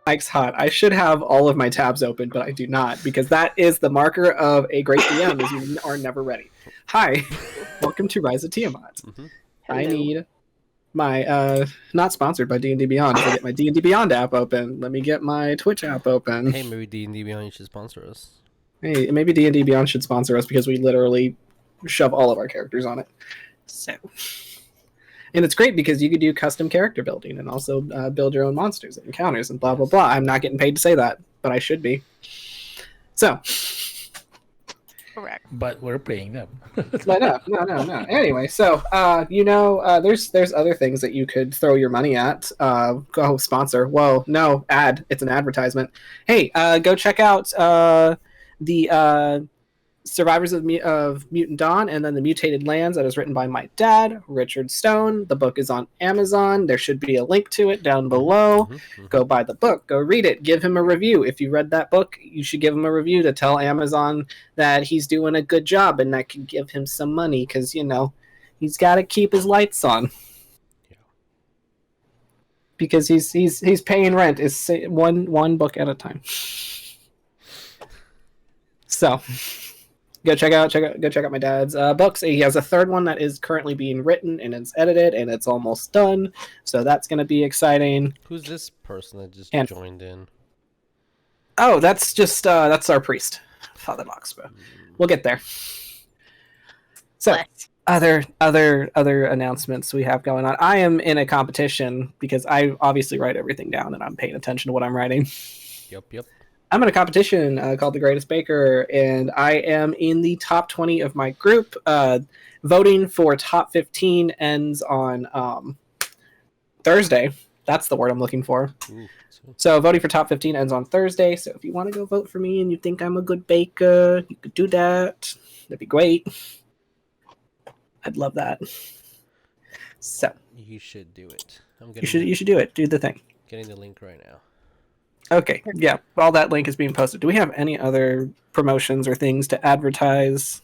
Ike's hot. I should have all of my tabs open, but I do not, because that is the marker of a great DM, is you are never ready. Hi, welcome to Rise of Tiamat. Mm-hmm. I need my, not sponsored by D&D Beyond. If I get my D&D Beyond app open, let me get my Twitch app open. Hey, maybe D&D Beyond should sponsor us. Hey, maybe D&D Beyond should sponsor us, because we literally shove all of our characters on it. So... And it's great because you could do custom character building and also build your own monsters and encounters and blah, blah, blah. I'm not getting paid to say that, but I should be. So. Correct. But we're paying them. But no. Anyway, so, there's other things that you could throw your money at. Go sponsor. Whoa, no, ad. It's an advertisement. Hey, go check out the... Survivors of Mutant Dawn, and then The Mutated Lands, that is written by my dad, Richard Stone. The book is on Amazon. There should be a link to it down below. Mm-hmm. Go buy the book. Go read it. Give him a review. If you read that book, you should give him a review to tell Amazon that he's doing a good job, and that can give him some money, because, he's got to keep his lights on. Yeah. Because he's paying rent is one book at a time. So... Go check out my dad's books. He has a third one that is currently being written and it's edited and it's almost done. So that's going to be exciting. Who's this person that just joined in? Oh, that's just that's our priest, Father Larkspur. We'll get there. So other announcements we have going on. I am in a competition because I obviously write everything down and I'm paying attention to what I'm writing. Yep. I'm in a competition called The Greatest Baker, and I am in the top 20 of my group. Voting for top 15 ends on Thursday. That's the word I'm looking for. Ooh, so voting for top 15 ends on Thursday. So if you want to go vote for me and you think I'm a good baker, you could do that. That'd be great. I'd love that. So you should do it. You should do it. Do the thing. Getting the link right now. Okay, yeah. All that link is being posted. Do we have any other promotions or things to advertise?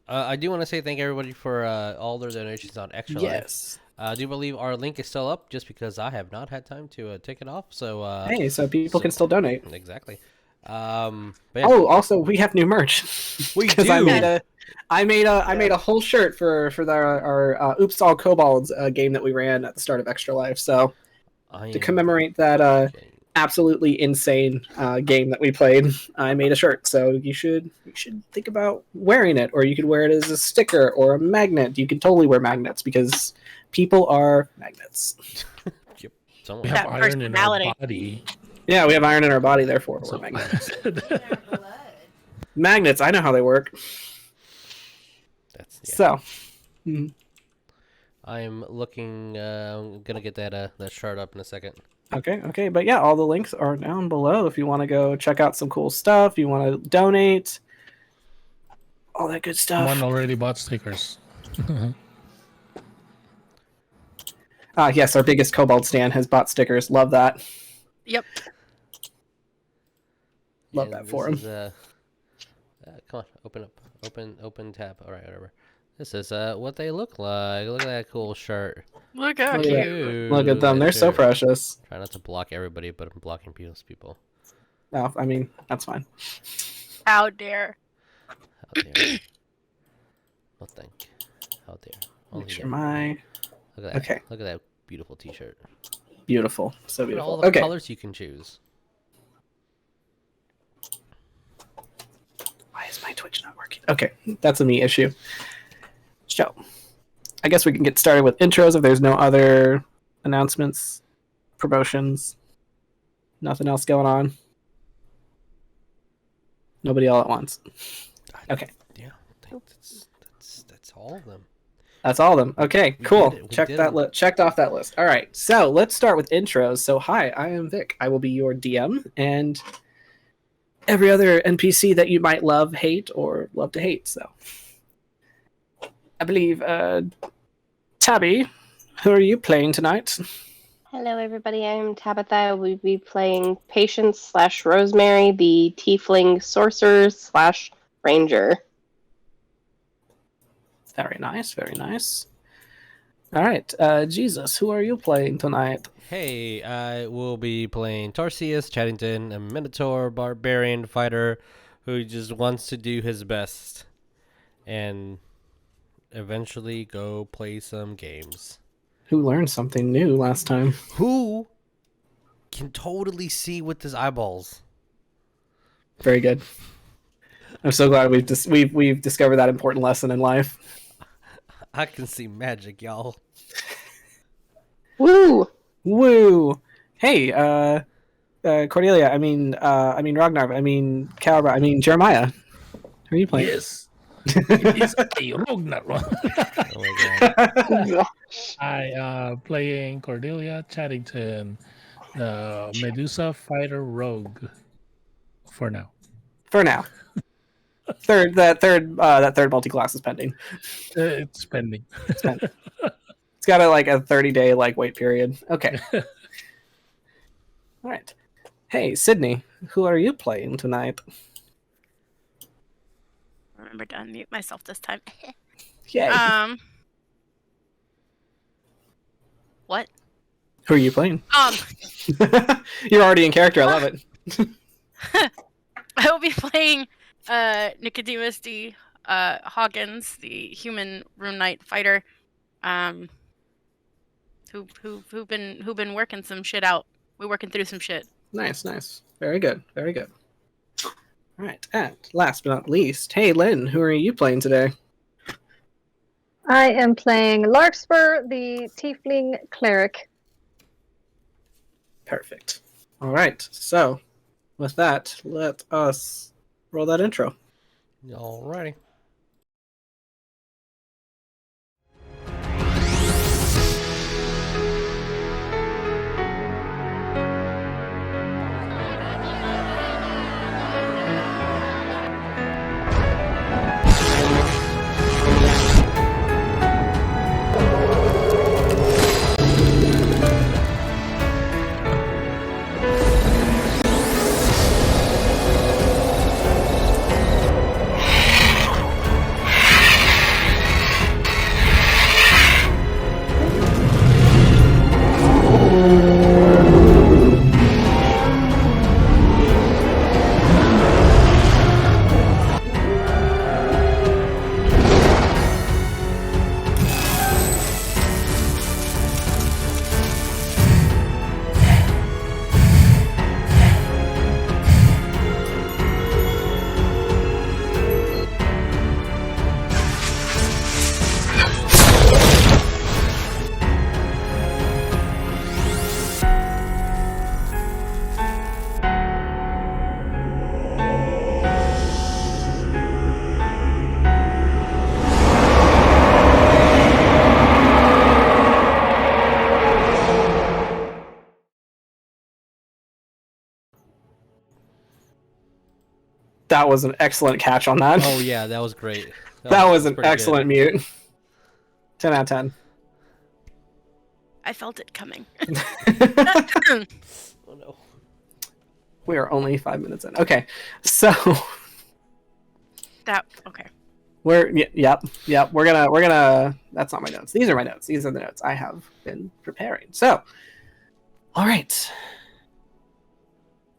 I do want to say thank everybody for all their donations on Extra Life. Yes. I do believe our link is still up just because I have not had time to take it off. So hey, so people can still donate. Exactly. But yeah. Oh, also we have new merch. We do. I made a whole shirt for our Oops All Kobolds game that we ran at the start of Extra Life. So to commemorate that absolutely insane game that we played, I made a shirt. So you should think about wearing it, or you could wear it as a sticker or a magnet. You can totally wear magnets because people are magnets. Yep. We have iron in our body. Yeah, we have iron in our body, therefore we're magnets. Magnets, I know how they work. So I'm looking. I'm gonna get that chart up in a second. Okay, but yeah, all the links are down below if you want to go check out some cool stuff, you want to donate, all that good stuff. One already bought stickers. Yes, our biggest Kobold stan has bought stickers. Love that. Yep. Love that for him. Come on, open tab. All right, whatever. This is what they look like. Look at that cool shirt. Look how cute. Look at them. They're so precious. Try not to block everybody, but I'm blocking people. No, I mean, that's fine. How dare. How dare. No thank you. How dare. Make sure my... Look at that. Okay. Look at that beautiful t-shirt. Beautiful. So beautiful. All the colors you can choose. Why is my Twitch not working? Okay, that's a me issue. So, I guess we can get started with intros if there's no other announcements, promotions, nothing else going on. Nobody all at once. Okay. Yeah, I think that's all of them. That's all of them. Okay, cool. Checked off that list. All right, so let's start with intros. So, hi, I am Vic. I will be your DM, and every other NPC that you might love, hate, or love to hate. So, I believe, Tabby, who are you playing tonight? Hello, everybody. I'm Tabatha. We'll be playing Patience/Rosemary, the Tiefling Sorcerer/Ranger. Very nice, very nice. All right, Jesus, who are you playing tonight? Hey, I will be playing Tarsius, Chadington, a Minotaur barbarian fighter who just wants to do his best and eventually go play some games. Who learned something new last time? Who can totally see with his eyeballs. Very good. I'm so glad we've discovered that important lesson in life. I can see magic, y'all. Woo! Woo! Hey, Cordelia. I mean Ragnar. I mean Calra. I mean Jeremiah. Who are you playing? Yes. It is a Ragnar one. Oh my god. I playing Cordelia Chadington, the Medusa fighter rogue. For now. For now. That third multi-class is pending. It's pending. It's got a 30-day wait period. Okay. All right. Hey, Sydney, who are you playing tonight? Remember to unmute myself this time. Yay. What? Who are you playing? You're already in character. I love it. I will be playing Nicodemus, the Hawkins, the human rune knight fighter, who've been working some shit out. We're working through some shit. Nice. Very good. Very good. All right. And last but not least, hey, Lynn, who are you playing today? I am playing Larkspur, the Tiefling Cleric. Perfect. All right. So, with that, let us roll that intro. Alrighty. That was an excellent catch on that. Oh yeah, that was great. That was an pretty excellent mute. 10 out of 10. I felt it coming. Good. Oh no. We are only 5 minutes in. Okay, so Okay. yep. We're gonna. That's not my notes. These are my notes. These are the notes I have been preparing. So, all right.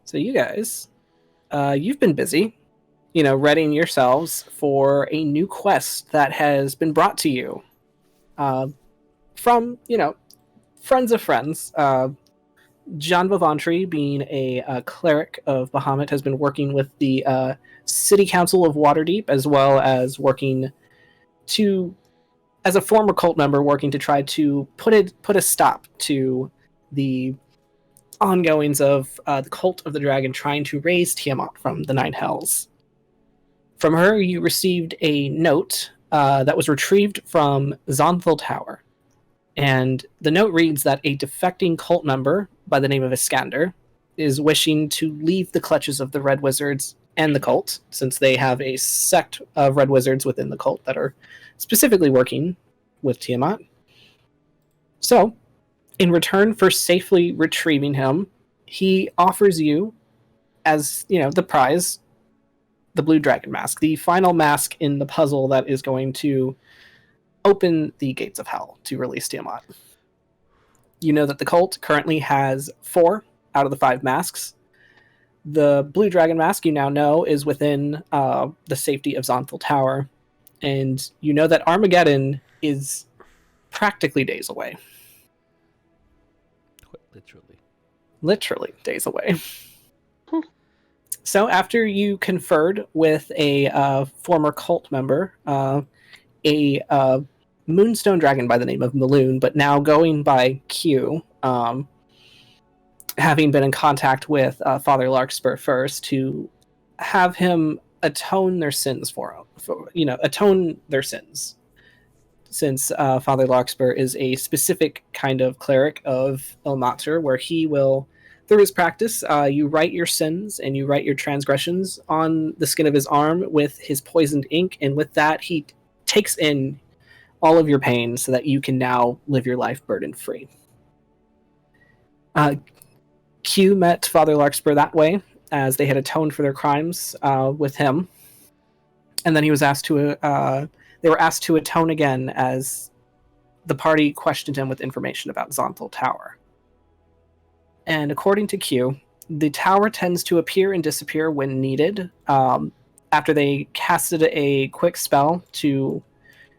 So you guys, you've been busy, readying yourselves for a new quest that has been brought to you, from friends of friends. John Vavantri, being a cleric of Bahamut, has been working with the City Council of Waterdeep, as well as working as a former cult member, working to try to put a stop to the ongoings of the Cult of the Dragon trying to raise Tiamat from the Nine Hells. From her, you received a note that was retrieved from Zonthal Tower. And the note reads that a defecting cult member by the name of Iskander is wishing to leave the clutches of the Red Wizards and the cult, since they have a sect of Red Wizards within the cult that are specifically working with Tiamat. So, in return for safely retrieving him, he offers you, as the prize, the Blue Dragon Mask, the final mask in the puzzle that is going to open the gates of hell to release Tiamat. You know that the cult currently has 4 out of the 5 masks. The blue dragon mask, you now know, is within the safety of Zonthal Tower. And you know that Armageddon is practically days away. Quite literally. Literally days away. So after you conferred with a former cult member, a moonstone dragon by the name of Maloon, but now going by Q, having been in contact with Father Larkspur first to have him atone their sins atone their sins. Since Father Larkspur is a specific kind of cleric of Ilmater, where he will, through his practice, you write your sins and you write your transgressions on the skin of his arm with his poisoned ink, and with that he takes in all of your pain so that you can now live your life burden-free. Q met Father Larkspur that way, as they had atoned for their crimes with him, and then he was asked to they were asked to atone again as the party questioned him with information about Zonthal Tower. And according to Q, the tower tends to appear and disappear when needed. After they casted a quick spell to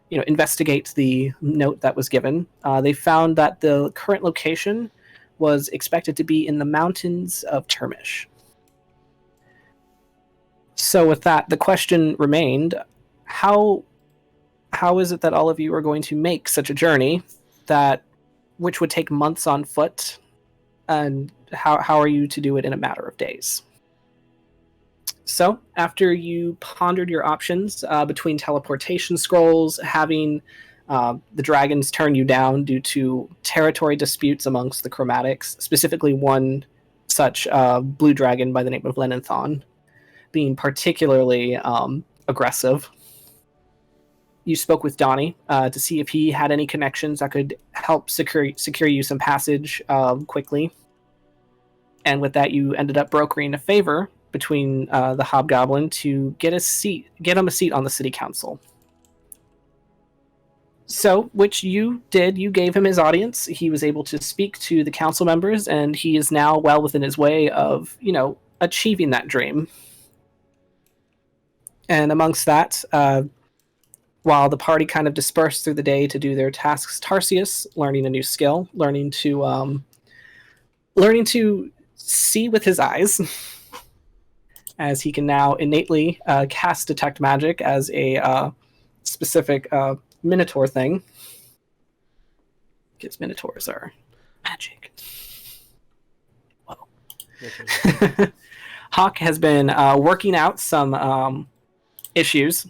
investigate the note that was given, they found that the current location was expected to be in the mountains of Termish. So with that, the question remained, how is it that all of you are going to make such a journey which would take months on foot, and how are you to do it in a matter of days? So after you pondered your options between teleportation scrolls, having the dragons turn you down due to territory disputes amongst the chromatics, specifically one such blue dragon by the name of Lenanthon being particularly aggressive, you spoke with Donnie to see if he had any connections that could help secure you some passage quickly. And with that, you ended up brokering a favor between the hobgoblin to get him a seat on the city council. So, which you did, you gave him his audience. He was able to speak to the council members, and he is now well within his way of, achieving that dream. And amongst that, while the party kind of dispersed through the day to do their tasks, Tarsius, learning a new skill, learning to see with his eyes, as he can now innately cast Detect Magic as a specific Minotaur thing. Because Minotaurs are magic. Whoa. Hawk has been working out some issues,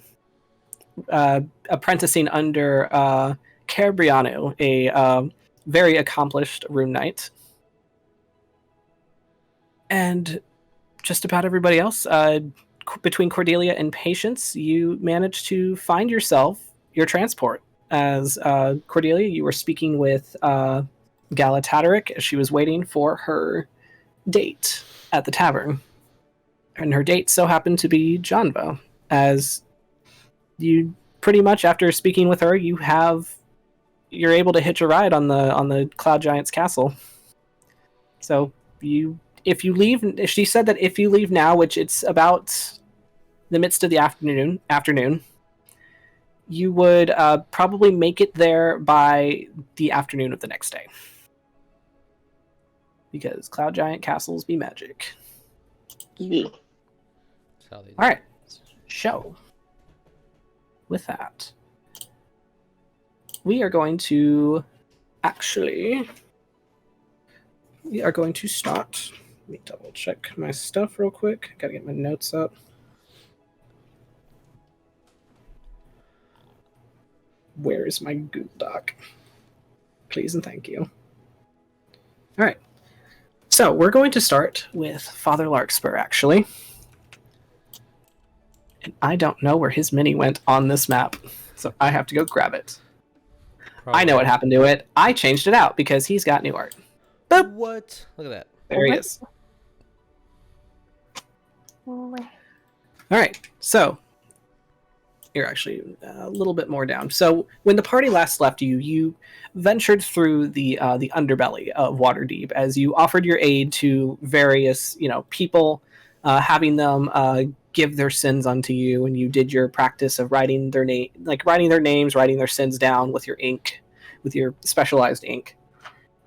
apprenticing under Cabriano, a very accomplished rune knight. And just about everybody else, between Cordelia and Patience, you managed to find yourself your transport. As Cordelia, you were speaking with Galatadaric as she was waiting for her date at the tavern. And her date so happened to be Janva, as you pretty much, after speaking with her, you're able to hitch a ride on the Cloud Giant's castle. So if you leave, she said that if you leave now, which it's about the midst of the afternoon, you would probably make it there by the afternoon of the next day. Because Cloud Giant castles be magic. Yeah. Alright. So, with that, we are going to start. Let me double check my stuff real quick. Gotta get my notes up. Where is my Google Doc? Please and thank you. Alright. So, we're going to start with Father Larkspur, actually. And I don't know where his mini went on this map, so I have to go grab it. Probably. I know what happened to it. I changed it out because he's got new art. Boop. What? Look at that. There he is. Alright, so You're actually a little bit more down. So when the party last left you, you ventured through the underbelly of Waterdeep as you offered your aid to various people, having them give their sins unto you, and you did your practice of writing their names, writing their sins down with your ink, with your specialized ink.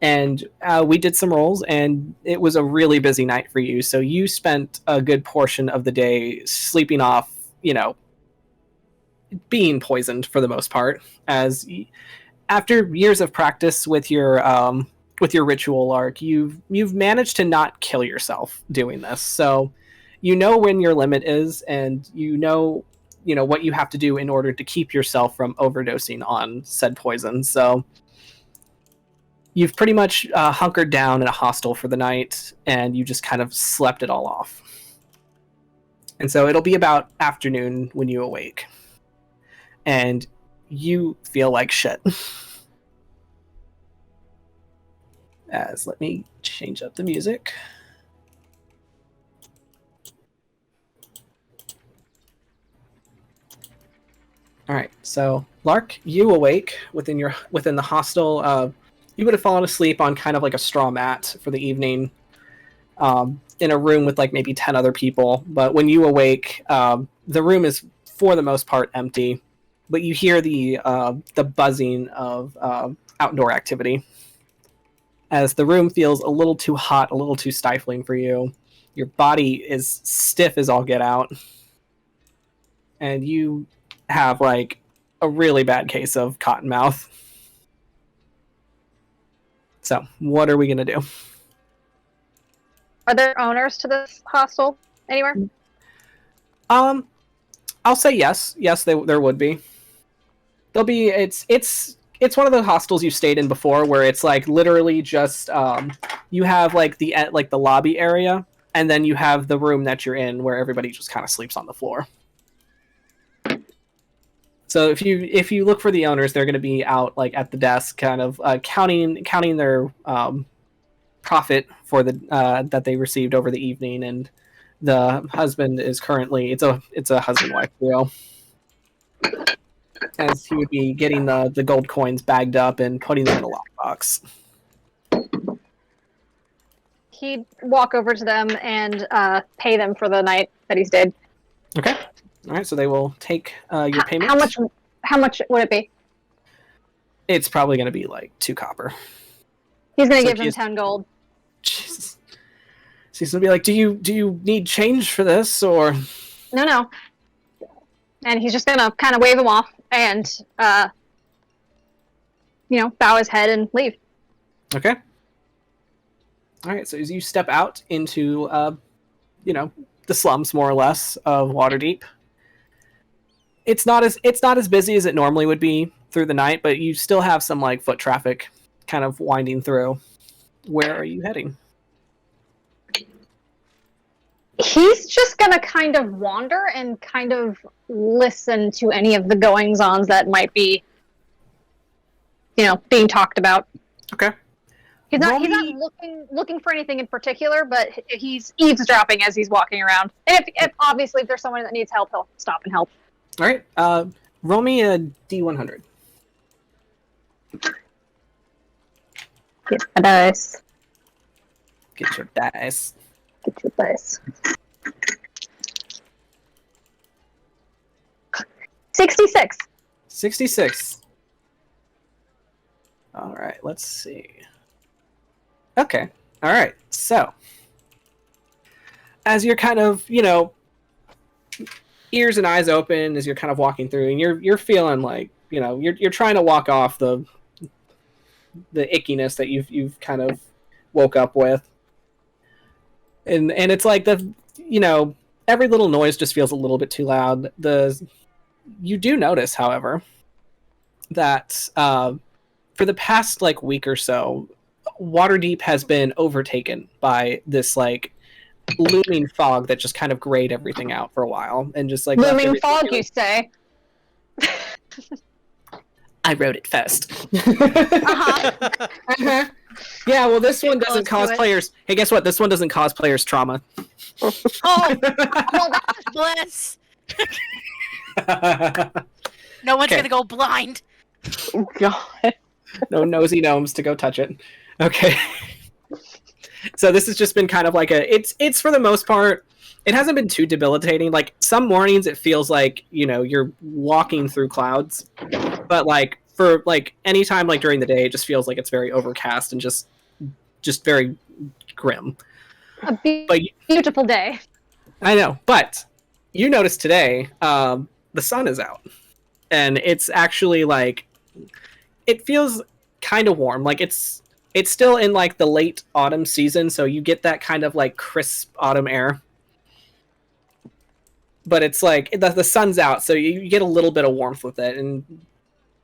And we did some rolls, and it was a really busy night for you. So you spent a good portion of the day sleeping off, being poisoned for the most part, as after years of practice with your ritual, Lark, you've managed to not kill yourself doing this. So you know when your limit is, and you know what you have to do in order to keep yourself from overdosing on said poison. So you've pretty much hunkered down in a hostel for the night, and you just kind of slept it all off. And so it'll be about afternoon when you awake. And you feel like shit. Let me change up the music. All right, so Lark, you awake within the hostel. You would have fallen asleep on kind of like a straw mat for the evening, in a room with like maybe 10 other people. But when you awake, the room is for the most part empty. But you hear the buzzing of outdoor activity. As the room feels a little too hot, a little too stifling for you. Your body is stiff as all get out. And you have like a really bad case of cotton mouth. So, what are we going to do? Are there owners to this hostel anywhere? I'll say yes. Yes, there would be. There'll be. It's one of the hostels you stayed in before, where it's like literally just you have like the lobby area, and then you have the room that you're in, where everybody just kind of sleeps on the floor. So if you look for the owners, they're going to be out like at the desk, kind of counting their profit for the that they received over the evening, and the husband is currently it's a husband-wife duo, as he would be getting the gold coins bagged up and putting them in a lockbox. He'd walk over to them and pay them for the night that he stayed. Okay. All right. So they will take your payment. How much would it be? It's probably going to be like 2 copper. He's going to give him 10 gold. Jesus. So he's going to be like, "Do you need change for this, or?" No. And he's just going to kind of wave him off and, bow his head and leave. Okay. All right. So as you step out into, the slums, more or less, of Waterdeep, it's not as busy as it normally would be through the night, but you still have some like foot traffic kind of winding through. Where are you heading? He's just going to kind of wander and kind of listen to any of the goings-ons that might be, being talked about. Okay. He's not looking for anything in particular, but he's eavesdropping as he's walking around. And if obviously if there's someone that needs help, he'll stop and help. All right. Roll me a D100. Get my dice. Get your dice. Get your dice. 66. 66. All right. Let's see. Okay. All right. So, as you're kind of, ears and eyes open as you're kind of walking through, and you're feeling like, you're trying to walk off the ickiness that you've kind of woke up with. And it's like every little noise just feels a little bit too loud. You do notice, however, that for the past like week or so, Waterdeep has been overtaken by this like looming fog that just kind of grayed everything out for a while, and just like looming fog, you say? I wrote it first. Uh-huh. Yeah, well, this one doesn't cause players. Hey, guess what? This one doesn't cause players trauma. Oh, well, that's bliss. No one's Okay. gonna go blind. Oh, God. No nosy gnomes to go touch it. Okay. So this has just been kind of like it's for the most part, it hasn't been too debilitating. Like some mornings it feels like, you're walking through clouds. But like for like any time like during the day, it just feels like it's very overcast and just very grim. A But beautiful day. I know, but you notice today, the sun is out, and it's actually like it feels kind of warm. Like it's still in like the late autumn season, so you get that kind of like crisp autumn air. But it's like the sun's out, so you get a little bit of warmth with it, and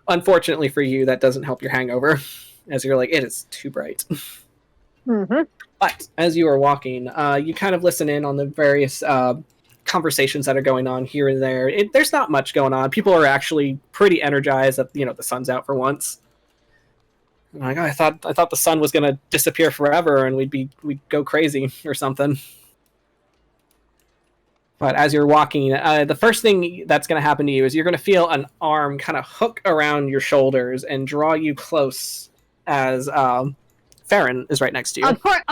unfortunately for you, that doesn't help your hangover, as you're like, it is too bright. Mm-hmm. But as you are walking, you kind of listen in on the various conversations that are going on here and there. There's not much going on. People are actually pretty energized that the sun's out for once. Like, I thought the sun was gonna disappear forever and we'd go crazy or something. But as you're walking, the first thing that's going to happen to you is you're going to feel an arm kind of hook around your shoulders and draw you close as Farron is right next to you. Of course.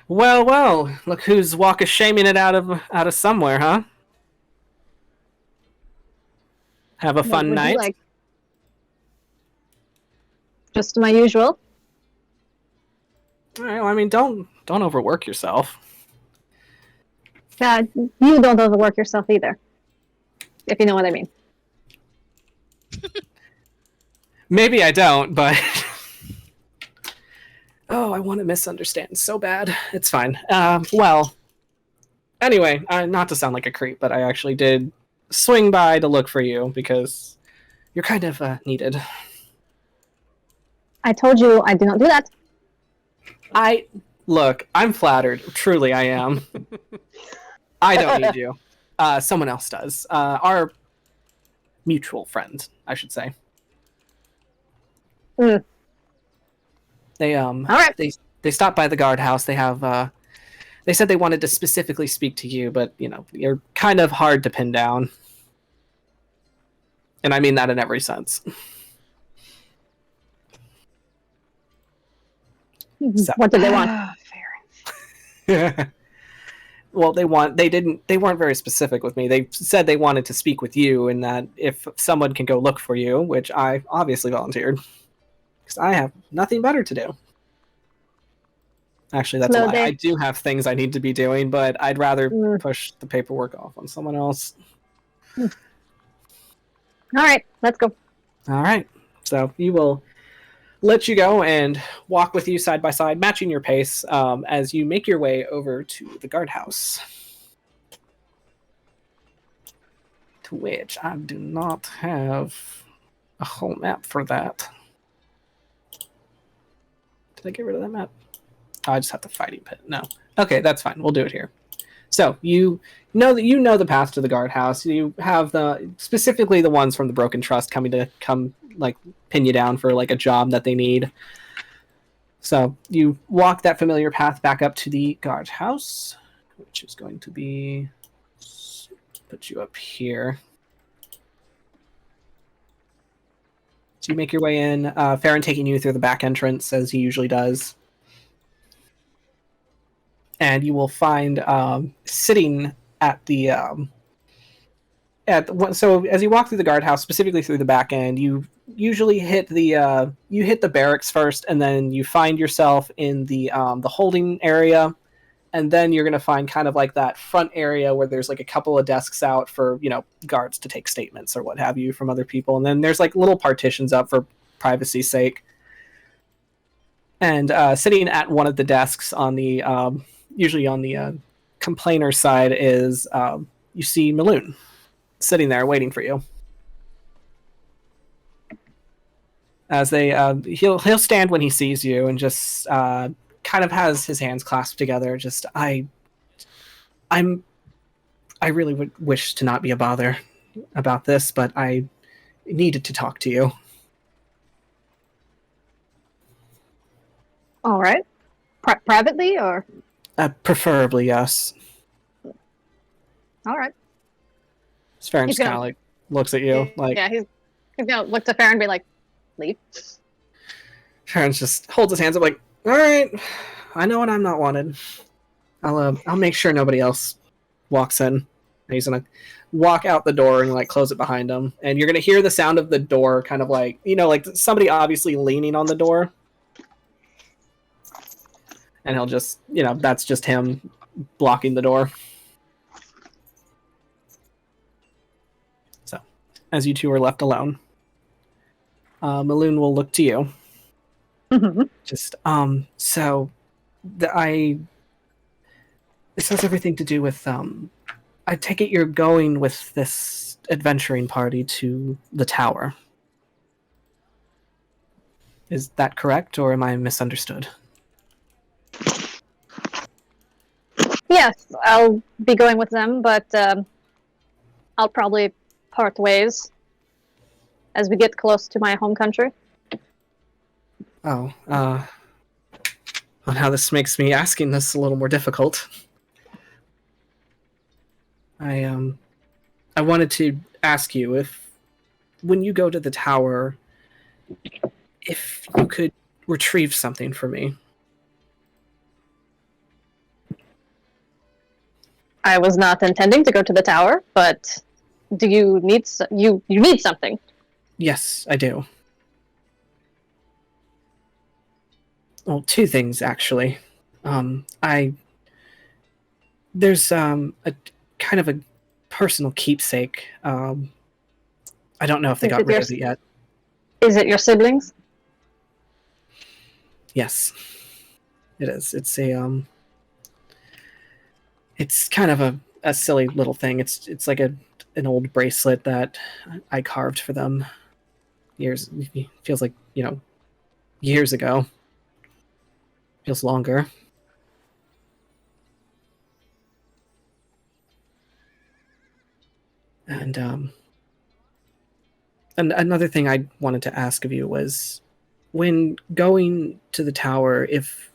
Well, look who's walk of shaming it out of somewhere, huh? Have a fun night. Like? Just my usual. All right, well, I mean, don't overwork yourself. You don't overwork yourself either, if you know what I mean. Maybe I don't, but oh, I want to misunderstand so bad. It's fine. Well, anyway, not to sound like a creep, but I actually did swing by to look for you because you're kind of needed. I told you I do not do that. Look, I'm flattered. Truly, I am. I don't need you. Someone else does. Our mutual friend, I should say. Mm. They All right. they stopped by the guardhouse. They have they said they wanted to specifically speak to you, but you're kind of hard to pin down. And I mean that in every sense. So. What did they want? Well, they weren't very specific with me. They said they wanted to speak with you, and that if someone can go look for you, which I obviously volunteered, because I have nothing better to do. Actually, that's a lie. I do have things I need to be doing, but I'd rather push the paperwork off on someone else. All right, let's go. All right. So you will let you go and walk with you side by side, matching your pace as you make your way over to the guardhouse. To which I do not have a whole map for that. Did I get rid of that map? Oh, I just have the fighting pit. No. Okay, that's fine. We'll do it here. So you know the path to the guardhouse. You have specifically the ones from the Broken Trust come like pin you down for like a job that they need. So you walk that familiar path back up to the guardhouse, which is going to be put you up here. So you make your way in. Farron taking you through the back entrance as he usually does. And you will find sitting at the so as you walk through the guardhouse, specifically through the back end, you usually hit the barracks first, and then you find yourself in the holding area, and then you're gonna find kind of like that front area where there's like a couple of desks out for guards to take statements or what have you from other people, and then there's like little partitions up for privacy's sake. And sitting at one of the desks on the usually on the complainer side is you see Maloon sitting there waiting for you. As he'll stand when he sees you and just kind of has his hands clasped together. Just I really would wish to not be a bother about this, but I needed to talk to you. All right. Privately or? Preferably, yes. All right. Farron He's just kind of gonna- like looks at you, like Yeah, he's gonna look to Farron and be like, leave. Farron just holds his hands up, like, all right, I know when I'm not wanted. I'll make sure nobody else walks in. And he's gonna walk out the door and like close it behind him, and you're gonna hear the sound of the door, kind of like like somebody obviously leaning on the door, and he'll just that's just him blocking the door. So, as you two are left alone, Maloon will look to you. Just so this has everything to do with I take it you're going with this adventuring party to the tower. Is that correct, or am I misunderstood? Yes, I'll be going with them, but I'll probably part ways as we get close to my home country. Oh, well, now this makes me asking this a little more difficult. I wanted to ask you if, when you go to the tower, if you could retrieve something for me. I was not intending to go to the tower, but do you need you need something? Yes, I do. Well, two things actually. There's a kind of a personal keepsake. I don't know if they got rid of it yet. Is it your siblings? Yes, it is. It's it's kind of a silly little thing. It's like an old bracelet that I carved for them feels like years ago. Feels longer. And another thing I wanted to ask of you was, when going to the tower, if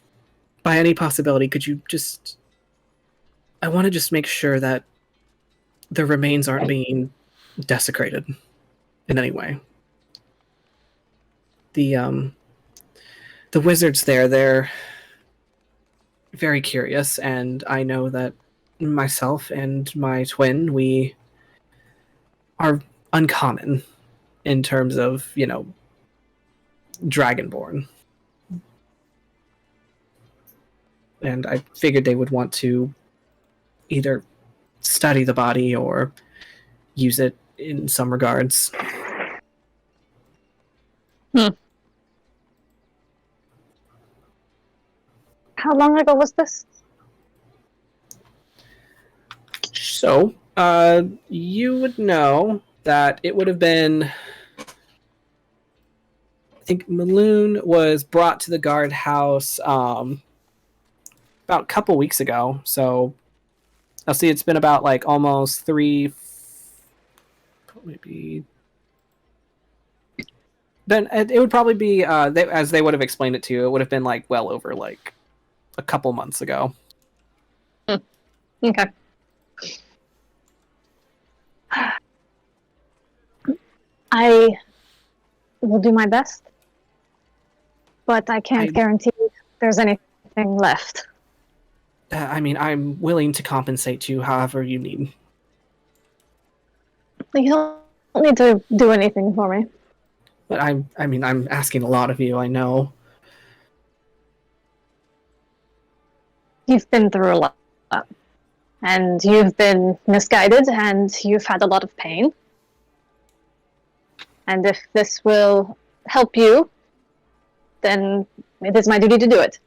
by any possibility could you just, I want to just make sure that the remains aren't being desecrated in any way. The wizards there, they're very curious, and I know that myself and my twin, we are uncommon in terms of, Dragonborn. And I figured they would want to either study the body or use it in some regards. How long ago was this? So, you would know that it would have been, I think Maloon was brought to the guardhouse about a couple weeks ago. So I'll see, it's been about like almost maybe. Then it would probably be, as they would have explained it to you, it would have been like well over like a couple months ago. Okay. I will do my best, but I can't guarantee there's anything left. I mean, I'm willing to compensate you however you need. You don't need to do anything for me. But I'm asking a lot of you, I know. You've been through a lot, and you've been misguided, and you've had a lot of pain. And if this will help you, then it is my duty to do it.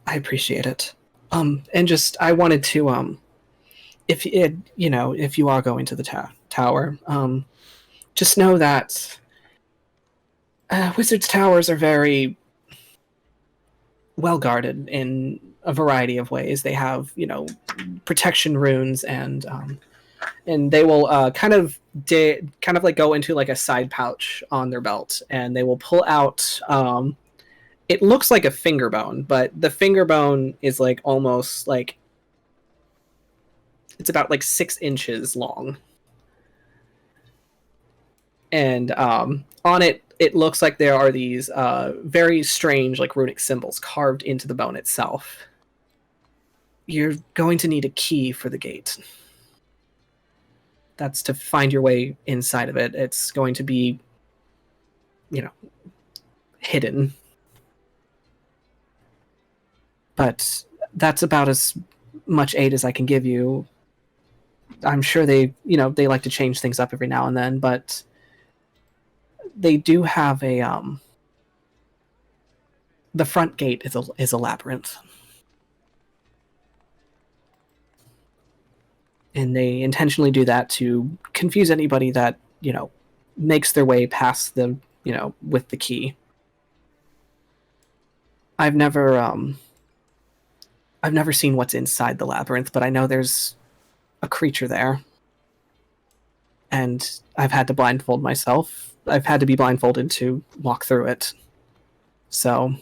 I appreciate it. And just, I wanted to, if you are going to the tower, just know that Wizards' towers are very well guarded in a variety of ways. They have, protection runes, and they will kind of like go into like a side pouch on their belt, and they will pull out. It looks like a finger bone, but the finger bone is like almost like It's about like 6 inches long. And on it, it looks like there are these very strange, like runic symbols carved into the bone itself. You're going to need a key for the gate. That's to find your way inside of it. It's going to be, hidden. But that's about as much aid as I can give you. I'm sure they like to change things up every now and then, but they do have a the front gate is a labyrinth. And they intentionally do that to confuse anybody that, makes their way past the, with the key. I've never seen what's inside the labyrinth, but I know there's a creature there. And I've had to blindfold myself. I've had to be blindfolded to walk through it. So,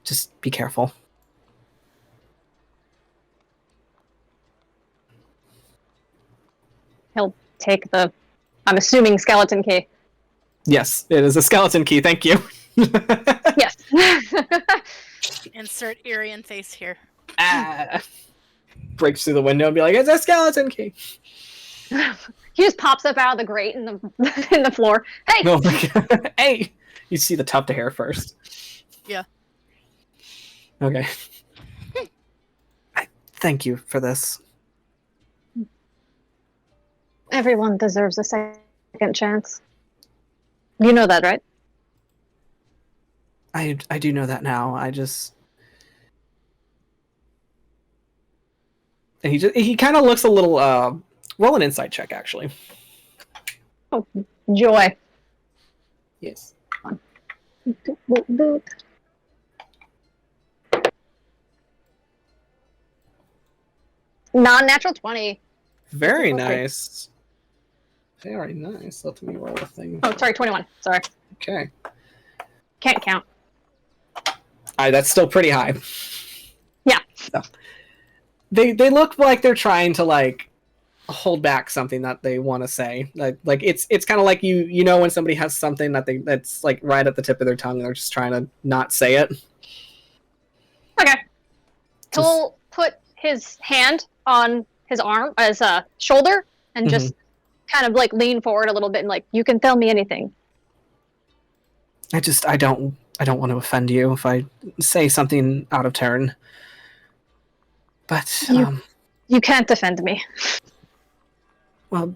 just be careful. He'll take the, I'm assuming, skeleton key. Yes, it is a skeleton key. Thank you. Yes. Insert Aryan face here. Breaks through the window and be like, it's a skeleton key. He just pops up out of the grate in the floor. Hey! Oh my God. Hey! You see the tuft of hair first. Yeah. Okay. Thank you for this. Everyone deserves a second chance. You know that, right? I do know that now. And he kind of looks a little roll an insight check, actually. Oh, joy. Yes. Non-natural 20. Very Okay. nice. Very nice. Let me roll a thing. Oh, sorry, 21. Sorry. Okay. Can't count. That's still pretty high. Yeah. So, they look like they're trying to like hold back something that they want to say. Like it's kind of like you know when somebody has something that's like right at the tip of their tongue and they're just trying to not say it. Okay. He'll put his hand on his arm, his shoulder, and just kind of like lean forward a little bit and like, you can tell me anything. I don't want to offend you if I say something out of turn. But You can't defend me. well,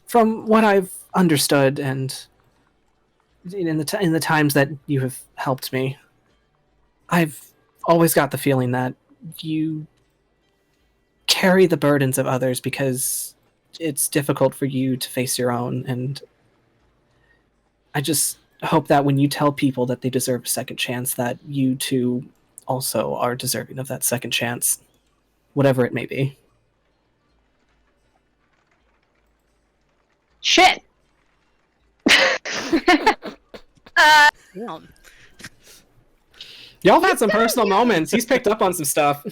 from what I've understood and in the times that you have helped me, I've always got the feeling that you carry the burdens of others because it's difficult for you to face your own, and I just hope that when you tell people that they deserve a second chance, that you too also are deserving of that second chance, whatever it may be. Shit! Well, Y'all had some personal moments. He's picked up on some stuff.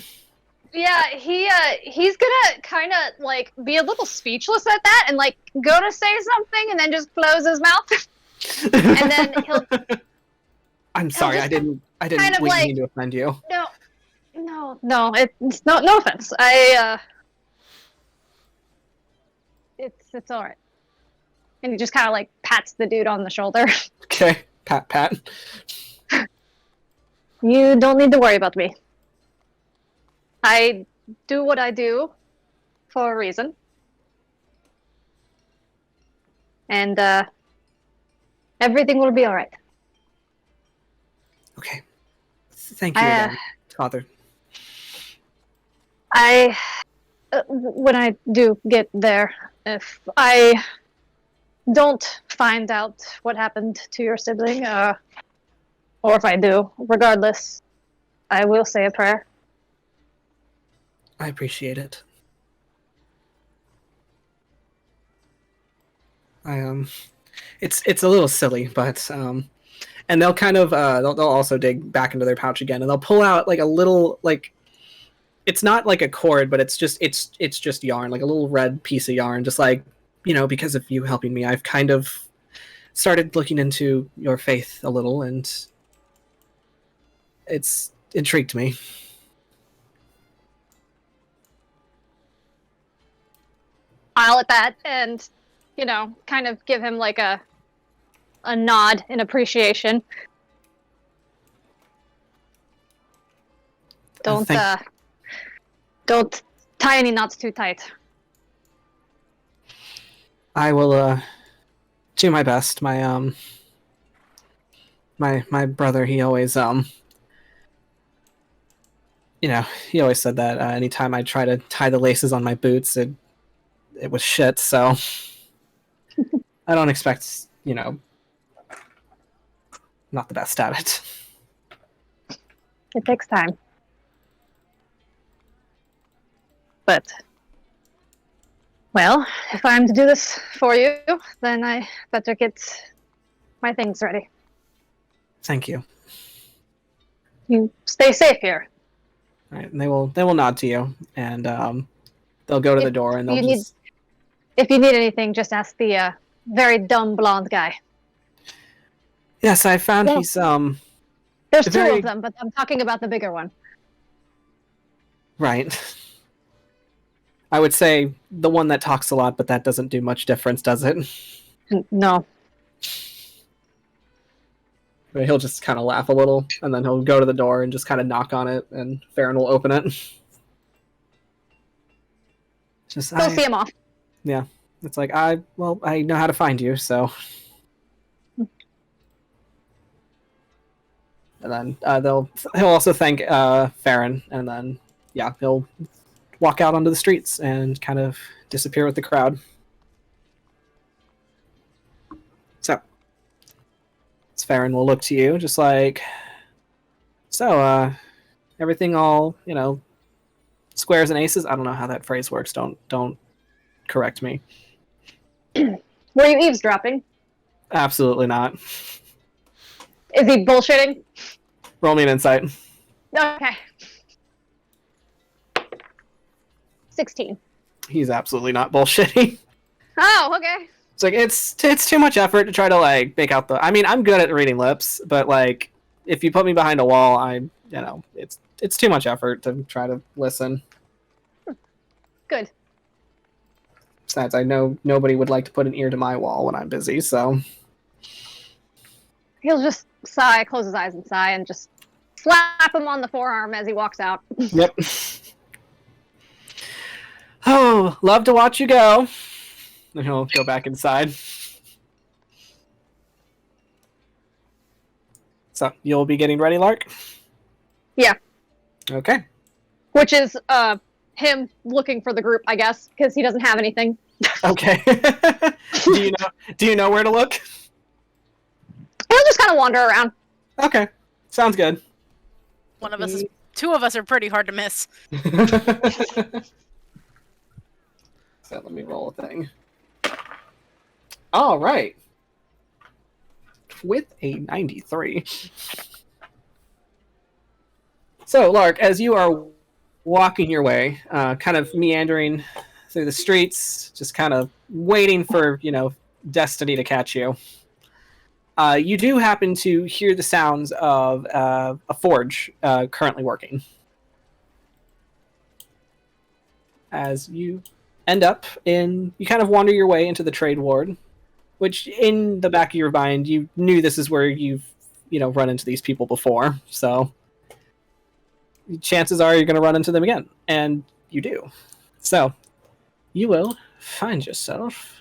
Yeah, he's gonna kind of like be a little speechless at that and like go to say something and then just close his mouth. And then he'll. I'm sorry, I didn't kind of mean to offend you. No, it's no offense. It's all right. And he just kind of like pats the dude on the shoulder. Okay, pat. You don't need to worry about me. I do what I do for a reason. And everything will be all right. Okay. Thank you again, Father. When I do get there, if I don't find out what happened to your sibling, or if I do, regardless, I will say a prayer. I appreciate it. It's a little silly, but and they'll kind of they'll also dig back into their pouch again, and they'll pull out like a little like it's not like a cord, but it's just yarn, like a little red piece of yarn. Just like, because of you helping me, I've kind of started looking into your faith a little, and it's intrigued me. I'll at that and, kind of give him like a nod in appreciation. Don't tie any knots too tight. I will do my best. My my brother, he always he always said that anytime I try to tie the laces on my boots, it was shit. So I don't expect, not the best at it. It takes time. But, well, if I'm to do this for you, then I better get my things ready. Thank you. You stay safe here. All right, and they will nod to you, and they'll go to the door, and they'll just... If you need anything, just ask the very dumb blonde guy. Yes, I found he's There's two of them, but I'm talking about the bigger one. Right. I would say the one that talks a lot, but that doesn't do much difference, does it? No. But he'll just kind of laugh a little, and then he'll go to the door and just kind of knock on it, and Farron will open it. Go see him off. Yeah. It's like, I know how to find you, so... And then he'll also thank Farron, and then, yeah, he'll walk out onto the streets and kind of disappear with the crowd. So, Farron will look to you, just like, so, everything all, squares and aces? I don't know how that phrase works. Don't correct me. Were you eavesdropping? Absolutely not. Is he bullshitting? Roll me an insight. Okay. 16. He's absolutely not bullshitting. Oh, okay. It's like it's too much effort to try to like make out the. I mean, I'm good at reading lips, but like if you put me behind a wall, it's too much effort to try to listen. Good. Besides, I know nobody would like to put an ear to my wall when I'm busy, so he'll just sigh, close his eyes and sigh, and just slap him on the forearm as he walks out. Yep. Oh, love to watch you go. And he'll go back inside. So, you'll be getting ready, Lark? Yeah. Okay. Which is him looking for the group, I guess, because he doesn't have anything. Okay. Do you know where to look? He'll just kind of wander around. Okay. Sounds good. Two of us are pretty hard to miss. So let me roll a thing. All right. With a 93. So, Lark, as you are walking your way, kind of meandering through the streets, just kind of waiting for, destiny to catch you, you do happen to hear the sounds of a forge currently working. As you end up you kind of wander your way into the trade ward, which in the back of your mind, you knew this is where you've, run into these people before. So chances are you're going to run into them again. And you do. So you will find yourself.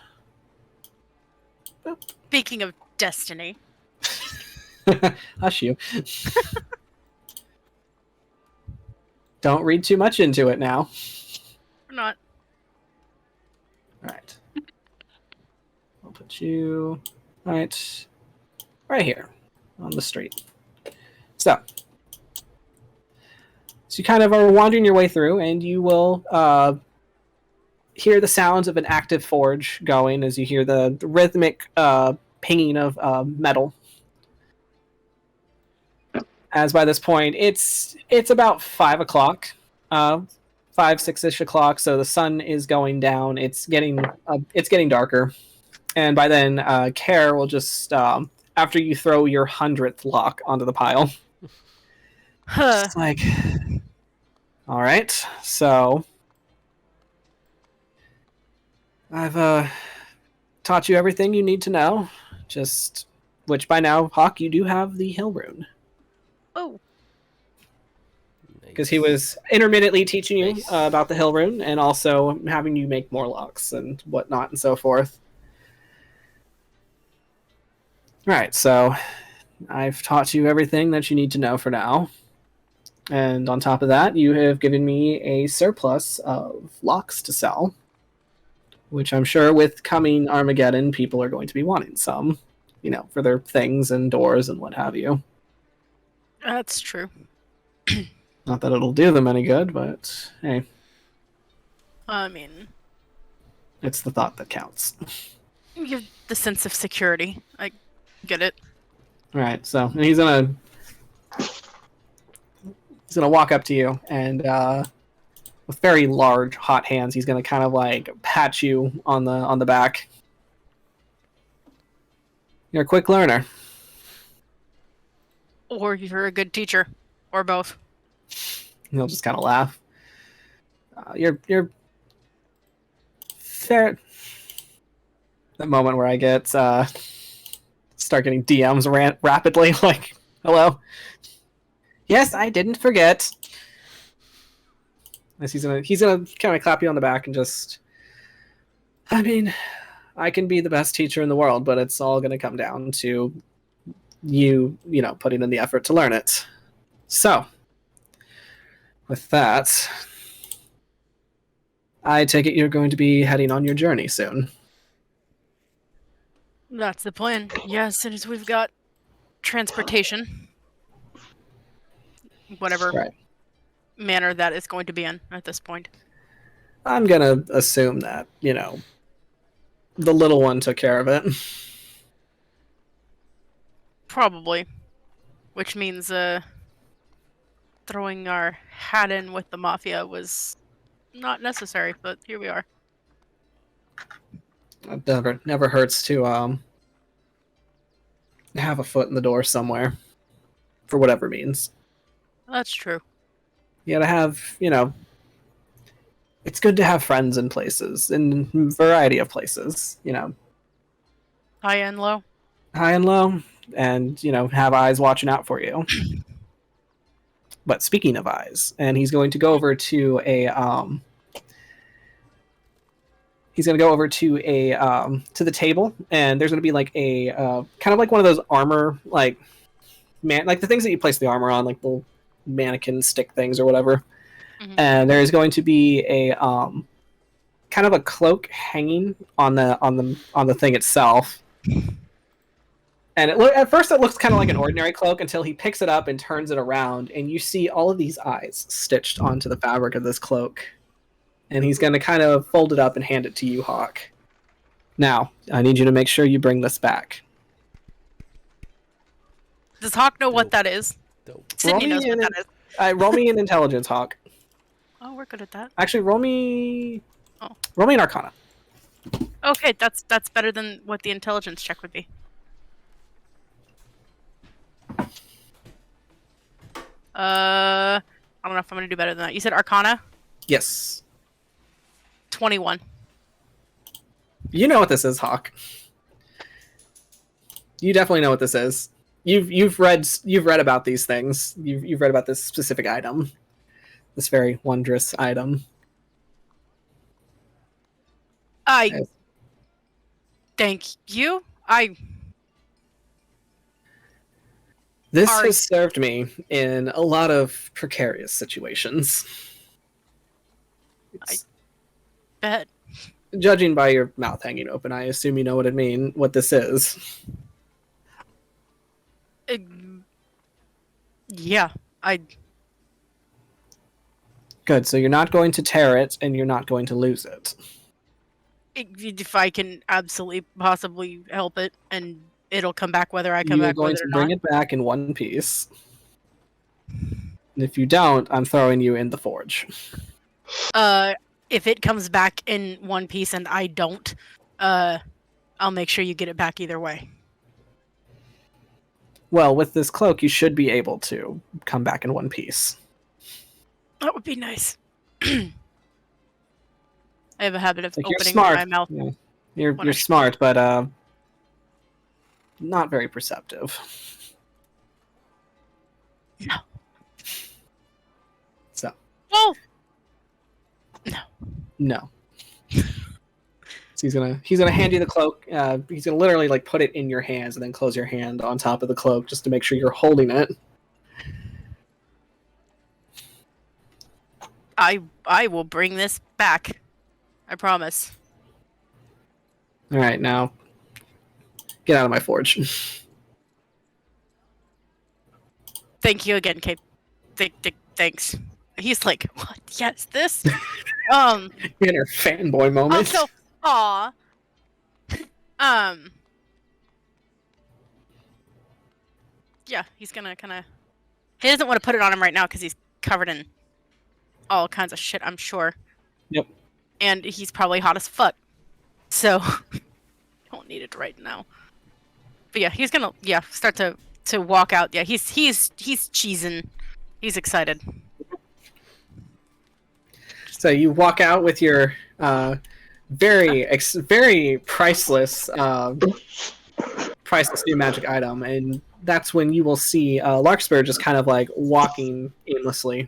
Speaking of destiny. Hush you. Don't read too much into it now. We're not. Alright. I'll put you right here on the street. So you kind of are wandering your way through, and you will hear the sounds of an active forge going as you hear the rhythmic pinging of metal. As by this point, it's about 5 o'clock, 5, 6-ish o'clock. So the sun is going down. It's getting darker, and by then, Care will just after you throw your 100th lock onto the pile. Huh. It's like, all right, so I've taught you everything you need to know. Which by now, Hawk, you do have the Hill Rune. Oh. Because he was intermittently teaching you Nice. about the Hill Rune and also having you make more locks and whatnot and so forth. Right, so I've taught you everything that you need to know for now. And on top of that, you have given me a surplus of locks to sell, which I'm sure with coming Armageddon, people are going to be wanting some, for their things and doors and what have you. That's true. Not that it'll do them any good, but hey, I mean, it's the thought that counts. you have the sense of security. I get it. Right, so and he's gonna walk up to you and with very large hot hands, he's gonna kind of like pat you on the back. You're a quick learner. Or you're a good teacher, or both. And he'll just kind of laugh. You're fair. That moment where I get start getting DMs rapidly, like, hello. Yes, I didn't forget. He's gonna kind of clap you on the back and just. I mean, I can be the best teacher in the world, but it's all gonna come down to you putting in the effort to learn it. So, with that, I take it you're going to be heading on your journey soon. That's the plan. Yeah, as soon as we've got transportation. Whatever Right. manner that is going to be in at this point. I'm gonna assume that, the little one took care of it. Probably. Which means throwing our hat in with the Mafia was not necessary, but here we are. It never hurts to have a foot in the door somewhere, for whatever means. That's true. You gotta have, it's good to have friends in places, in a variety of places, High and low. high and low, and, have eyes watching out for you. But speaking of eyes, and he's going to go over to a, to the table, and there's going to be like a, kind of like one of those armor, like the things that you place the armor on, like the mannequin stick things or whatever. Mhm. And there is going to be a kind of a cloak hanging on the thing itself. And at first it looks kind of like an ordinary cloak until he picks it up and turns it around, and you see all of these eyes stitched onto the fabric of this cloak. And he's going to kind of fold it up and hand it to you, Hawk. Now, I need you to make sure you bring this back. Does Hawk know what that is? Dope. Sydney Roll knows me what an- that is. Roll me an intelligence, Hawk. Oh, we're good at that. Actually, roll me Oh. Roll me an Arcana. Okay, that's better than what the intelligence check would be. I don't know if I'm gonna do better than that. You said Arcana? Yes. 21. You know what this is, Hawk. You definitely know what this is. You've read about these things. You've read about this specific item. This very wondrous item. I thank you. This Sorry. has served me in a lot of precarious situations. Bet. Judging by your mouth hanging open, I assume you know what this is. Yeah, Good, so you're not going to tear it, and you're not going to lose it. if I can absolutely possibly help it, and it'll come back whether I come You're back going with to it or bring not. it back in one piece. And if you don't, I'm throwing you in the forge. If it comes back in one piece and I don't, I'll make sure you get it back either way. Well, with this cloak, you should be able to come back in one piece. That would be nice. I have a habit of Like, opening you're smart. my mouth. Yeah. You're when I smart, but not very perceptive. No. So. Well. No. So he's gonna hand you the cloak. He's gonna literally like put it in your hands and then close your hand on top of the cloak just to make sure you're holding it. I will bring this back. I promise. All right, now get out of my forge. Thank you again, Cape. Thanks. He's like, what? Yes, this. Inner fanboy moment. Also, aw. Yeah, he's gonna kind of. He doesn't want to put it on him right now because he's covered in all kinds of shit, I'm sure. Yep. And he's probably hot as fuck. So, don't need it right now. But yeah, he's gonna start to walk out. Yeah, he's cheesing. He's excited. So you walk out with your very priceless new magic item, and that's when you will see Larkspur just kind of like walking aimlessly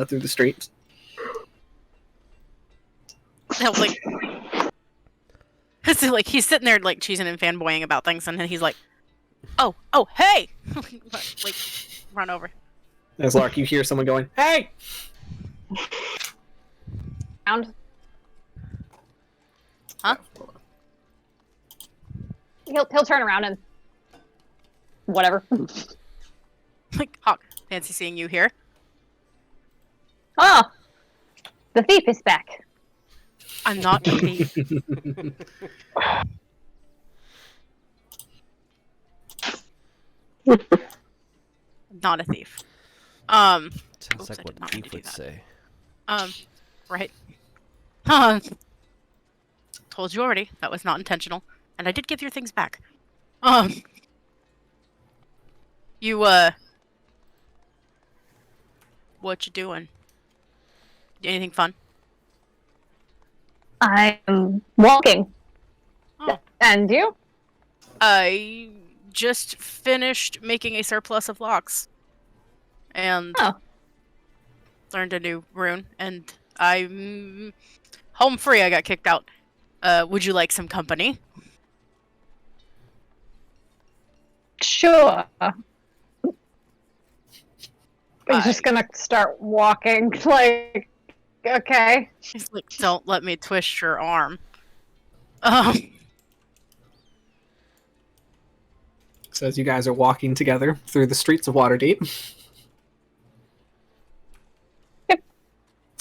through the streets. He'll like, so, like he's sitting there like cheesing and fanboying about things, and then he's like, "Oh, hey!" like run over. As Lark, you hear someone going, "Hey!" Around. Huh? He'll turn around and whatever. Like, Hawk, fancy seeing you here. Oh, the thief is back. I'm not a thief. Not a thief. Sounds Oops, like I what did not mean Keith to do would that. say. Right. Told you already. That was not intentional. And I did give your things back. You, what you doing? Anything fun? I'm walking. Oh. And you? I just finished making a surplus of locks. And learned a new rune, and I'm home free. I got kicked out. Would you like some company? Sure. He's just gonna start walking, like, okay. He's like, don't let me twist your arm. So as you guys are walking together through the streets of Waterdeep,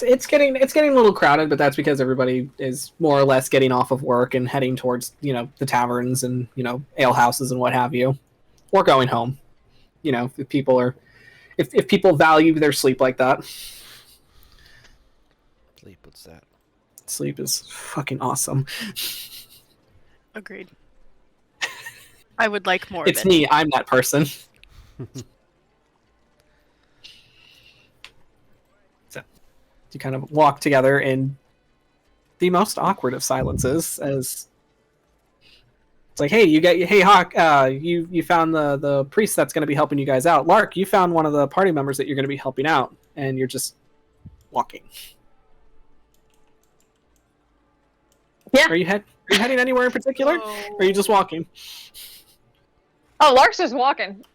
it's getting a little crowded, but that's because everybody is more or less getting off of work and heading towards the taverns and ale houses and what have you, or going home. If people value their sleep like that. Sleep, what's that? Sleep is fucking awesome. Agreed. I would like more of It's it. me. I'm that person. So you kind of walk together in the most awkward of silences, as it's like, hey Hawk, you found the priest that's going to be helping you guys out. Lark, you found one of the party members that you're going to be helping out, and you're just walking. Yeah. Are you heading anywhere in particular? Or are you just walking? Oh, Lark's just walking.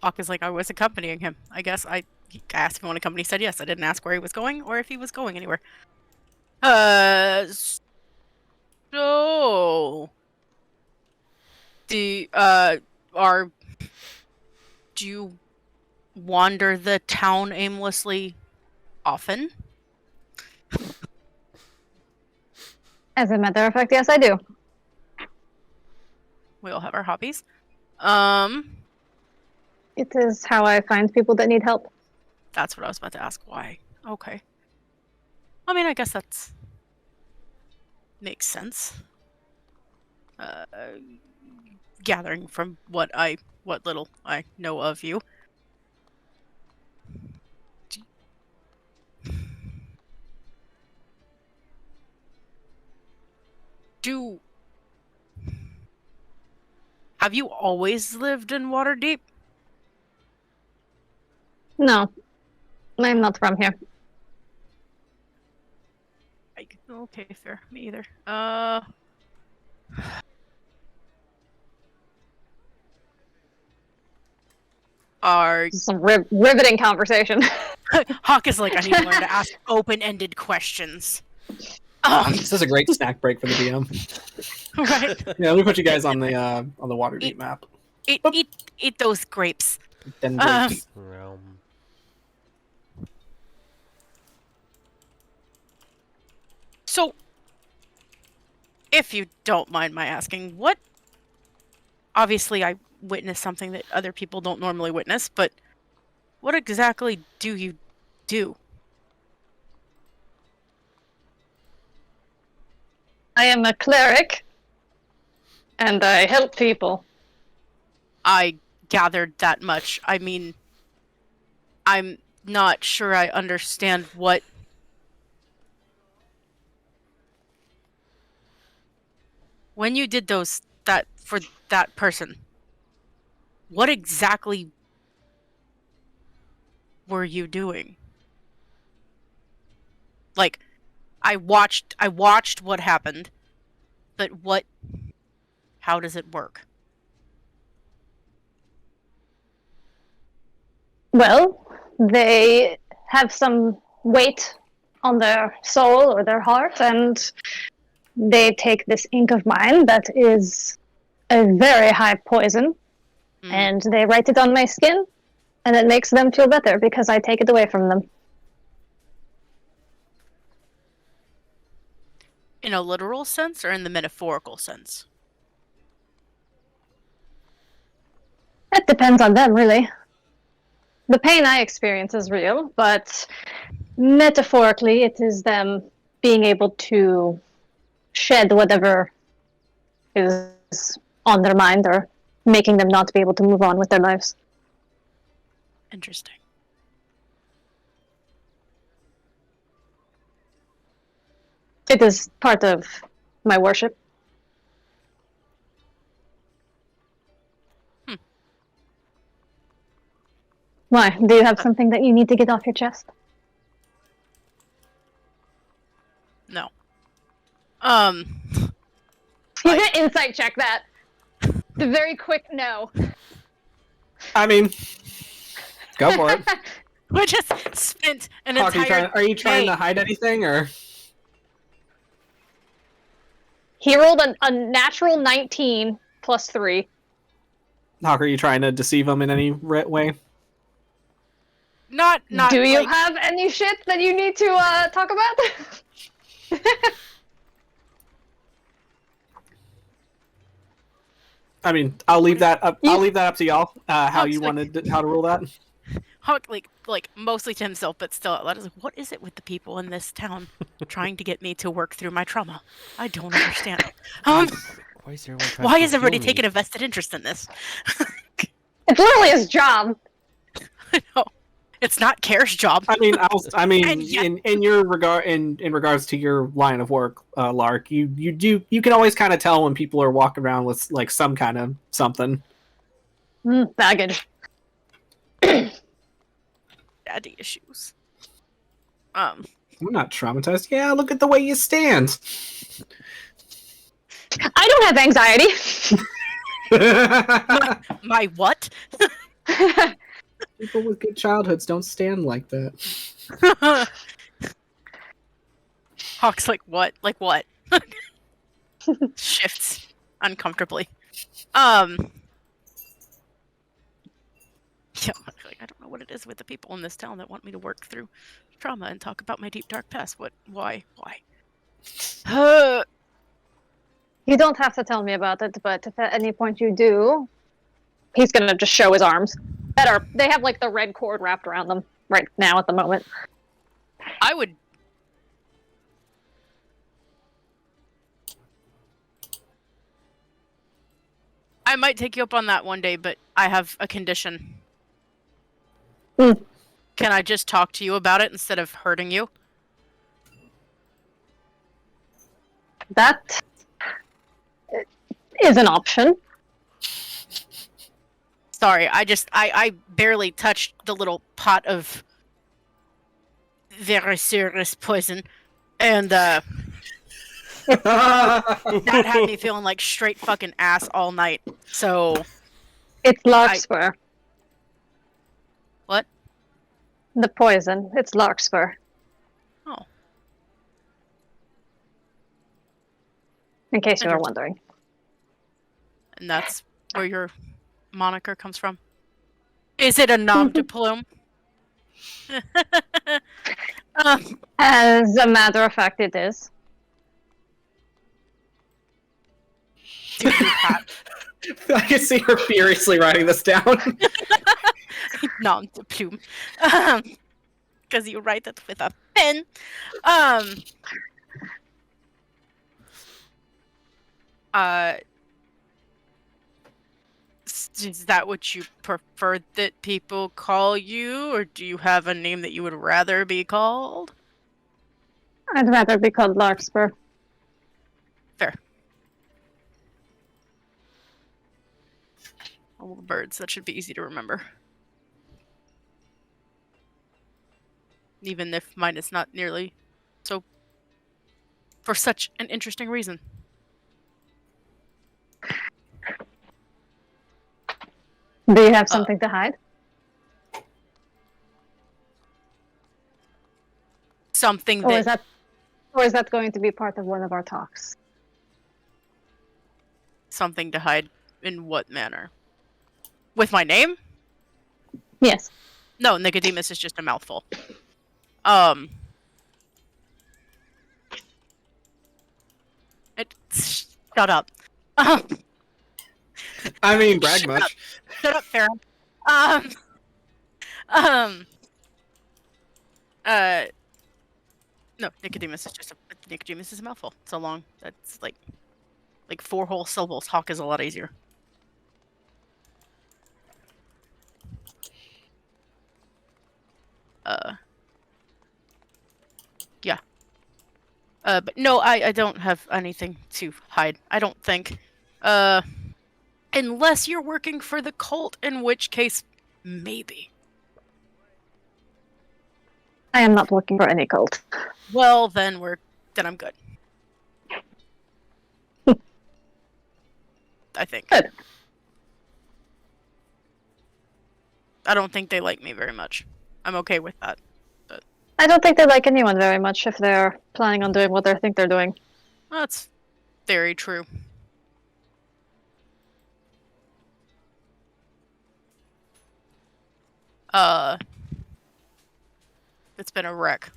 Hawk is like, I was accompanying him. I guess I asked if he wanted company. He said yes. I didn't ask where he was going or if he was going anywhere. So do you wander the town aimlessly often? As a matter of fact, yes, I do. We all have our hobbies. It is how I find people that need help. That's what I was about to ask. Why? Okay. I mean, I guess that's makes sense. Gathering from what little I know of you. Have you always lived in Waterdeep? No, I'm not from here. Okay, fair. Me either. Some riveting conversation. Hawk is like, I need to learn to ask open-ended questions. This is a great snack break for the DM. Right. Yeah, let me put you guys on the Waterdeep map. Eat those grapes. Then grapes. So, if you don't mind my asking, what... Obviously, I witnessed something that other people don't normally witness, but what exactly do you do? I am a cleric, and I help people. I gathered that much. I mean, I'm not sure I understand what... When you did that for that person, what exactly were you doing? Like, I watched what happened, but how does it work? Well, they have some weight on their soul or their heart, and they take this ink of mine that is a very high poison, and they write it on my skin, and it makes them feel better because I take it away from them. In a literal sense or in the metaphorical sense? It depends on them, really. The pain I experience is real, but metaphorically it is them being able to shed whatever is on their mind or making them not be able to move on with their lives. Interesting. It is part of my worship. Why? Do you have something that you need to get off your chest? No. You can insight check that. The very quick no. I mean, go for it. We just spent an Hawk, entire are you trying day. to hide anything, or? He rolled a natural 19 plus 3. Hawk, are you trying to deceive him in any way? Not Do you like, have any shit that you need to talk about? I mean, I'll leave that up. I'll leave that up to y'all. How you wanted how to rule that? Hawk, like mostly to himself, but still out loud. Like, what is it with the people in this town trying to get me to work through my trauma? I don't understand. Why is everybody taking a vested interest in this? It's literally his job. I know. It's not Kare's job. I mean, in your regard, in regards to your line of work, Lark, you can always kind of tell when people are walking around with like some kind of something. Baggage. Daddy issues. I'm not traumatized. Yeah, look at the way you stand. I don't have anxiety. My what? People with good childhoods don't stand like that. Hawk's like, what? Like what? Shifts uncomfortably. Yeah, like, I don't know what it is with the people in this town that want me to work through trauma and talk about my deep dark past. Why? You don't have to tell me about it, but if at any point you do, he's gonna just show his arms. They have like the red cord wrapped around them right now at the moment. I would. I might take you up on that one day, but I have a condition. Mm. Can I just talk to you about it instead of hurting you? That is an option. Sorry, I barely touched the little pot of very serious poison, and that had me feeling like straight fucking ass all night. So It's Larkspur. What? The poison. It's Larkspur. Oh. In case you were wondering. And that's where your moniker comes from? Is it a nom de plume? As a matter of fact, it is. Do you have I can see her furiously writing this down. nom de plume? Because you write it with a pen. Is that what you prefer that people call you, or do you have a name that you would rather be called? I'd rather be called Larkspur. Fair. All the birds, that should be easy to remember. Even if mine is not nearly so, for such an interesting reason. Do you have something to hide? Something Or that... is that going to be part of one of our talks? Something to hide in what manner? With my name? Yes. No, Nicodemus is just a mouthful. Shut up. I mean, brag much. Shut up, Farron. No, Nicodemus is a mouthful. So long. That's like 4 whole syllables. Hawk is a lot easier. Yeah. But no, I don't have anything to hide. I don't think. Unless you're working for the cult, in which case, maybe. I am not looking for any cult. Well, then I'm good. I think. Good. I don't think they like me very much. I'm okay with that. But I don't think they like anyone very much if they're planning on doing what they think they're doing. that's very true. It's been a wreck.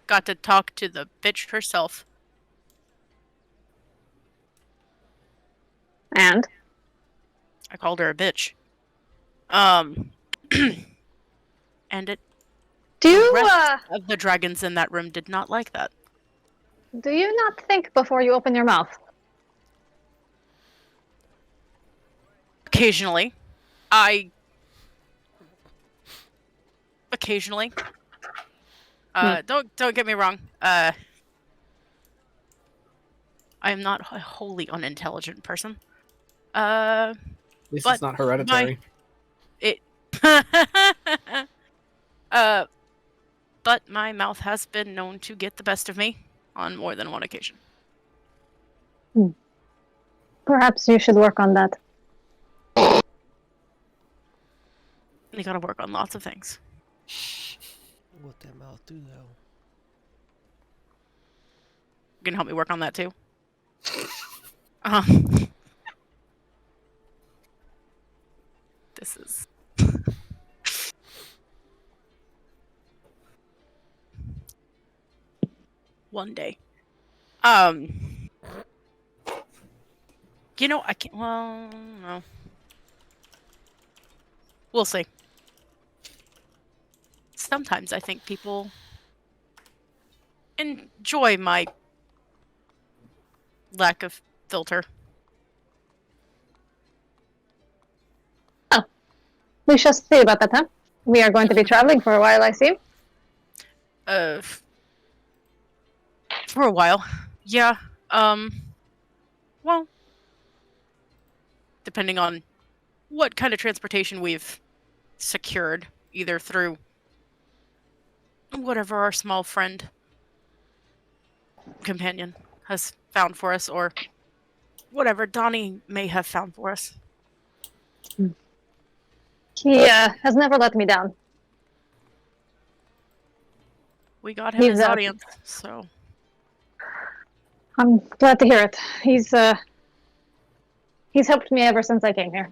Got to talk to the bitch herself. And? I called her a bitch. And Do the you, rest of the dragons in that room did not like that. do you not think before you open your mouth? Occasionally. Occasionally. Don't get me wrong. I am not a wholly unintelligent person. At least But it's not hereditary. But my mouth has been known to get the best of me on more than one occasion. Perhaps you should work on that. You gotta work on lots of things. What that mouth do though? You can help me work on that too. This is one day. I can't. Well, no. We'll see. Sometimes I think people enjoy my lack of filter. Oh, we shall see about that, huh? We are going to be traveling for a while, I see. For a while. Yeah. Well, depending on what kind of transportation we've secured, either through whatever our small friend companion has found for us, or whatever Donnie may have found for us. He has never let me down. We got him his audience, so... I'm glad to hear it. He's helped me ever since I came here.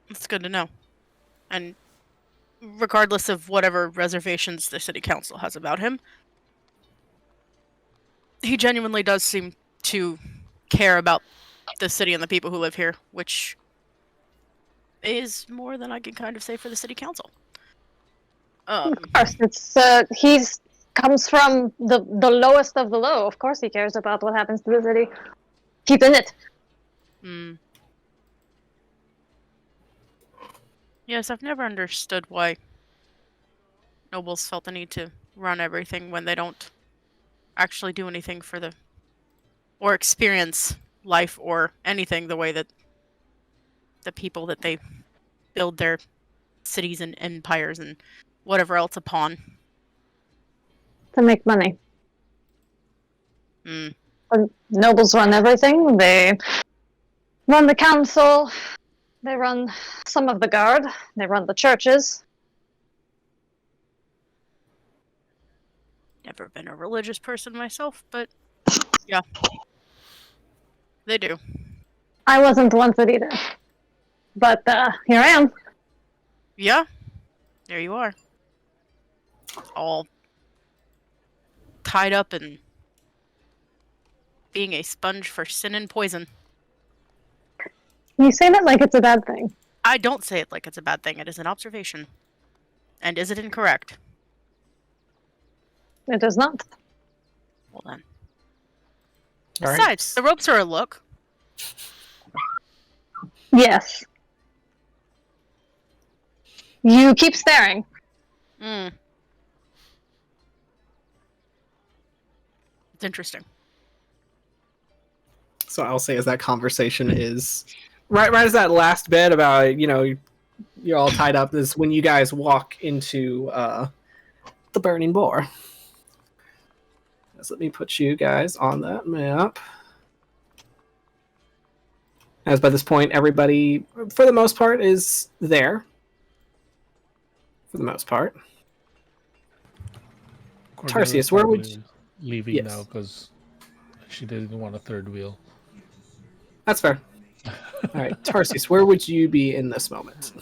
It's good to know. And regardless of whatever reservations the city council has about him, he genuinely does seem to care about the city and the people who live here, which is more than I can kind of say for the city council. Of course, he's comes from the lowest of the low. Of course he cares about what happens to the city. He's in it. Yes, I've never understood why nobles felt the need to run everything when they don't actually do anything for the... or experience life or anything the way that the people that they build their cities and empires and whatever else upon. To make money. Mm. When nobles run everything. They run the council. They run some of the guard. They run the churches. Never been a religious person myself, but yeah. They do. I wasn't once it either. But here I am. Yeah. There you are. All tied up and being a sponge for sin and poison. You say that like it's a bad thing. I don't say it like it's a bad thing. It is an observation. And is it incorrect? It is not. Well then. All Besides, the ropes are a look. Yes. You keep staring. It's interesting. So I'll say as that conversation is right as that last bit about you're all tied up is when you guys walk into the burning boar. So let me put you guys on that map. As by this point, everybody, for the most part, is there. For the most part. Cordelia's Tarsius, where would you... leaving now because she didn't want a third wheel. That's fair. All right, Tarsius, where would you be in this moment?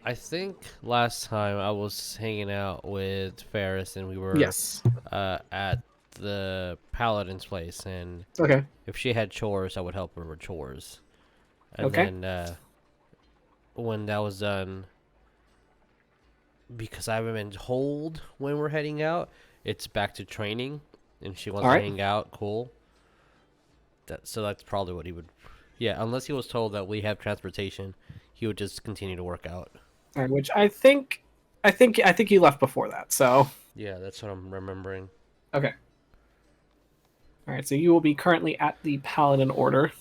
I think last time I was hanging out with Ferris and we were at the Paladin's place, and if she had chores, I would help her with chores. And then when that was done, because I haven't been told when we're heading out, it's back to training, and she wants to hang out. Cool. So that's probably what he would. Yeah, unless he was told that we have transportation, he would just continue to work out. All right, which I think you left before that. So yeah, that's what I'm remembering. Okay. All right, so you will be currently at the Paladin Order.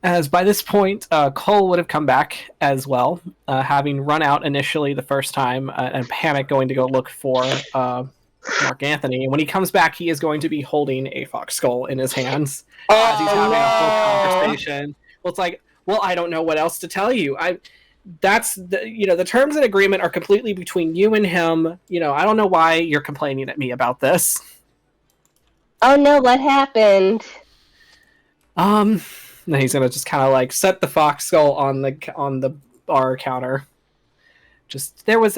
As by this point, Cole would have come back as well, having run out initially the first time and panic going to go look for Mark Anthony. And when he comes back, he is going to be holding a fox skull in his hands as he's having a full conversation. Well, it's like, well, I don't know what else to tell you. That's the terms and agreement are completely between you and him. I don't know why you're complaining at me about this. Oh no, what happened? Then he's gonna just kind of like set the fox skull on the bar counter. Just there was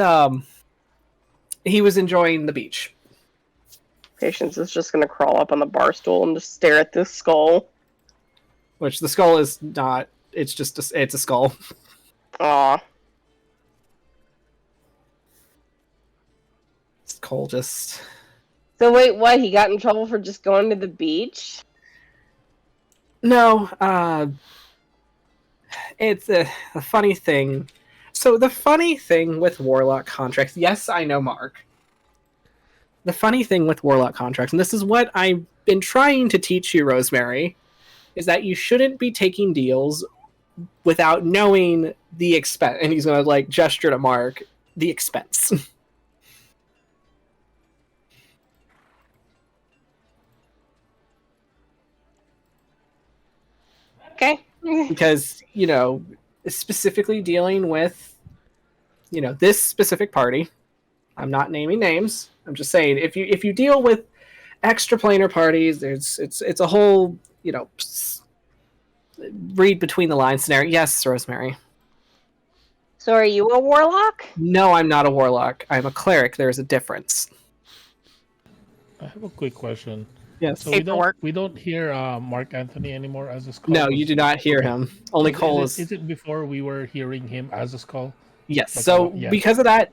he was enjoying the beach. Patience is just gonna crawl up on the bar stool and just stare at this skull. Which the skull is not. It's just it's a skull. Aw. Cole just. So wait, what? He got in trouble for just going to the beach? No, it's a funny thing. So the funny thing with Warlock contracts, yes, I know, Mark. The funny thing with Warlock contracts, and this is what I've been trying to teach you, Rosemary, is that you shouldn't be taking deals without knowing the expense. And he's going to, like, gesture to Mark, the expense. Okay. Because, you know, specifically dealing with, you know, this specific party, I'm not naming names, I'm just saying, if you deal with extraplanar parties, it's a whole, you know, read between the lines scenario. Yes, Rosemary. So are you a warlock? No, I'm not a warlock. I'm a cleric. There's a difference. I have a quick question. Yes. So Paperwork. we don't hear Mark Anthony anymore as a skull. No, you do not hear him. Only Cole is. Is it before we were hearing him as a skull? Yes. Like, So yeah. because of that,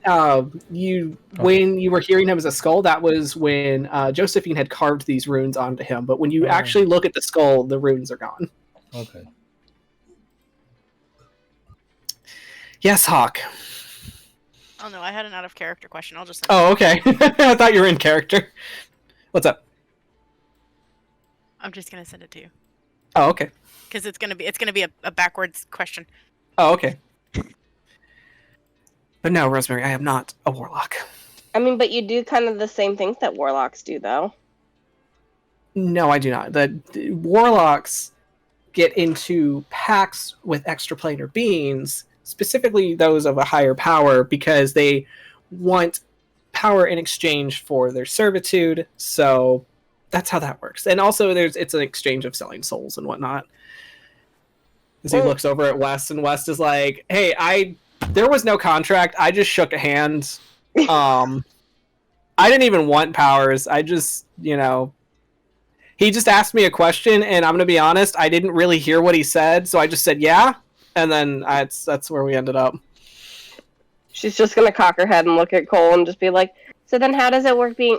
when you were hearing him as a skull, that was when Josephine had carved these runes onto him. But when you actually look at the skull, the runes are gone. Okay. Yes, Hawk. Oh no, I had an out of character question. I'll just. Oh, okay. I thought you were in character. What's up? I'm just gonna send it to you Oh, okay. because it's gonna be a backwards question. Oh, okay. But no, Rosemary, I am not a warlock. I mean, but you do kind of the same things that warlocks do, though. No, I do not. The warlocks get into pacts with extraplanar beings, specifically those of a higher power, because they want power in exchange for their servitude. So that's how that works. And also, it's an exchange of selling souls and whatnot. As he looks over at West, and West is like, "Hey, there was no contract. I just shook a hand. I didn't even want powers. I just, you know." He just asked me a question, and I'm going to be honest, I didn't really hear what he said, so I just said, yeah, and then that's where we ended up. She's just gonna cock her head and look at Cole and just be like, so then how does it work being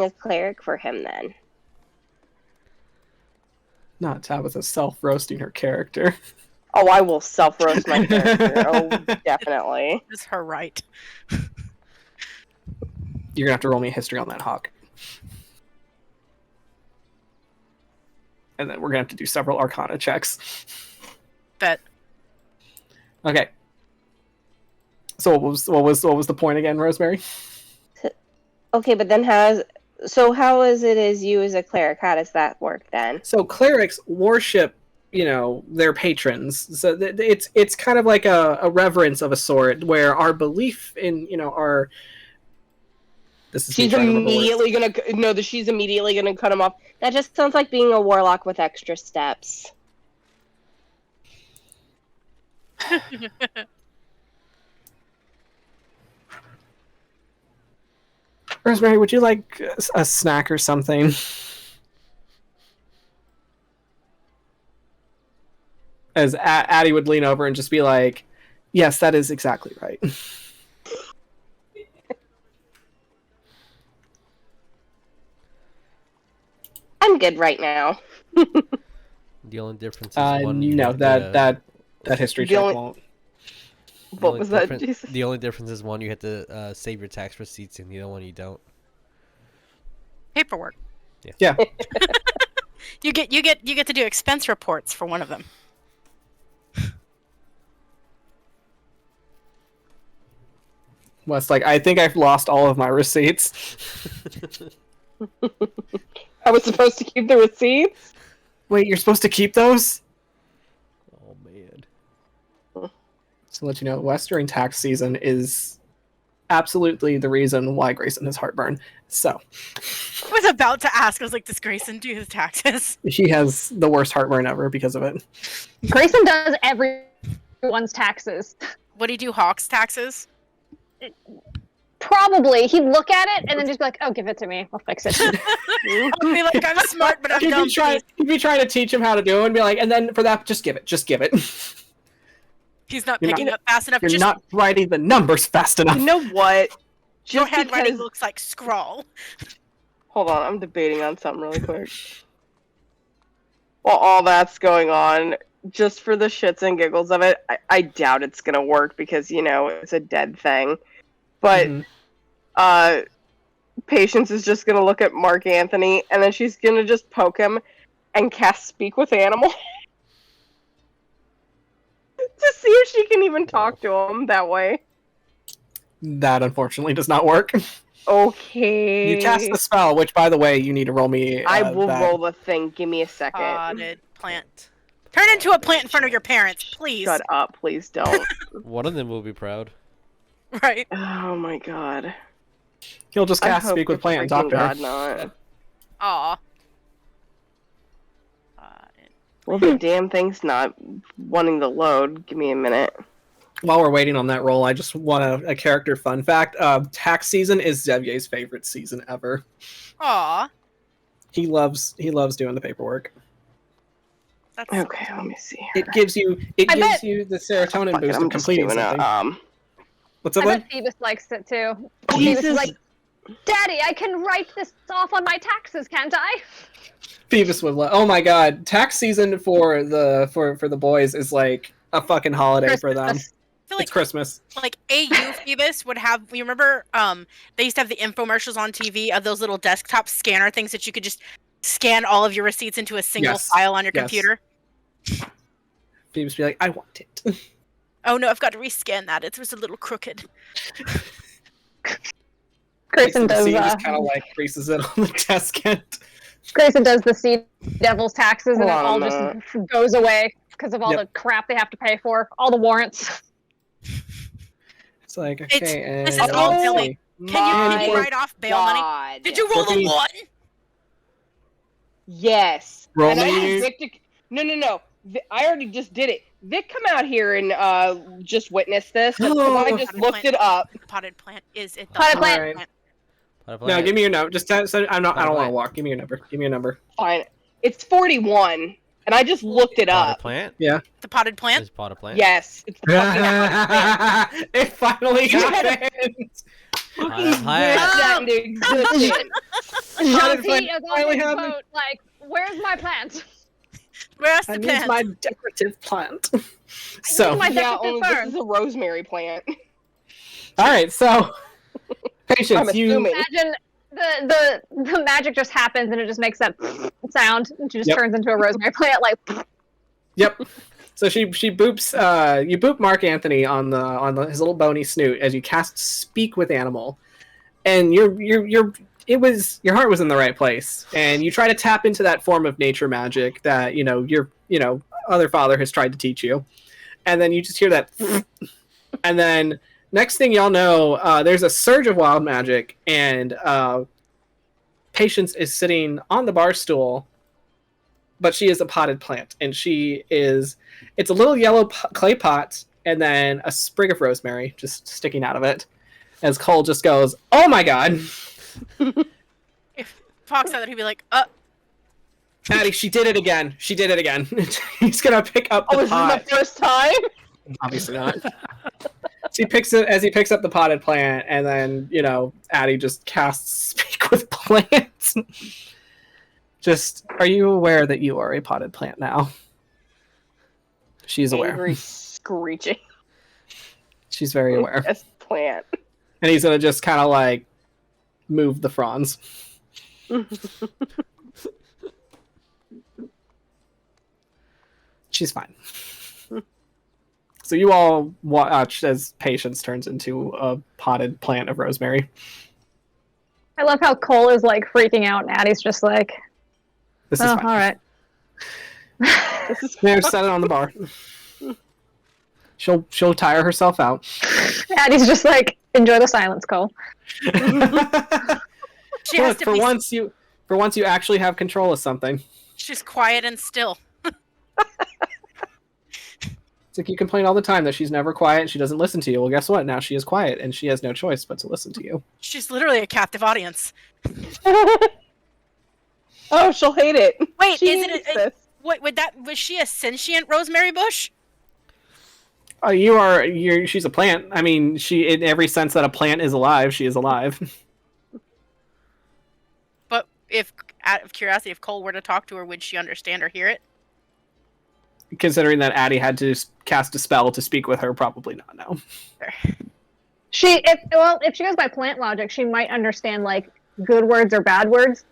a cleric for him then? Not Tabatha self-roasting her character. Oh, I will self-roast my character. Oh, definitely. It's her right. You're going to have to roll me a history on that, Hawk. And then we're going to have to do several Arcana checks. Bet. Okay. So what was the point again, Rosemary? Okay, but then how is it as you as a cleric? How does that work then? So clerics worship, you know, their patrons. So it's kind of like a reverence of a sort, where our belief in, you know, our... She's immediately gonna cut him off. That just sounds like being a warlock with extra steps. Rosemary, would you like a snack or something? As Addie would lean over and just be like, yes, that is exactly right. I'm good right now. The only difference is one. No, that history check won't. What was that, Jesus? The only difference is one you have to save your tax receipts, and the other one you don't. Paperwork. Yeah. You get to do expense reports for one of them. Wes, like, I think I've lost all of my receipts. I was supposed to keep the receipts? Wait, you're supposed to keep those? Oh man. Just to let you know, Wes during tax season is absolutely the reason why Grayson has heartburn. So. I was about to ask. I was like, does Grayson do his taxes? He has the worst heartburn ever because of it. Grayson does everyone's taxes. Would he do Hawk's taxes? Probably. He'd look at it and then just be like, "Oh, give it to me. I'll fix it." I'll be like, I'm smart, but I'm dumb. He'd be trying to teach him how to do it and be like, and then for that, just give it. He's not picking up fast enough. You're not writing the numbers fast enough. You know what? Your handwriting looks like scrawl. Hold on, I'm debating on something really quick. While all that's going on, just for the shits and giggles of it, I doubt it's gonna work because, it's a dead thing. But, Patience is just gonna look at Mark Anthony, and then she's gonna just poke him and cast Speak with Animal. To see if she can even talk to him that way. That, unfortunately, does not work. Okay. You cast the spell, which, by the way, you need to roll me... I will roll the thing. Give me a second. Potted plant. Turn into a plant in front of your parents, please. Shut up, please don't. One of them will be proud. Right. Oh my god. He'll just cast Speak with Plant and talk to her. Not. Aw. Well, the damn thing's not wanting to load. Give me a minute. While we're waiting on that roll, I just want a character fun fact. Tax season is Xevier's favorite season ever. Aw. He loves doing the paperwork. That's okay, let me see. It gives you the serotonin boost of completing something. What's up, I bet Phoebus likes it too. Phoebus is like, "Daddy, I can write this off on my taxes, can't I?" Phoebus would oh my god, tax season for the boys is like a fucking holiday for them. Like, it's Christmas. Like AU Phoebus would have. You remember? They used to have the infomercials on TV of those little desktop scanner things that you could just scan all of your receipts into a single file on your computer. Phoebus be like, "I want it." Oh no, I've got to rescan that. It was a little crooked. Grayson does just kind of like creases it on the desk end. Grayson does the Sea Devil's taxes, and it all just goes away because of all the crap they have to pay for, all the warrants. It's like, okay, this is all silly. Can you write off bail money? Did you roll a 1? Yes. Roll me. No. I already just did it. Vic, come out here and just witness this. I just looked it up. Potted plant is it? Potted plant. No, give me your number. Just I don't want to walk. Give me your number. Give me your number. Fine. It's 41, and I just looked it up. Potted plant? Yeah. The potted plant? Is potted plant? Yes. It's the fucking plant. It finally happened. Like, where's my plant? Where's the plant? I need my decorative plant. So this is a rosemary plant. All right, so Patience, you imagine the magic just happens and it just makes that sound and she just turns into a rosemary plant, like. Yep. So she boops. You boop Mark Anthony on his little bony snoot as you cast Speak with Animal, and your heart was in the right place, and you try to tap into that form of nature magic that your other father has tried to teach you, and then you just hear that, and then next thing y'all know, there's a surge of wild magic, and Patience is sitting on the bar stool. But she is a potted plant, and it's a little yellow clay pot, and then a sprig of rosemary just sticking out of it. As Cole just goes, "Oh my god!" If Fox said that, he'd be like, Patty, she did it again. She did it again. He's gonna pick up the pot. This is the first time? Obviously not. So he picks up the potted plant, and then, Addie just casts Speak with Plants. Just, are you aware that you are a potted plant now? She's aware. Angry screeching. She's very aware. Yes, plant. And he's gonna just kind of like move the fronds. She's fine. So you all watch as Patience turns into a potted plant of rosemary. I love how Cole is like freaking out and Addie's just like, this is fine. All right. There, set it on the bar. She'll tire herself out. Addie's just like, enjoy the silence, Cole. For once you actually have control of something. She's quiet and still. It's like you complain all the time that she's never quiet and she doesn't listen to you. Well, guess what? Now she is quiet and she has no choice but to listen to you. She's literally a captive audience. Oh, she'll hate it. Wait, She is hates it? this. What was she a sentient rosemary bush? She's a plant. I mean, she in every sense that a plant is alive, she is alive. But if, out of curiosity, if Cole were to talk to her, would she understand or hear it? Considering that Addie had to cast a spell to speak with her, probably not. No. If she goes by plant logic, she might understand like good words or bad words.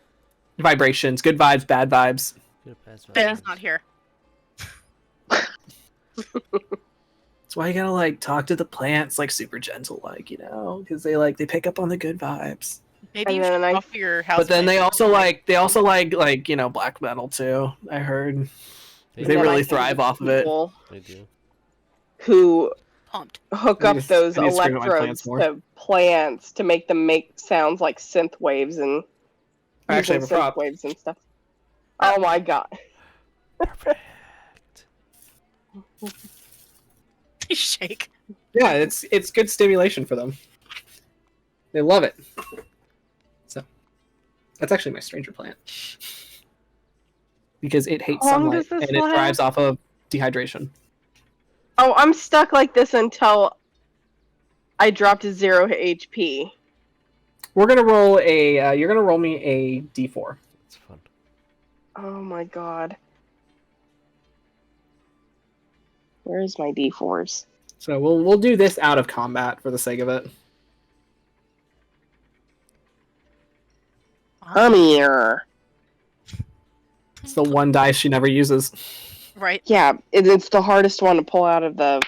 Vibrations, good vibes, bad vibes. Benny's not here. That's why you gotta like talk to the plants like super gentle, like, you know, because they pick up on the good vibes. Maybe you And should then talk to your house. But then they also like you know, black metal too. I heard they And then really I thrive hate off of it. people They do. Who pumped. hook I up need to- those I need to scream at my electrodes plants more. to plants to make them make sounds like synth waves and I actually have a using synth prop. waves and stuff. Oh my god. Perfect. You shake. Yeah, it's good stimulation for them. They love it. So that's actually my stranger plant. Because it hates How long sunlight does this and it last? thrives off of dehydration. Oh, I'm stuck like this until I drop to 0 HP. We're gonna roll a. You're gonna roll me a d4. It's fun. Oh my god. Where is my D4s? So we'll do this out of combat for the sake of it. Come here. It's the one dice she never uses. Right. Yeah, it's the hardest one to pull out of the...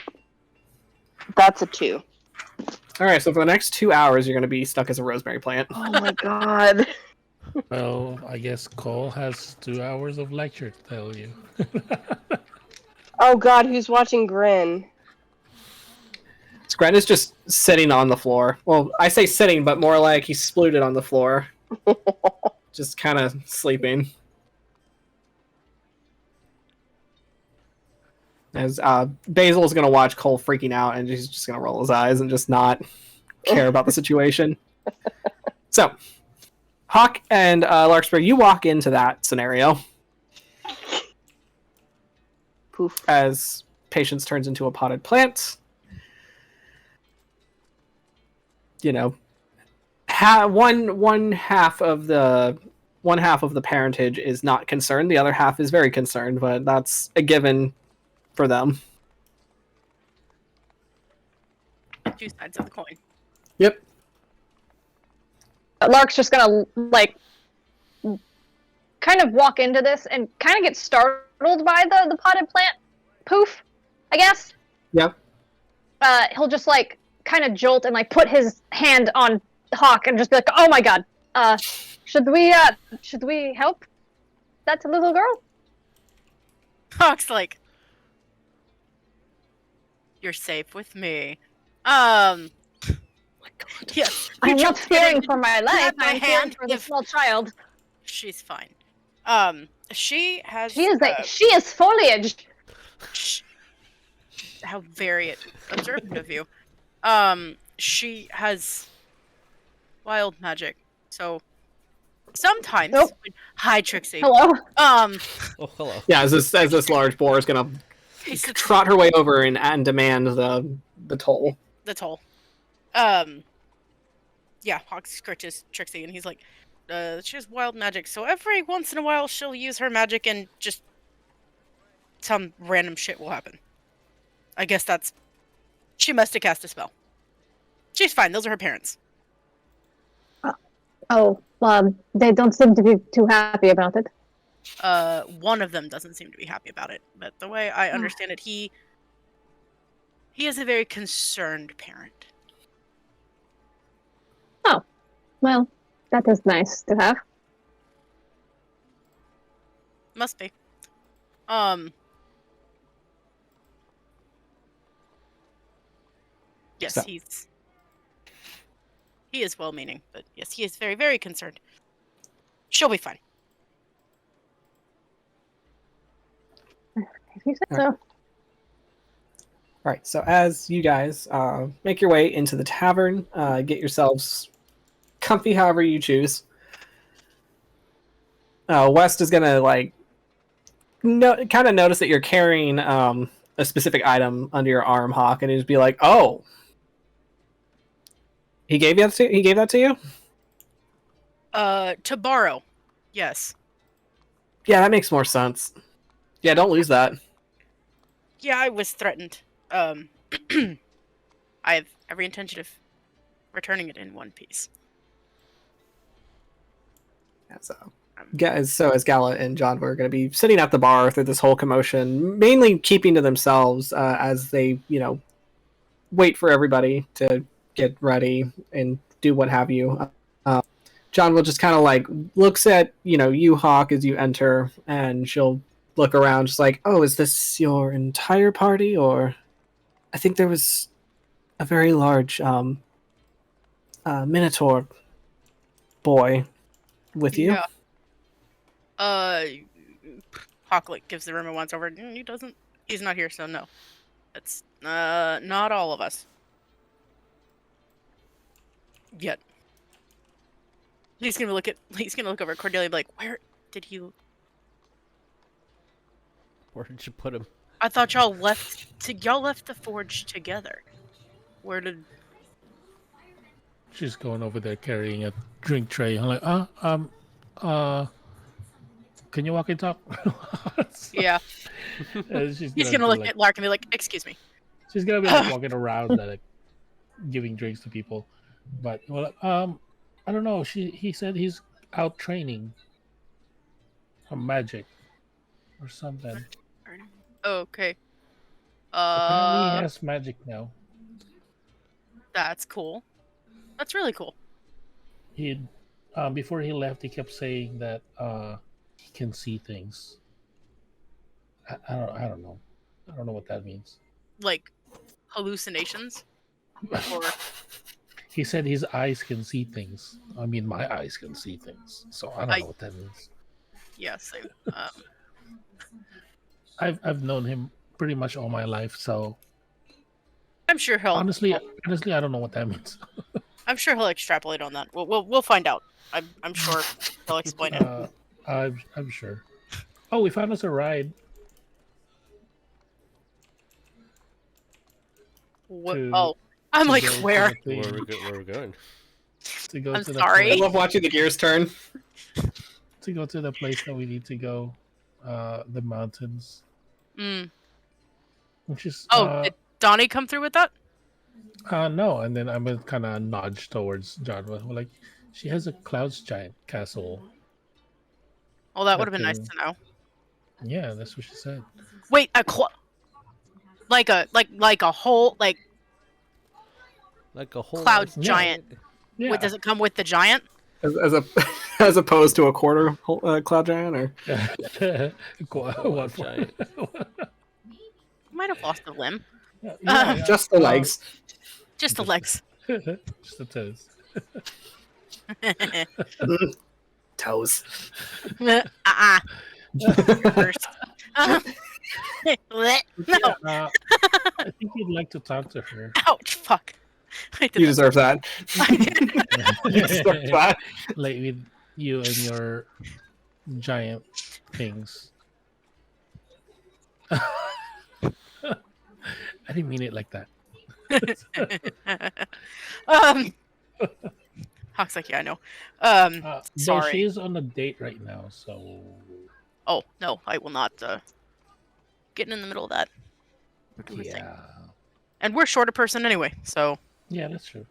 That's a 2. All right, so for the next 2 hours, you're gonna be stuck as a rosemary plant. Oh my god. Well, I guess Cole has 2 hours of lecture to tell you. Oh god, who's watching Grin? Scren is just sitting on the floor. Well, I say sitting, but more like he's splooted on the floor. Just kind of sleeping. As Basil's going to watch Cole freaking out, and he's just going to roll his eyes and just not care about the situation. So, Hawk and Larkspur, you walk into that scenario Poof. as Patience turns into a potted plant. You know, one half of the parentage is not concerned. The other half is very concerned, but that's a given for them. 2 sides of the coin. Yep. Lark's just gonna like kind of walk into this and kind of get startled by the potted plant poof, I guess. Yep. He'll just like kind of jolt and like put his hand on Hawk and just be like, "Oh my god, should we help that little girl?" Hawk's like, "You're safe with me." Yes. I'm you not just fearing kidding. for my life. Grab my I'm fearing hand for the if- small child. She's fine. She has. She is foliage. How very observant of you. She has wild magic, so sometimes. Nope. Hi, Trixie. Hello. Oh, hello. Yeah, as this large boar is gonna trot her way over and demand the toll. The toll. Yeah, Hawk scratches Trixie, and he's like, she has wild magic, so every once in a while she'll use her magic and just some random shit will happen. I guess that's... She must have cast a spell. She's fine, those are her parents. They don't seem to be too happy about it. One of them doesn't seem to be happy about it, but the way I understand it, he is a very concerned parent. Oh, well, that is nice to have. Must be. Yes, So. he is well-meaning, but yes, he is very, very concerned. She'll be fine. If you say so. Right. So as you guys make your way into the tavern, get yourselves comfy however you choose. West is gonna like kind of notice that you're carrying a specific item under your arm, Hawk, and he'd be like, "Oh, he gave that to you? To borrow. Yes. Yeah, that makes more sense. Yeah, don't lose that." Yeah, I was threatened. I have every intention of returning it in one piece. Yeah, so as Gala and John were going to be sitting at the bar through this whole commotion, mainly keeping to themselves as they, wait for everybody to get ready and do what have you. John will just kind of like looks at you, Hawk, as you enter, and she'll look around, just like, "Oh, is this your entire party?" Or I think there was a very large Minotaur boy with you. Yeah. Hawk like gives the room a once over. He doesn't. He's not here, so no. It's not all of us. Yet. He's gonna look over at Cordelia and be like, "Where did you? Where did you put him? I thought y'all left the forge together. Where did?" She's going over there carrying a drink tray. I'm like, can you walk and talk? Yeah. He's gonna look at Lark and be like, "Excuse me." She's gonna be like walking around, like giving drinks to people. But I don't know. He said he's out training some magic or something. Okay. Apparently he has magic now. That's cool. That's really cool. He before he left, he kept saying that he can see things. I don't know. I don't know what that means. Like hallucinations? Or he said his eyes can see things. I mean, my eyes can see things. So I don't know what that means. Yeah, same. I've known him pretty much all my life, so I'm sure he'll honestly, I don't know what that means. I'm sure he'll extrapolate on that. We'll find out. I'm sure he'll explain it. I'm sure. Oh, we found us a ride. I'm like, where? Where are we going? To go I'm to sorry. I love watching the gears turn. To go to the place that we need to go, the mountains. Which is did Donnie come through with that? No, and then I'm gonna kind of nudge towards Jarva. We're like, she has a clouds giant castle. Well, that would have been nice to know. Yeah, that's what she said. Wait, like a whole cloud giant. Yeah. Does it come with the giant? As opposed to a quarter cloud giant, or what giant? Might have lost a limb. Yeah. Just the legs. Just the legs. Just the toes. Toes. First. No. I think you'd like to talk to her. Ouch! Fuck. You deserve that. You deserve that. Like with you and your giant things. I didn't mean it like that. Hawk's like, yeah, I know. Sorry. She's on a date right now, so. Oh no, I will not. Getting in the middle of that. Yeah. And we're short a person anyway, so. Yeah, that's true.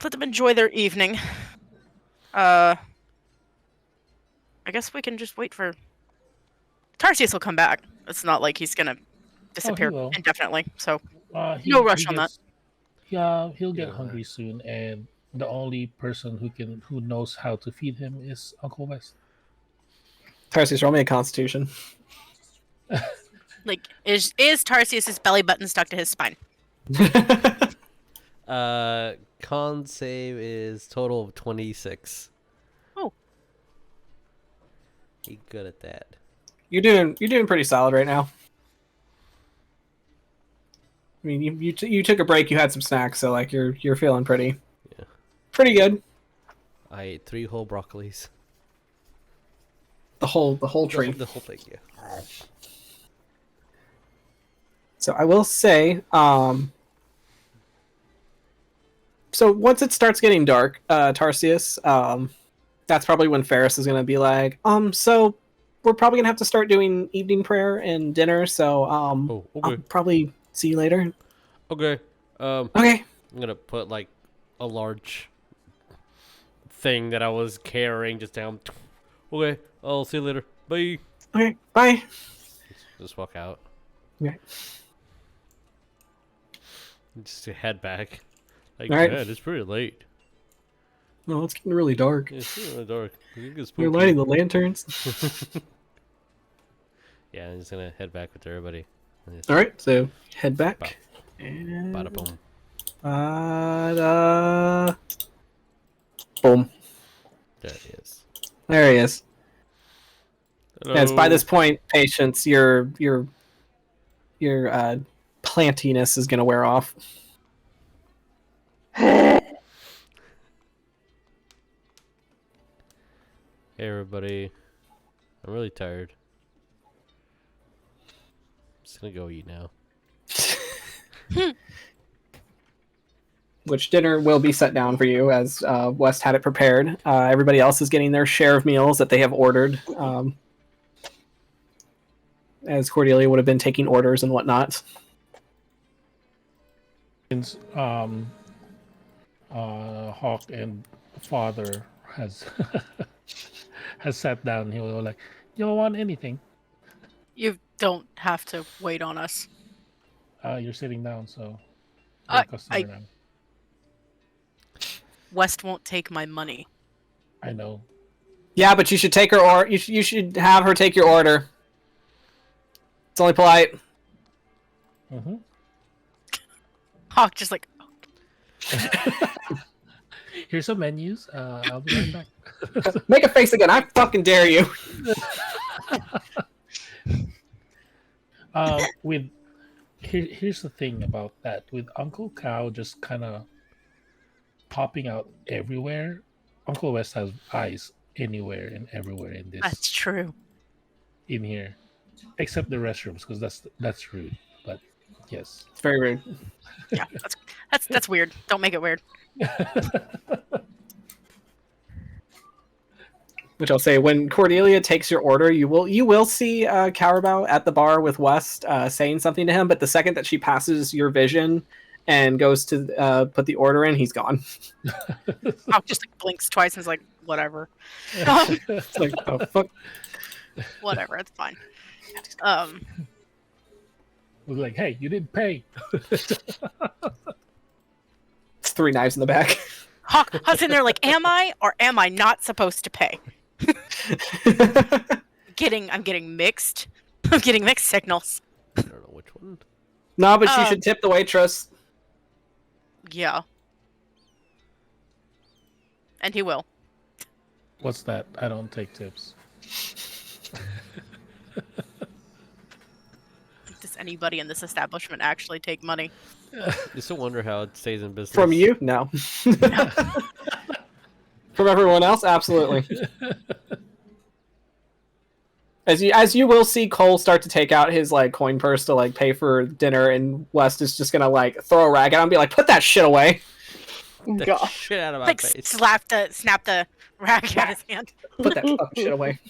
Let them enjoy their evening. I guess we can just wait for. Tarsius will come back. It's not like he's gonna disappear indefinitely, so no rush on that. Yeah, he'll get hungry soon, and the only person who knows how to feed him is Uncle West. Tarsius, roll me a Constitution. Like, is Tarsius's belly button stuck to his spine? Con save is total of 26. Oh, He good at that. You're doing pretty solid right now. I mean, you took a break. You had some snacks, so like you're feeling pretty Yeah. pretty good. I ate 3 whole broccolis. The whole tree. The whole thing, yeah. So I will say, so once it starts getting dark, Tarsius, that's probably when Ferris is gonna be like, so we're probably gonna have to start doing evening prayer and dinner. So, Oh, okay. I'll probably see you later. Okay. Okay. I'm gonna put like a large thing that I was carrying just down. Okay, I'll see you later. Bye. Okay. Bye. Just walk out. Okay. Just to head back. Like, All right. man, it's pretty late. No, it's getting really dark. Yeah, it's really dark. We're lighting the lanterns. Yeah, I'm just gonna head back with everybody. All right. So head Bop. back. And Bada boom. boom. There he is. There he is. Hello. As by this point, patience, your plantiness is gonna wear off. Hey everybody. I'm really tired. I'm just gonna go eat now. Which dinner will be set down for you, as West had it prepared. Everybody else is getting their share of meals that they have ordered, as Cordelia would have been taking orders and whatnot. Since Hawk and father has has sat down, he was like, "You don't want anything? You don't have to wait on us. You're sitting down, so I- you're a customer I- now." West won't take my money. I know. Yeah, but you should take her or you should have her take your order. It's only polite. Mm-hmm. Hawk just like, Here's some menus. I'll be right back. Make a face again. I fucking dare you. Here's the thing about that. With Uncle Cow just kind of popping out everywhere, Uncle West has eyes anywhere and everywhere in that's true. in here, except the restrooms, because that's rude. But yes. It's very rude. Yeah, that's weird. Don't make it weird. Which I'll say, when Cordelia takes your order, you will see Carabao at the bar with West saying something to him. But the second that she passes your vision and goes to put the order in, he's gone. Hawk just like blinks twice and is like, whatever. It's like, oh fuck. Whatever, it's fine. Was like, "Hey, you didn't pay." It's 3 knives in the back. Hawk's in there like, am I or am I not supposed to pay? I'm getting mixed. I'm getting mixed signals. I don't know which one. No, but she should tip the waitress. Yeah. And he will. What's that? I don't take tips. Does anybody in this establishment actually take money? Just to wonder how it stays in business. From you? No. From everyone else? Absolutely. As you will see Cole start to take out his like coin purse to like pay for dinner, and West is just gonna like throw a rag at him and be like, "Put that shit away." The God. shit out of my Like face. snap the rag out of his hand. Put that fucking shit away.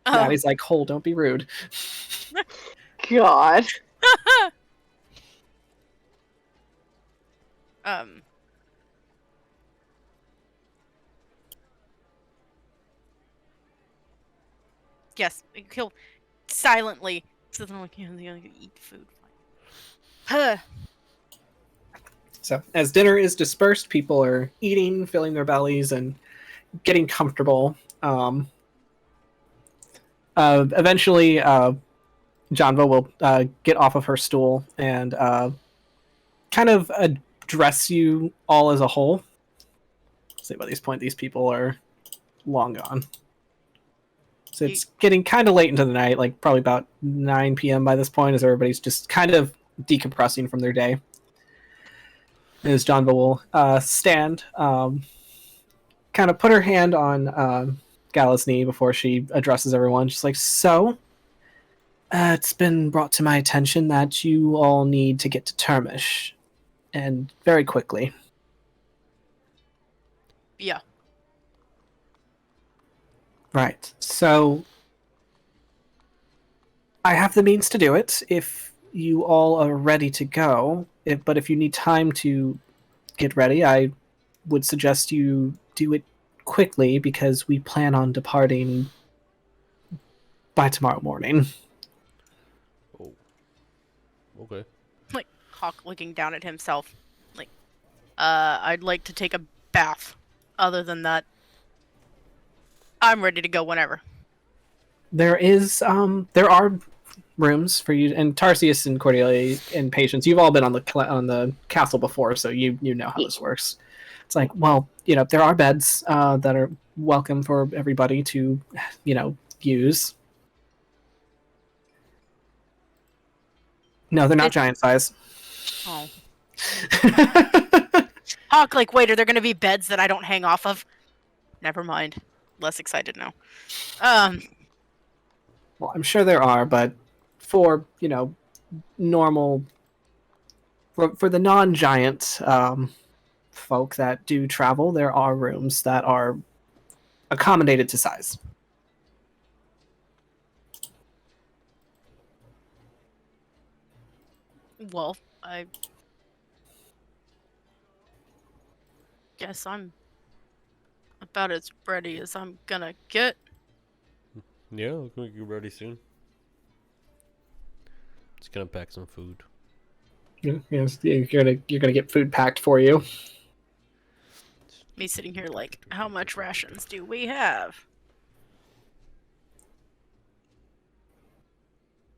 Yeah, and he's like, Cole, don't be rude. God. Yes, he'll silently sit there like, eat food. Huh. So, as dinner is dispersed, people are eating, filling their bellies, and getting comfortable. Eventually, Janva will get off of her stool and kind of address you all as a whole. See, by this point, these people are long gone. So it's getting kind of late into the night, like probably about 9 p.m. by this point, as everybody's just kind of decompressing from their day. As Jonva will stand, kind of put her hand on Gala's knee before she addresses everyone. She's like, so, it's been brought to my attention that you all need to get to Termish, and very quickly. Yeah. Right. So, I have the means to do it if you all are ready to go. But if you need time to get ready, I would suggest you do it quickly because we plan on departing by tomorrow morning. Oh. Okay. Like Hawk looking down at himself. Like, I'd like to take a bath. Other than that, I'm ready to go whenever. There are rooms for you, and Tarsius and Cordelia and Patience. You've all been on the castle before, so you know how this works. It's like, well, there are beds that are welcome for everybody to, use. No, they're not giant size. Oh. Hawk, like, wait, are there going to be beds that I don't hang off of? Never mind. Less excited now. Well, I'm sure there are, but for, normal... For the non-giant folk that do travel, there are rooms that are accommodated to size. Well, I guess I'm about as ready as I'm gonna get. Yeah, looks like you're ready soon. Just gonna pack some food. Yes, you're gonna get food packed for you. Me sitting here like, how much rations do we have?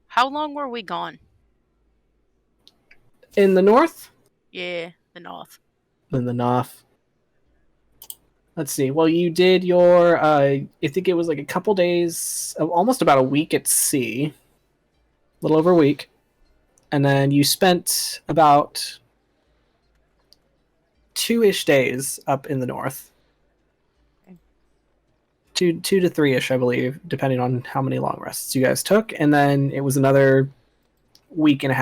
How long were we gone? In the north? Yeah, the north. In the north. Let's see. Well, you did your, I think it was like a couple days, almost about a week at sea. A little over a week. And then you spent about 2-ish days up in the north. Okay. 2 to 3-ish, I believe, depending on how many long rests you guys took. And then it was another week and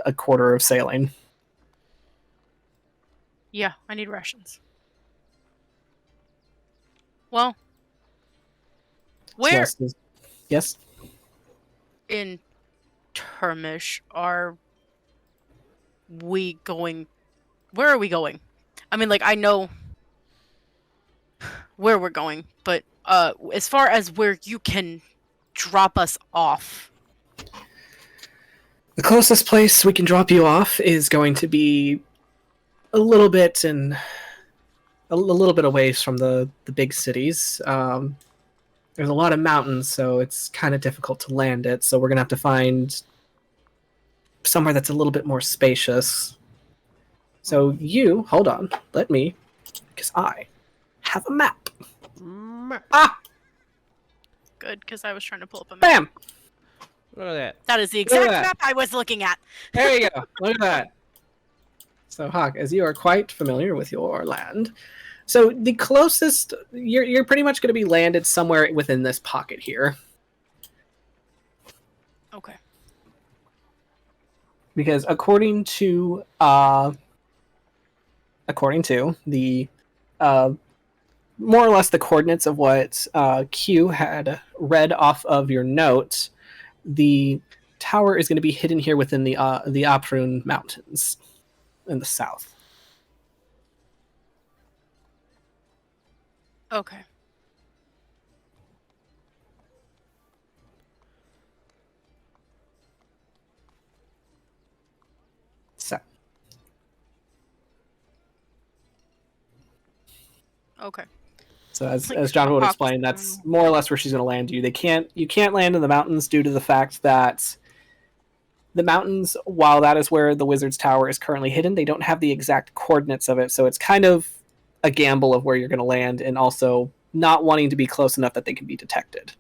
a quarter of sailing. Yeah, I need rations. Well, where Yes? in Termish are we going? Where are we going? I mean, like, I know where we're going, but as far as where you can drop us off. The closest place we can drop you off is going to be a little bit away from the big cities. There's a lot of mountains, so it's kind of difficult to land it. So we're gonna have to find somewhere that's a little bit more spacious. So hold on, let me, because I have a map. Ah, Good, because I was trying to pull up a map. bam! Look at that. That is the exact that. map I was looking at. There you go. Look at that. So, Hawk, as you are quite familiar with your land, so the closest you're pretty much going to be landed somewhere within this pocket here, Okay. because according to the more or less the coordinates of what Q had read off of your note, the tower is going to be hidden here within the Aprun Mountains in the south. Okay. So, Okay. so as Like, John would Hawk- explain, that's more or less where she's going to land you. You can't land in the mountains due to the fact that the mountains, while that is where the Wizard's Tower is currently hidden, they don't have the exact coordinates of it, so it's kind of a gamble of where you're going to land, and also not wanting to be close enough that they can be detected.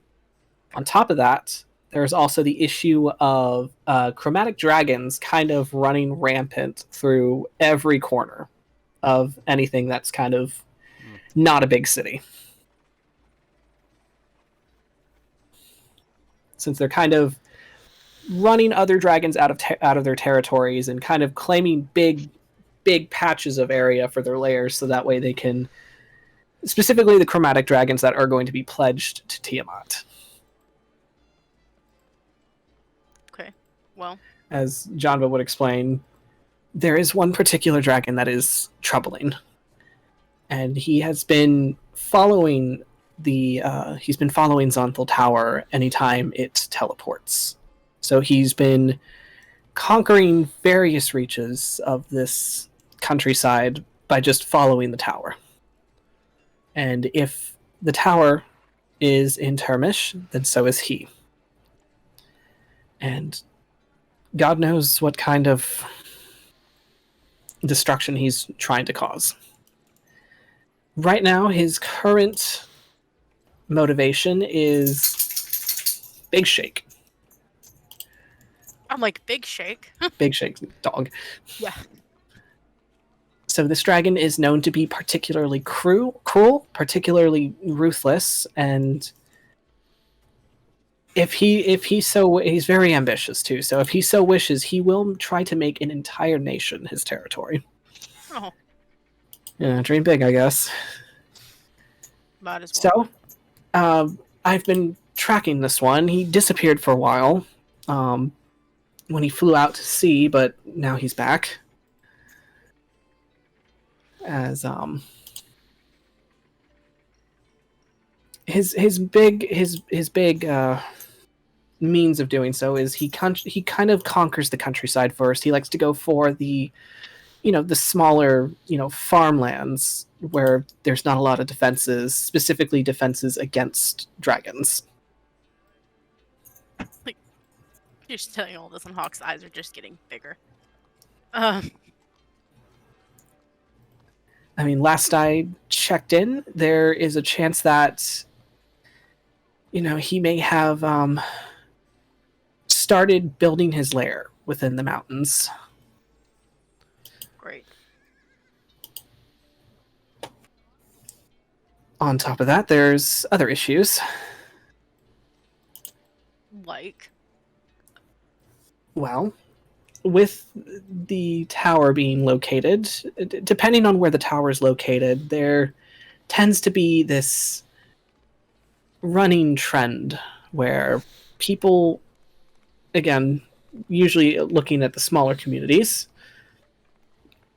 On top of that, There's also the issue of chromatic dragons kind of running rampant through every corner of anything that's kind of not a big city. Since they're kind of running other dragons out of their territories and kind of claiming big patches of area for their lairs, so that way they can, specifically the chromatic dragons that are going to be pledged to Tiamat. Okay, well, as Janva would explain, there is one particular dragon that is troubling, and he has been following Zonthal Tower anytime it teleports. So he's been conquering various reaches of this countryside by just following the tower. And if the tower is in Termish, then so is he. And God knows what kind of destruction he's trying to cause. Right now, his current motivation is Big Shake. I'm like, Big Shake. Big Shake's dog. Yeah. So this dragon is known to be particularly cruel, particularly ruthless, and he's very ambitious too. So if he so wishes, he will try to make an entire nation his territory. Oh. Yeah, dream big, I guess. Might as well. So, I've been tracking this one. He disappeared for a while when he flew out to sea, but now he's back. As his big means of doing so is he kind of conquers the countryside first. He likes to go for the smaller farmlands where there's not a lot of defenses, specifically defenses against dragons. Like, you're just telling all this, and Hawk's eyes are just getting bigger. I mean, last I checked in, there is a chance that he may have started building his lair within the mountains. Great. On top of that, there's other issues. Like? Well, with the tower being located, depending on where the tower is located, there tends to be this running trend where people, again, usually looking at the smaller communities,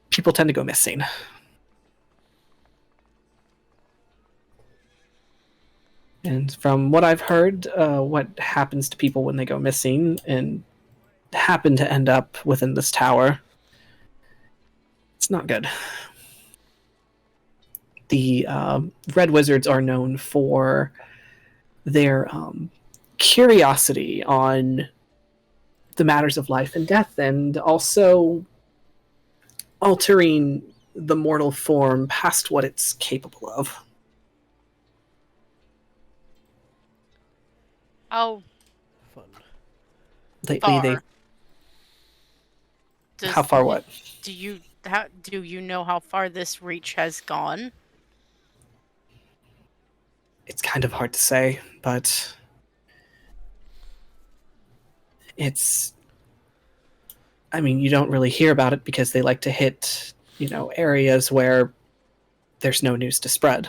people tend to go missing. And from what I've heard, what happens to people when they go missing and happen to end up within this tower, it's not good. The Red Wizards are known for their curiosity on the matters of life and death, and also altering the mortal form past what it's capable of. How Fun. far? How far what? Do you know how far this reach has gone? It's kind of hard to say, but you don't really hear about it because they like to hit, areas where there's no news to spread.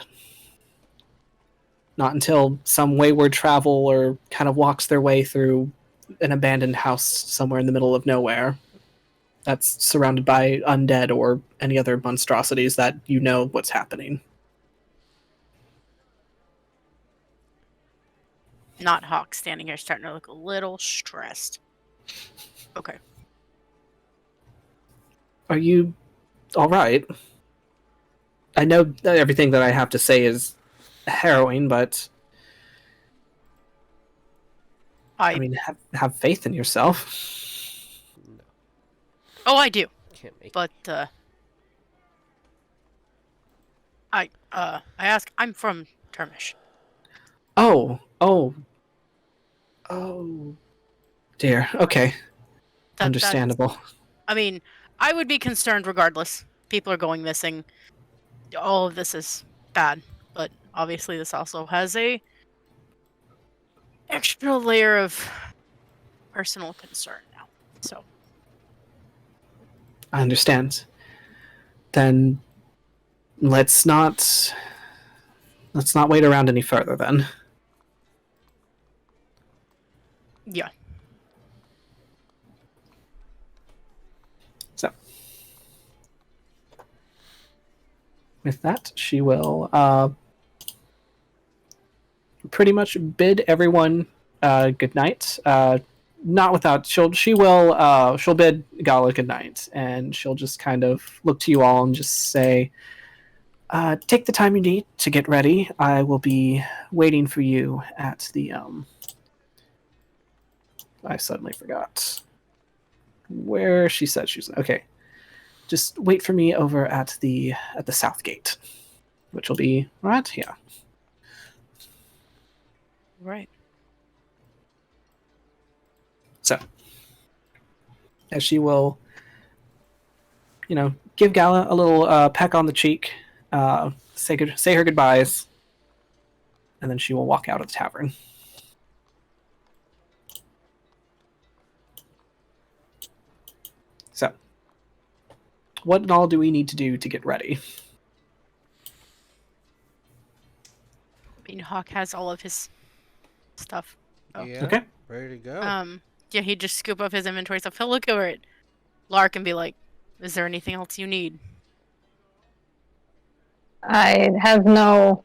Not until some wayward traveler kind of walks their way through an abandoned house somewhere in the middle of nowhere that's surrounded by undead or any other monstrosities that what's happening. Not Hawk standing here starting to look a little stressed. Okay. Are you all right? I know that everything that I have to say is harrowing, but have faith in yourself. No, Oh, I do. can't make. But I ask. I'm from Termish. Oh, Oh, dear. Okay. Understandable. I mean, I would be concerned regardless. People are going missing. All of this is bad, but obviously this also has a extra layer of personal concern now. So I understand. Then let's not wait around any further then. yeah. So with that, she will pretty much bid everyone good night. Not without she'll bid Gala good night, and she'll just kind of look to you all and just say, take the time you need to get ready. I will be waiting for you at the I suddenly forgot where she said she was. Okay, just wait for me over at the south gate, which will be right here. Right. So, as she will, give Gala a little peck on the cheek, say her goodbyes, and then she will walk out of the tavern. So, what all do we need to do to get ready? I mean, Hawk has all of his stuff. Oh. Yeah. Okay. Ready to go. Yeah, he'd just scoop up his inventory stuff. He'll look over at Lark and be like, "Is there anything else you need?" I have no,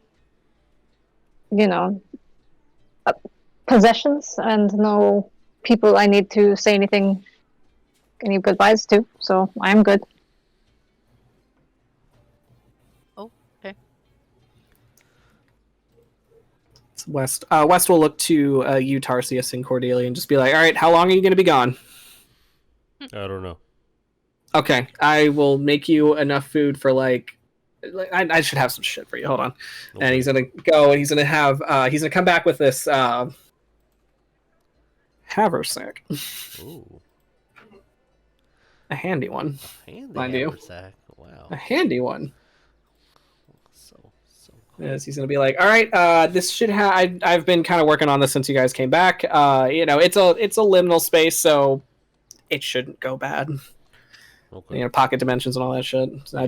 possessions and no people I need to say any goodbyes to, so I'm good. Oh, okay. It's West. West will look to you, Tarsius, and Cordelia, and just be like, "All right, how long are you going to be gone?" I don't know. Okay, I will make you enough food for I should have some shit for you. Hold on. Okay. And he's gonna go, and he's gonna come back with this haversack, Ooh. a handy one, A handy mind you, haversack. Wow. a handy one. So cool. Yes, he's gonna be like, all right, this should have. I've been kind of working on this since you guys came back. It's a liminal space, so it shouldn't go bad. Okay. Pocket dimensions and all that shit. So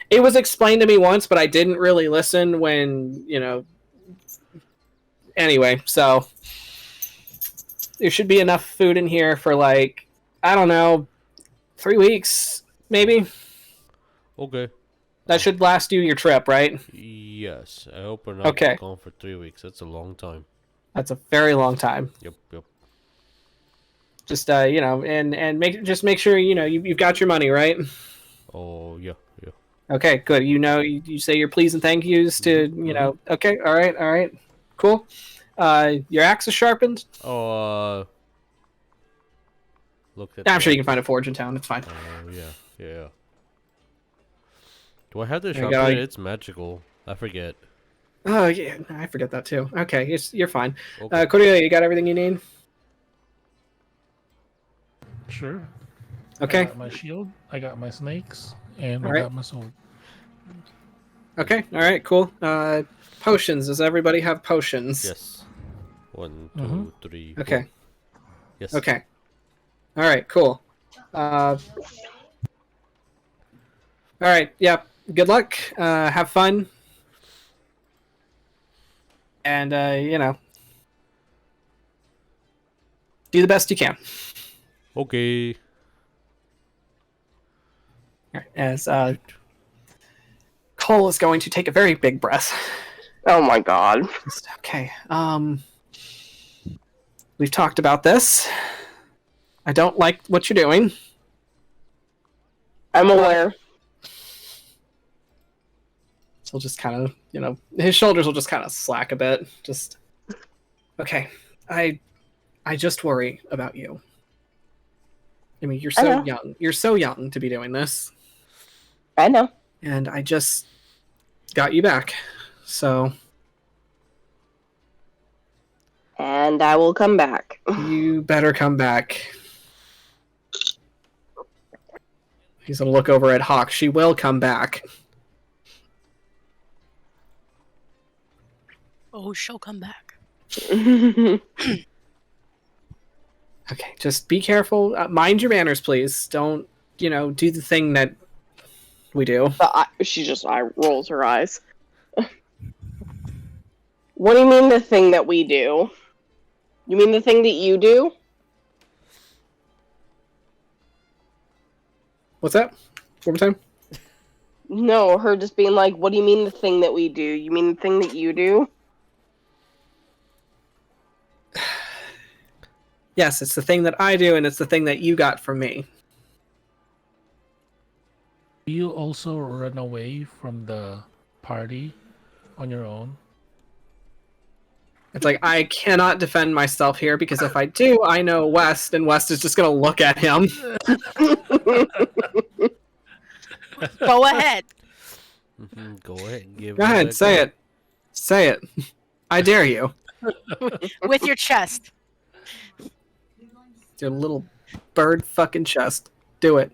it was explained to me once, but I didn't really listen when Anyway, so there should be enough food in here for I don't know, 3 weeks maybe. Okay. That should last you your trip, right? Yes. I hope we're not Okay. gone for 3 weeks. That's a long time. That's a very long time. Yep. Just and make sure you've got your money, right? Oh yeah. Okay, good. You say your please and thank yous to Okay, all right, cool. Your axe is sharpened. Oh. Look at. I'm sure you can find a forge in town. It's fine. Oh yeah. Do I have to There you sharpen go. it? It's magical. I forget. Oh yeah, I forget that too. Okay, you're fine. Okay. Cordelia, you got everything you need? Sure. Okay. I got my shield, I got my snakes, and I Alright. got my sword. Okay. All right. Cool. Potions. Does everybody have potions? Yes. 1, 2, Mhm. 3. Okay. 4. Yes. Okay. All right. Cool. All right. Yeah. Good luck. Have fun. And do the best you can. Okay. All right, as Cole is going to take a very big breath. Oh my god. Okay. We've talked about this. I don't like what you're doing. I'm aware. So he'll just kind of, his shoulders will just kind of slack a bit. Just, okay. I just worry about you. I mean, you're so young. You're so young to be doing this. I know. And I just got you back. So. And And I will come back. You better come back. He's gonna look over at Hawk. She will come back. Oh, she'll come back. Okay, just be careful. Mind your manners, please. Don't, do the thing that we do. She just rolls her eyes. What do you mean the thing that we do? You mean the thing that you do? What's that? One more time? No, her just being like, what do you mean the thing that we do? You mean the thing that you do? Yes, it's the thing that I do, and it's the thing that you got from me. Do you also run away from the party on your own? It's like, I cannot defend myself here, because if I do, I know West, and West is just going to look at him. Go ahead. Go ahead. Go ahead, say it. Say it. I dare you. With your chest. Your little bird fucking chest. Do it.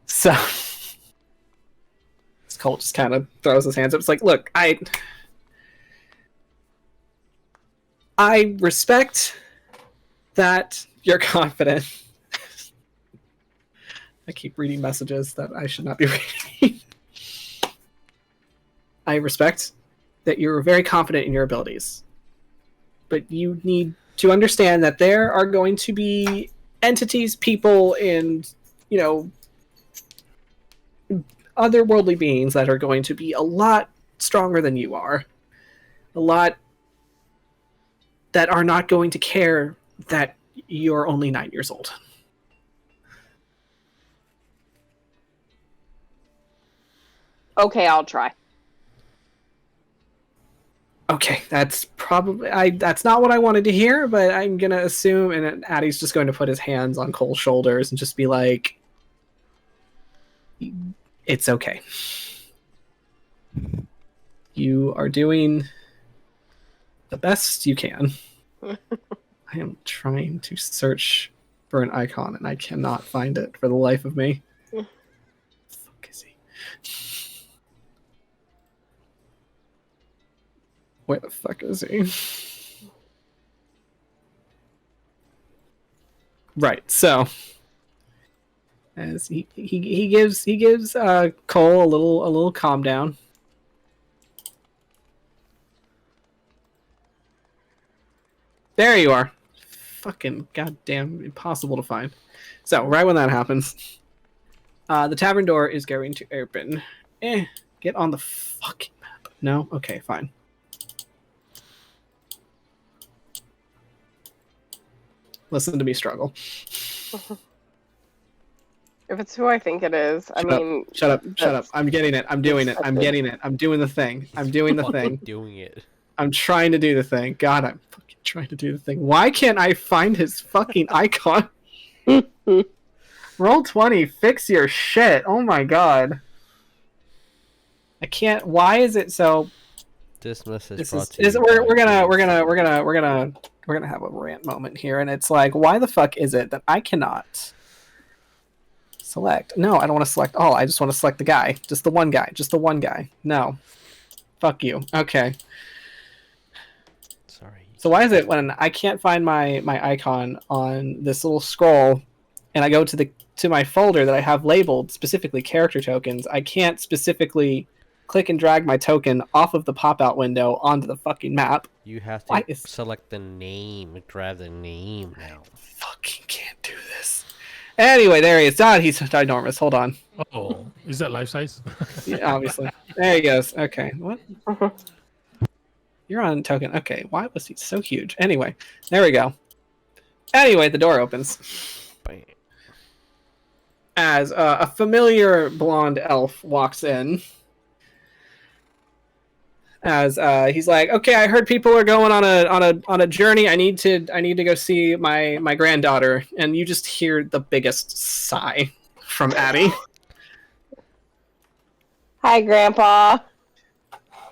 So, Colt just kind of throws his hands up. It's like, look, I respect that you're confident. I keep reading messages that I should not be reading. I respect that you're very confident in your abilities. But you need to understand that there are going to be entities, people, and, otherworldly beings that are going to be a lot stronger than you are. A lot that are not going to care that you're only 9 years old. Okay, I'll try. Okay, that's probably... that's not what I wanted to hear, but I'm going to assume... And Addie's just going to put his hands on Cole's shoulders and just be like... It's okay. You are doing the best you can. I am trying to search for an icon, and I cannot find it for the life of me. Fuck is he? Where the fuck is he? Right, so as he gives Cole a little calm down. There you are. Fucking goddamn impossible to find. So right when that happens, the tavern door is going to open. Get on the fucking map. No? Okay, fine. Listen to me struggle. If it's who I think it is, Shut up. I'm getting it. I'm doing it. I'm getting it. I'm doing the thing. I'm doing the thing. Doing it. I'm trying to do the thing. God, I'm fucking trying to do the thing. Why can't I find his fucking icon? Roll 20. Fix your shit. Oh my god. I can't. Why is it so? This message This brought is. to you We're by- gonna have a rant moment here, and it's like, why the fuck is it that I cannot select? No, I don't want to select all. I just want to select the guy. Just the one guy. Just the one guy. No. Fuck you. Okay. Sorry. So why is it when I can't find my icon on this little scroll, and I go to my folder that I have labeled specifically character tokens, I can't specifically click and drag my token off of the pop-out window onto the fucking map? You have to select the name. Grab the name now. Fucking can't do this. Anyway, there he is. He's ginormous. Hold on. Oh, is that life size? Yeah, obviously. There he goes. Okay. What? You're on token. Okay. Why was he so huge? Anyway, there we go. Anyway, the door opens. Bam. As a familiar blonde elf walks in. As he's like, okay, I heard people are going on a journey. I need to go see my granddaughter, and you just hear the biggest sigh from Addie. Hi, Grandpa.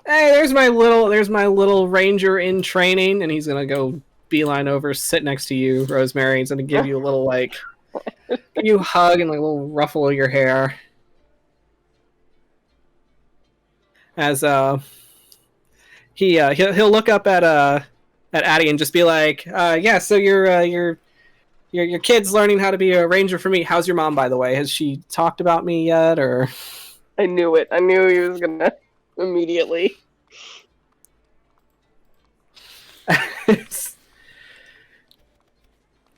Hey, there's my little ranger in training, and he's gonna go beeline over, sit next to you, Rosemary. He's gonna give you a little give you a hug and like a little ruffle of your hair. As he'll look up at Addie and just be like, yeah, so your kid's learning how to be a ranger for me. How's your mom, by the way? Has she talked about me yet, or? I knew it. I knew he was gonna immediately.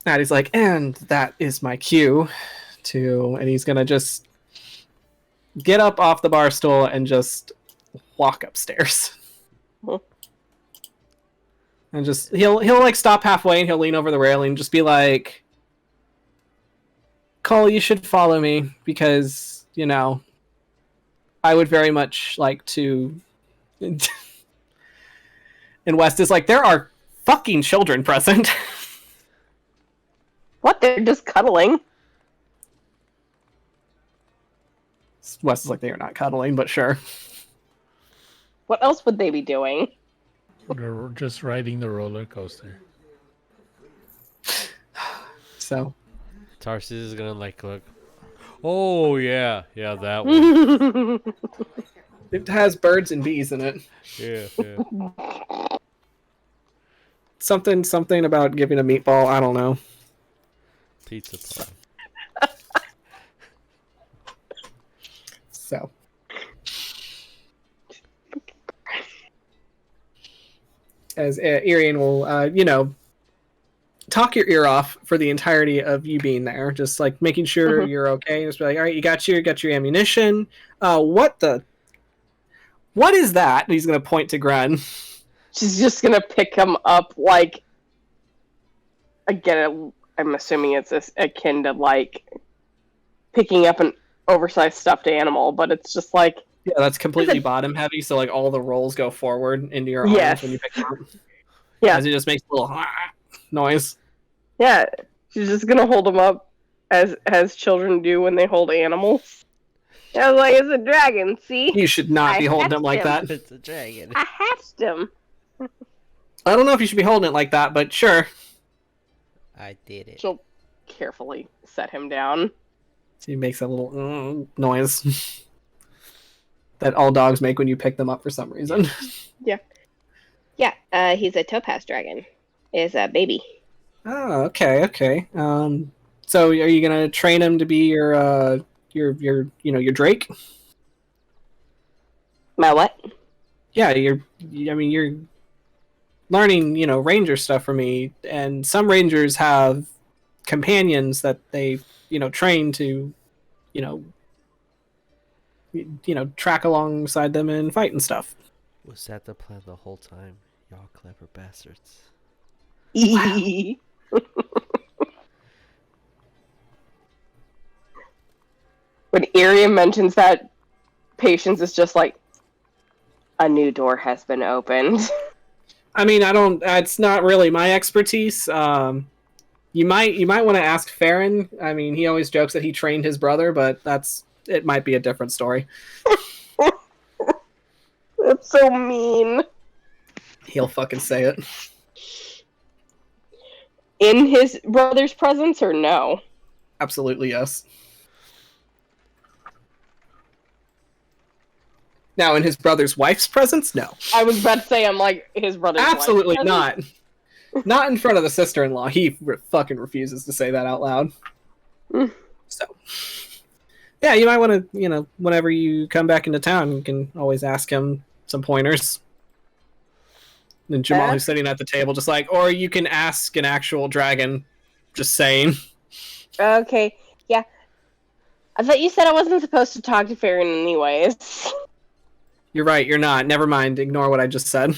Addie's like, and that is my cue to, and he's gonna just get up off the bar stool and just walk upstairs. And just he'll like stop halfway and he'll lean over the railing and just be like, Cole, you should follow me because, you know, I would very much like to. And West is like, there are fucking children present. What? They're just cuddling. West is like, they are not cuddling, but sure. What else would they be doing? They're just riding the roller coaster. So Tarsius is gonna like look. Oh yeah, that one. it has birds and bees in it. Yeah. Something about giving a meatball. I don't know. Pizza pie. So. As Irian will, talk your ear off for the entirety of you being there, just like making sure you're okay. Just be like, all right, you got your ammunition. What is that? And he's gonna point to Gren. She's just gonna pick him up like. Again, I'm assuming it's akin to like picking up an oversized stuffed animal, but it's just like. Yeah, that's completely bottom heavy, so like all the rolls go forward into your arms when you pick them up. Yeah. As it just makes a little noise. Yeah, she's just gonna hold him up as children do when they hold animals. I was like, it's a dragon, see? You should not be holding him like that. It's a dragon. I hatched him. I don't know if you should be holding it like that, but sure. I did it. She'll carefully set him down. So he makes a little noise that all dogs make when you pick them up for some reason. Yeah, he's a topaz dragon. Is a baby. Oh, okay. So are you gonna train him to be your Drake? My what? Yeah, you're learning, ranger stuff from me, and some rangers have companions that they, train to, track alongside them and fight and stuff. Was that the plan the whole time? Y'all clever bastards. Wow. When Irian mentions that, Patience is just like, a new door has been opened. I mean, it's not really my expertise. You might want to ask Farron. I mean, he always jokes that he trained his brother, but it might be a different story. That's so mean. He'll fucking say it. In his brother's presence or no? Absolutely, yes. Now, in his brother's wife's presence, no. I was about to say, I'm like, his brother's Absolutely wife's not. presence? Not in front of the sister-in-law. He fucking refuses to say that out loud. So, yeah, you might want to, whenever you come back into town, you can always ask him some pointers. And Jamal, who's sitting at the table, just like, or you can ask an actual dragon. Just saying. Okay, yeah. I thought you said I wasn't supposed to talk to Farron anyways. You're right, you're not. Never mind. Ignore what I just said.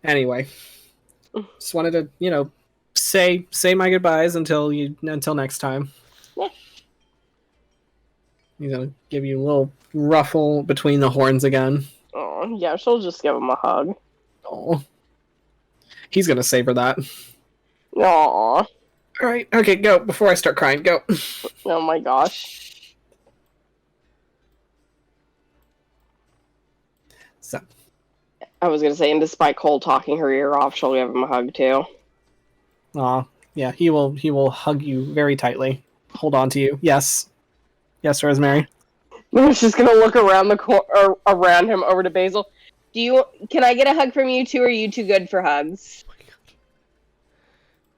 Anyway, just wanted to, say my goodbyes until next time. Yeah. He's gonna give you a little ruffle between the horns again. Oh, yeah, she'll just give him a hug. Oh, he's gonna savor that. Aww. All right. Okay, go. Before I start crying, go. Oh my gosh. So, I was gonna say, and despite Cole talking her ear off, she'll give him a hug too. yeah, he will hug you very tightly. Hold on to you. Yes. Yes, Rosemary. She's gonna look around or around him over to Basil. Can I get a hug from you two, or are you too good for hugs?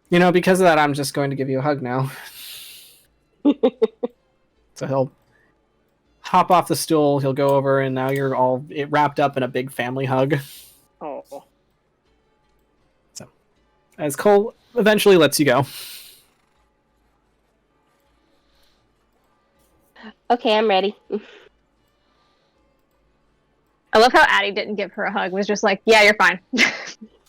You know, because of that, I'm just going to give you a hug now. So he'll hop off the stool, he'll go over, and now you're all wrapped up in a big family hug. Oh. So, as Cole eventually lets you go. Okay, I'm ready. I love how Addie didn't give her a hug. Was just like, yeah, you're fine.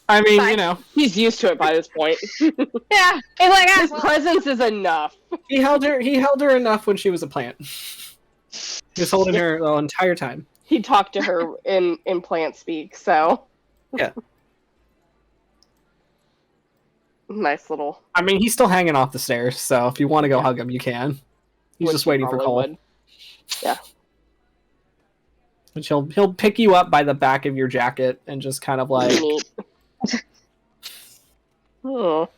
I mean, Fine. you know. He's used to it by this point. Yeah, he's like, His presence is enough. He held her enough when she was a plant. He was holding her the entire time. He talked to her in plant speak, so. Yeah. Nice little. I mean, he's still hanging off the stairs, so if you want to go hug him, you can. He's just waiting for Cole. Would. Yeah. Which he'll pick you up by the back of your jacket and just kind of like, Oh.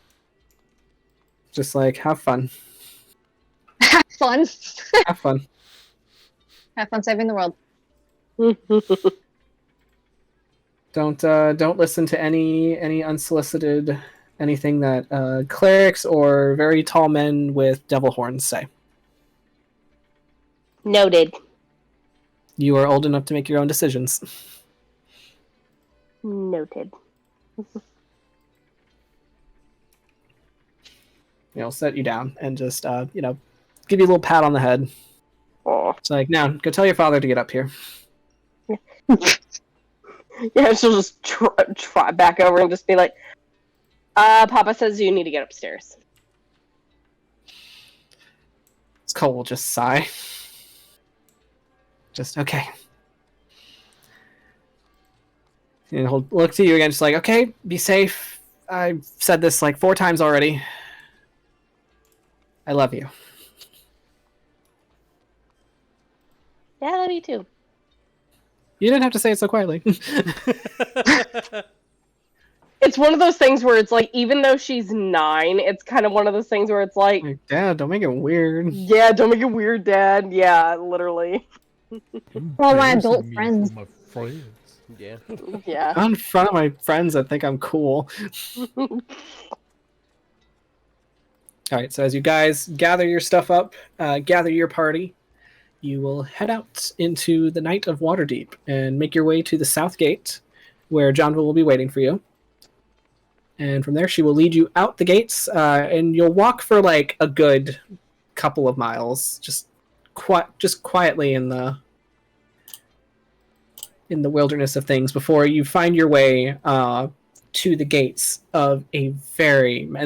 just like have fun. have fun. Have fun. Have fun saving the world. Don't listen to any unsolicited anything that clerics or very tall men with devil horns say. Noted. You are old enough to make your own decisions. Noted. Set you down and just give you a little pat on the head. Oh. It's like, now go tell your father to get up here. Yeah, she'll just try back over and just be like, Papa says you need to get upstairs. Cole will just sigh. Just, okay. And he'll look to you again, just like, okay, be safe. I've said this like 4 times already. I love you. Yeah, I love you too. You didn't have to say it so quietly. It's one of those things where it's like, even though she's 9, it's kind of one of those things where it's like, Dad, don't make it weird. Yeah, don't make it weird, Dad. Yeah, literally. All my adult friends. My friends. Yeah. Yeah. Not in front of my friends that think I'm cool. Alright, so as you guys gather your stuff up, gather your party, you will head out into the night of Waterdeep and make your way to the south gate, where Jonville will be waiting for you. And from there, she will lead you out the gates, and you'll walk for like a good couple of miles, just quietly in the wilderness of things, before you find your way to the gates of and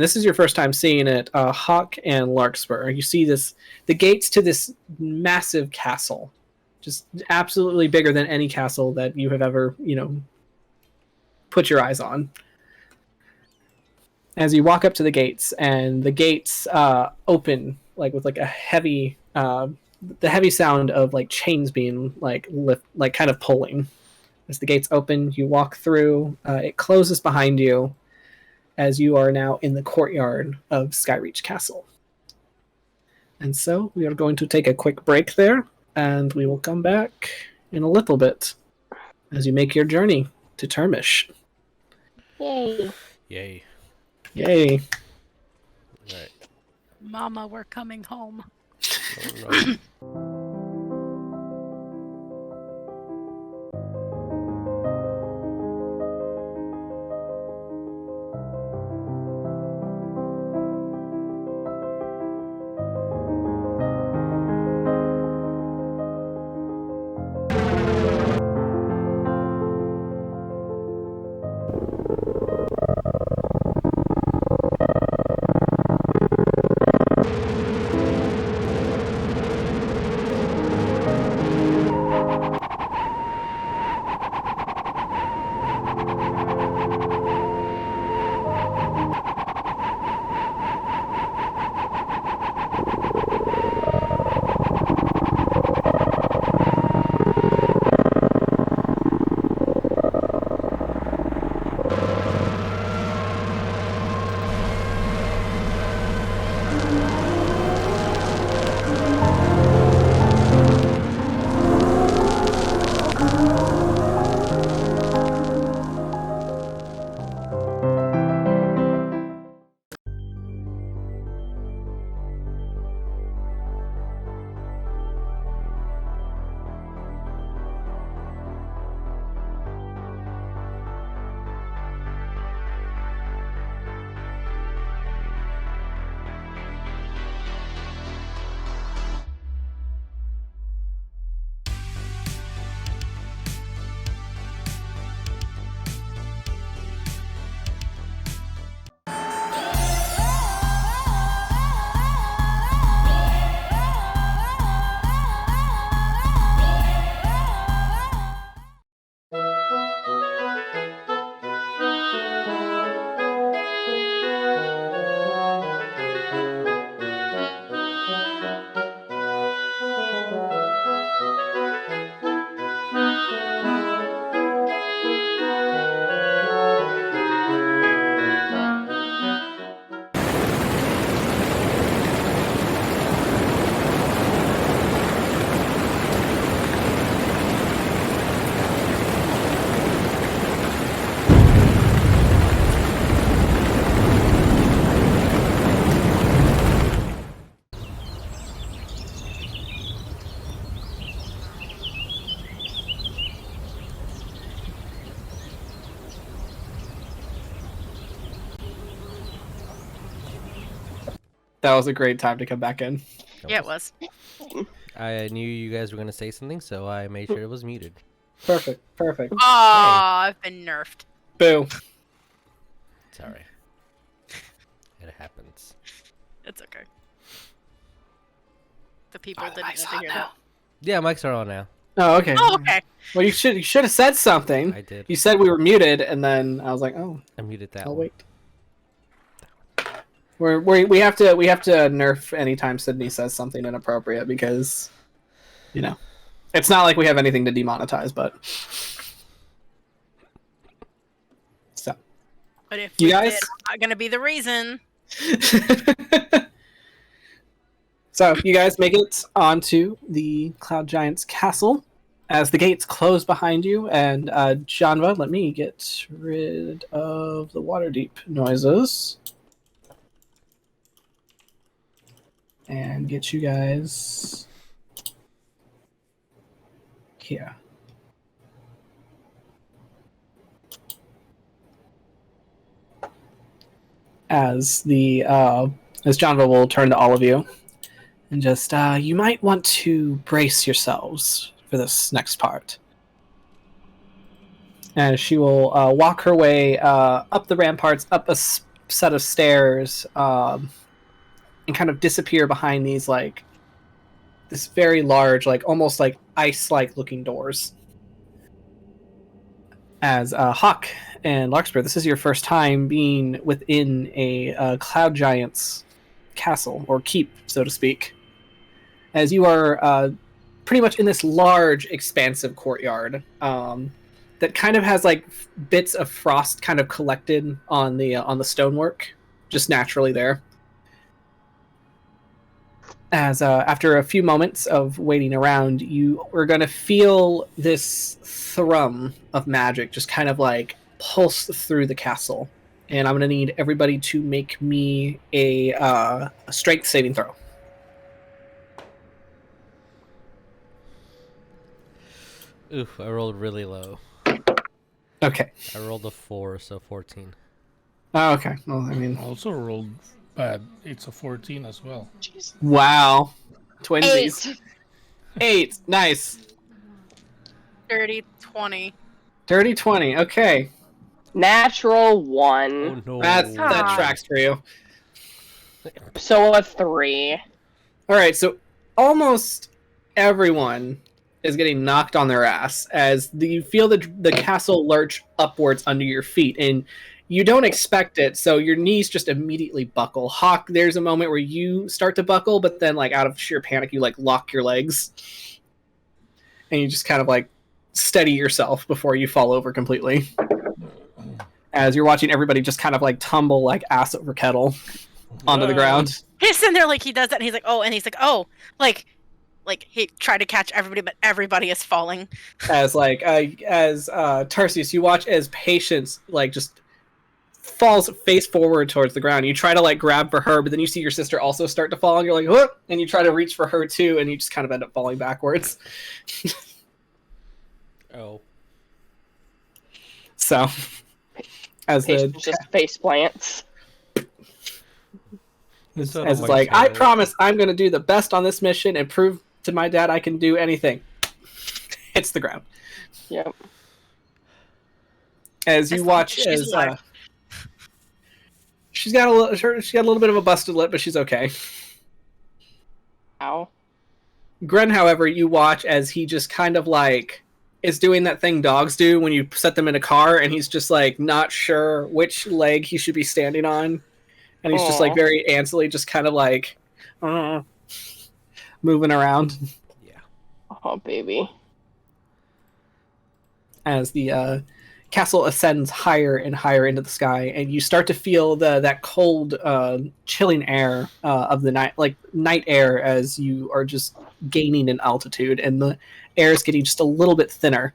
this is your first time seeing it, Hawk and Larkspur. You see the gates to this massive castle, just absolutely bigger than any castle that you have ever, put your eyes on. As you walk up to the gates, and the gates open with like a heavy, the heavy sound of like chains being kind of pulling. As the gates open, you walk through. It closes behind you, as you are now in the courtyard of Skyreach Castle. And so we are going to take a quick break there, and we will come back in a little bit as you make your journey to Termish. Yay. Yay. Yay. Alright. Mama, we're coming home. Alright. That was a great time to come back in. Yeah, it was. I knew you guys were going to say something, so I made sure it was muted. Perfect. I've been nerfed. Boo. Sorry. It happens. It's okay. The people didn't want to hear that. Yeah, mics are on now. Oh, okay. Oh, okay. Well, you should have said something. I did. You said we were muted, and then I was like, oh, I muted that I'll one. wait. We have to nerf anytime Sydney says something inappropriate because, it's not like we have anything to demonetize, but so. But if You we guys, did, I'm not gonna be the reason. So you guys make it onto the Cloud Giant's castle as the gates close behind you, and Janva, let me get rid of the Waterdeep noises and get you guys here. As Janva will turn to all of you. And just, you might want to brace yourselves for this next part. And she will walk her way up the ramparts, up a set of stairs, and kind of disappear behind these, this very large, almost like ice-like looking doors. As Hawk and Larkspur, this is your first time being within a Cloud Giant's castle, or keep, so to speak. As you are pretty much in this large, expansive courtyard that kind of has bits of frost kind of collected on the stonework, just naturally there. As after a few moments of waiting around, you are going to feel this thrum of magic just kind of pulse through the castle, and I'm going to need everybody to make me a strength saving throw. Oof, I rolled really low. Okay. I rolled a 4, so 14. Oh, okay. Well, I mean... I also rolled bad. It's a 14 as well. Jeez. Wow. Twinsies. 8. Nice. Dirty 20. Dirty 20. Okay. Natural 1. Oh no. That tracks for you. So a 3. All right, so almost everyone is getting knocked on their ass as you feel the castle lurch upwards under your feet, and you don't expect it, so your knees just immediately buckle. Hawk, there's a moment where you start to buckle, but then out of sheer panic, you lock your legs, and you just kind of steady yourself before you fall over completely. As you're watching everybody just kind of tumble ass over kettle onto the ground. He's sitting there he does that, and he's like, oh, he tried to catch everybody, but everybody is falling. As Tarsius, you watch as Patience just falls face forward towards the ground. You try to grab for her, but then you see your sister also start to fall, and you're like, whoop, and you try to reach for her too, and you just kind of end up falling backwards. Oh. So, as Patience just face plants. as it's I promise I'm going to do the best on this mission and prove to my dad I can do anything. Hits the ground. Yep. As you watch, she's got a little bit of a busted lip, but she's okay. Ow. Gren, however, you watch as he just kind of is doing that thing dogs do when you set them in a car, and he's just not sure which leg he should be standing on, and he's just very antsily, just kind of moving around. Yeah. Oh, baby. As the castle ascends higher and higher into the sky, and you start to feel that cold, chilling air of the night air as you are just gaining in altitude, and the air is getting just a little bit thinner.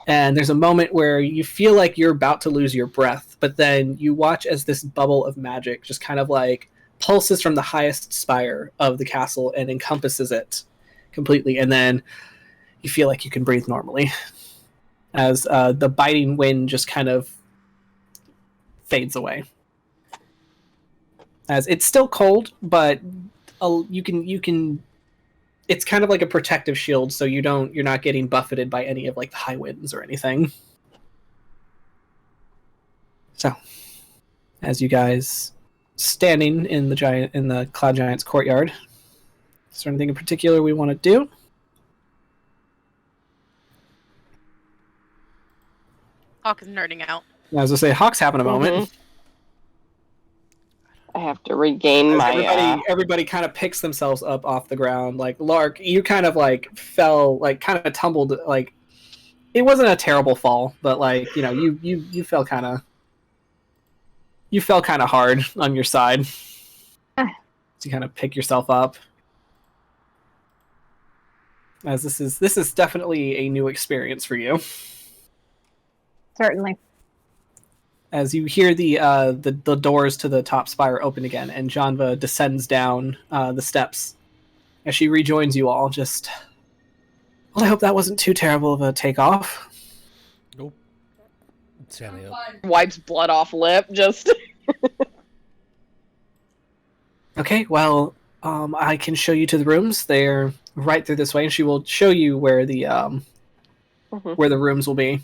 And there's a moment where you feel like you're about to lose your breath, but then you watch as this bubble of magic just kind of pulses from the highest spire of the castle and encompasses it completely, and then you feel like you can breathe normally. As the biting wind just kind of fades away. as it's still cold, but you can. It's kind of like a protective shield, so you're not getting buffeted by any of like the high winds or anything. So, as you guys standing in the Cloud Giant's courtyard, is there anything in particular we want to do? Hawk is nerding out. I was gonna say Hawk's having a moment. I have to regain As my. everybody kind of picks themselves up off the ground. Like Lark, you kind of like fell, like kind of tumbled. Like it wasn't a terrible fall, but like you fell kind of hard on your side. So you kind of pick yourself up. As this is definitely a new experience for you. Certainly. As you hear the doors to the top spire open again, and Janva descends down the steps as she rejoins you all. Just, well, I hope that wasn't too terrible of a takeoff. Nope. Standing up. Wipes blood off lip. Just. Okay, well, I can show you to the rooms. They're right through this way, and she will show you where the rooms will be,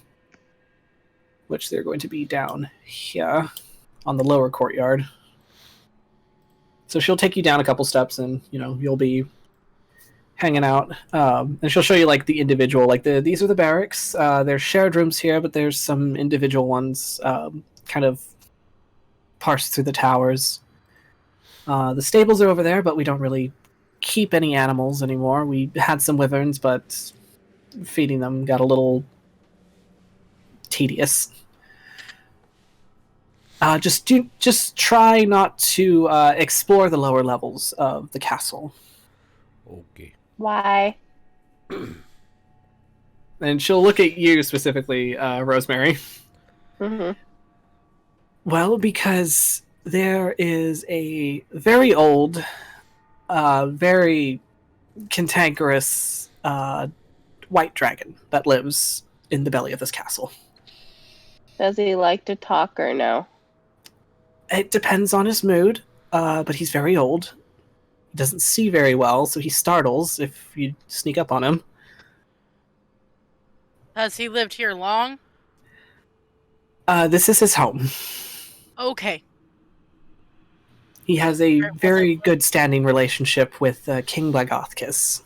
which they're going to be down here on the lower courtyard. So she'll take you down a couple steps, and you'll be hanging out. And she'll show you like the individual, like these are the barracks. There's shared rooms here, but there's some individual ones kind of parsed through the towers. The stables are over there, but we don't really keep any animals anymore. We had some wyverns, but feeding them got a little tedious. Just try not to explore the lower levels of the castle. Okay. Why? And she'll look at you specifically, Rosemary. Mm-hmm. Well, because there is a very old, very cantankerous white dragon that lives in the belly of this castle. Does he like to talk or no? It depends on his mood, but he's very old. He doesn't see very well, so he startles if you sneak up on him. Has he lived here long? This is his home. Okay. He has a very good standing relationship with King Blagothkis.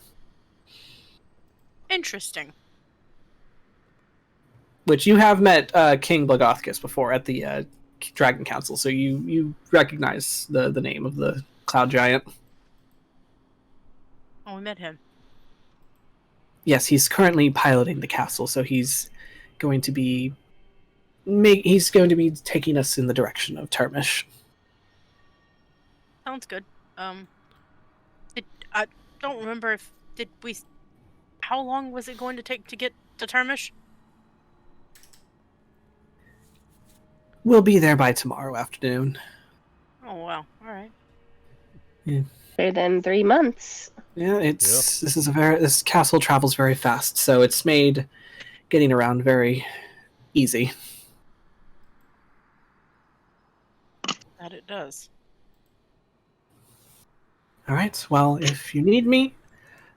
Interesting. Which you have met King Blagothkis before at the Dragon Council, so you recognize the name of the Cloud Giant. Oh, we met him. Yes, he's currently piloting the castle, so he's going to be taking us in the direction of Termish. Sounds good. I don't remember if how long was it going to take to get to Termish? We'll be there by tomorrow afternoon. Oh wow! All right. Yeah. Better than 3 months. Yeah, this castle travels very fast, so it's made getting around very easy. That it does. All right. Well, if you need me,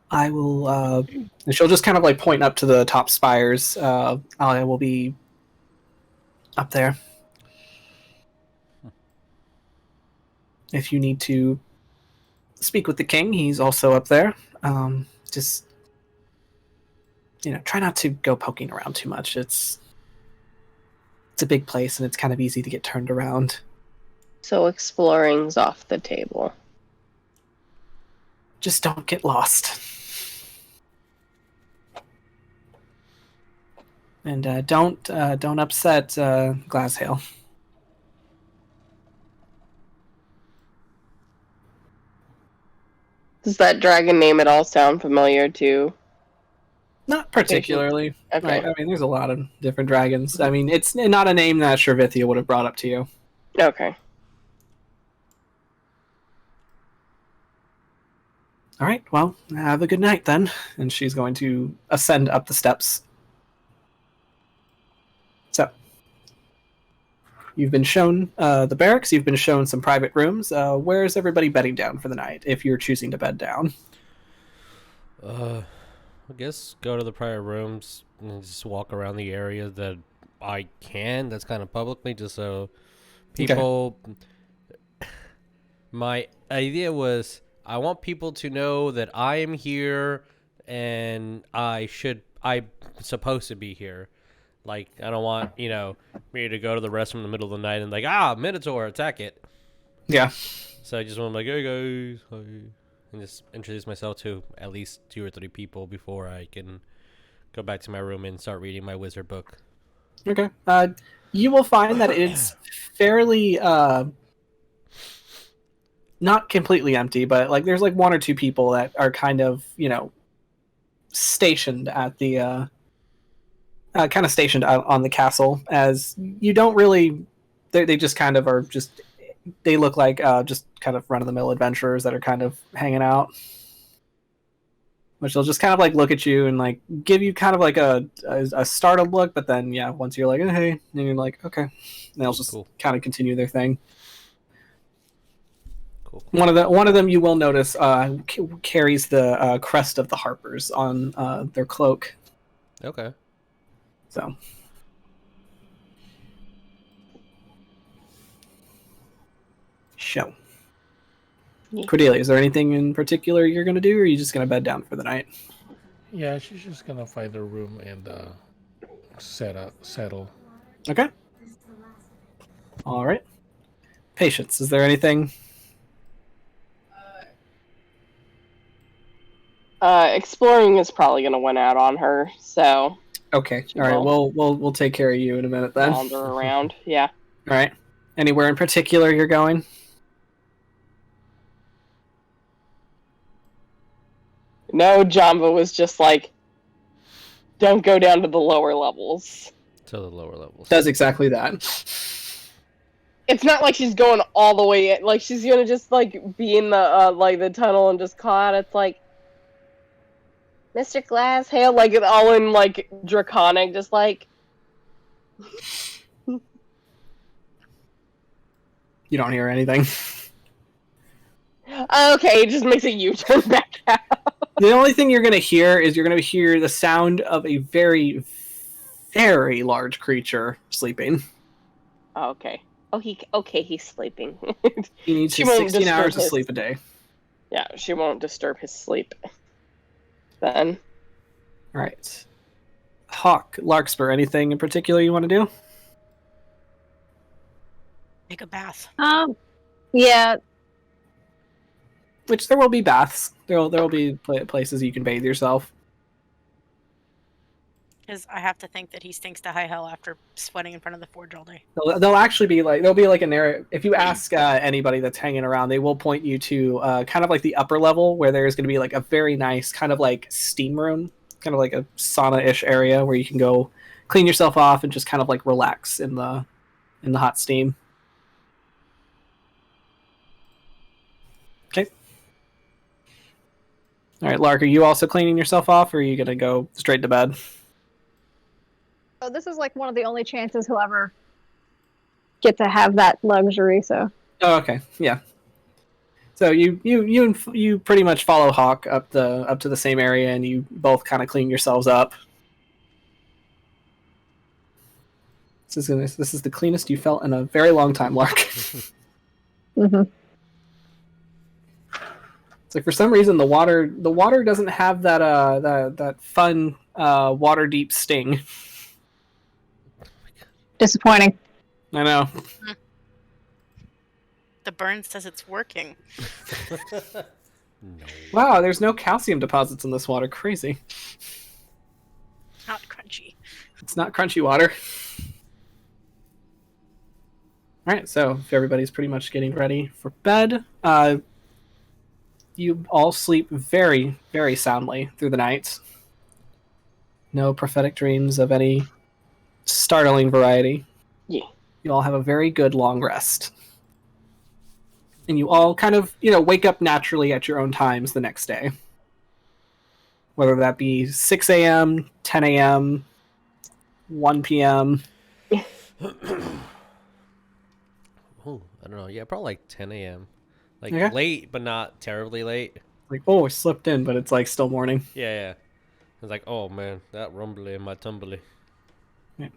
I will. And she'll just kind of like point up to the top spires. I will be up there. If you need to speak with the king, he's also up there. Just try not to go poking around too much. It's a big place, and it's kind of easy to get turned around. So exploring's off the table. Just don't get lost. And don't upset Glashale. Does that dragon name at all sound familiar to? Not particularly. Okay. Right? I mean, there's a lot of different dragons. I mean, it's not a name that Shervithia would have brought up to you. Okay. All right, well, have a good night then. And she's going to ascend up the steps. So, You've been shown the barracks. You've been shown some private rooms. Where is everybody bedding down for the night, if you're choosing to bed down? I guess go to the private rooms and just walk around the area that I can. That's kind of publicly, just so people. Okay. My idea was I want people to know that I am here and I'm supposed to be here. Like, I don't want, me to go to the restroom in the middle of the night and Minotaur, attack it. Yeah. So I just want to hey guys, hi, and just introduce myself to at least 2 or 3 people before I can go back to my room and start reading my wizard book. Okay. You will find that it's fairly not completely empty, but like there's like 1 or 2 people that are kind of stationed at the stationed out on the castle, as you don't really. They just kind of are just. They look like just kind of run-of-the-mill adventurers that are kind of hanging out. Which they'll just kind of like look at you and like give you kind of like a startled look, but then once you're like, oh, hey, and you're like, okay, and they'll just kind of continue their thing. Cool. One of them you will notice carries the crest of the Harpers on their cloak. Okay. So. Show. Cordelia, is there anything in particular you're going to do, or are you just going to bed down for the night? Yeah, she's just going to find a room and settle. Okay. All right. Patience, is there anything? Exploring is probably going to win out on her, so... Okay, all right, we'll take care of you in a minute then. Wander around, yeah. All right. Anywhere in particular you're going? No, Jamba was just like, don't go down to the lower levels. To the lower levels. Does exactly that. It's not like she's going all the way in. Like, she's gonna just, like, be in the, the tunnel and just call out. It's like, Mr. Glasshail, like, all in, like, Draconic, just like... You don't hear anything. Okay, it just makes a U-turn back out. The only thing you're going to hear is you're going to hear the sound of a very, very large creature sleeping. Okay. He's sleeping. He needs 16 hours of sleep a day. Yeah, she won't disturb his sleep. Then. All right. Hawk, Larkspur, anything in particular you want to do? Take a bath. Yeah. Which there will be baths. There will be places you can bathe yourself. Because I have to think that he stinks to high hell after sweating in front of the forge all day. They'll actually be like, there'll be like an area. If you ask anybody that's hanging around, they will point you to kind of like the upper level where there's going to be like a very nice kind of like steam room, kind of like a sauna-ish area where you can go clean yourself off and just kind of like relax in the hot steam. Okay. All right, Lark, are you also cleaning yourself off, or are you going to go straight to bed? Oh, this is like one of the only chances he'll ever get to have that luxury, so. Oh, okay. Yeah. So you pretty much follow Hawk up to the same area, and you both kind of clean yourselves up. This is the cleanest you felt in a very long time, Lark. Mm-hmm. It's like for some reason the water doesn't have that fun water deep sting. Disappointing. I know. The burn says it's working. No. Wow, there's no calcium deposits in this water. Crazy. Not crunchy. It's not crunchy water. Alright, so if everybody's pretty much getting ready for bed, you all sleep very, very soundly through the night. No prophetic dreams of any startling variety. Yeah. You all have a very good long rest. And you all kind of, wake up naturally at your own times the next day. Whether that be 6 a.m., 10 a.m., 1 p.m. I don't know. Yeah, probably like 10 a.m. Like Okay. late, but not terribly late. Like, oh, I slipped in, but it's like still morning. Yeah. It's like, oh man, that rumbly in my tumbly. Yeah.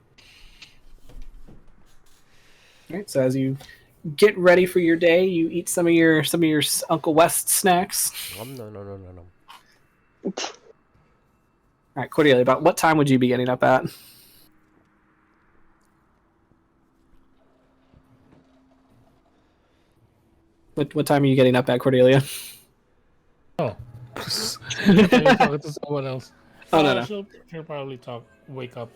All right. So as you get ready for your day, you eat some of your Uncle West snacks. No. All right, Cordelia. About what time would you be getting up at? What time are you getting up at, Cordelia? Oh. You're talking to someone else. Oh, no. She'll probably wake up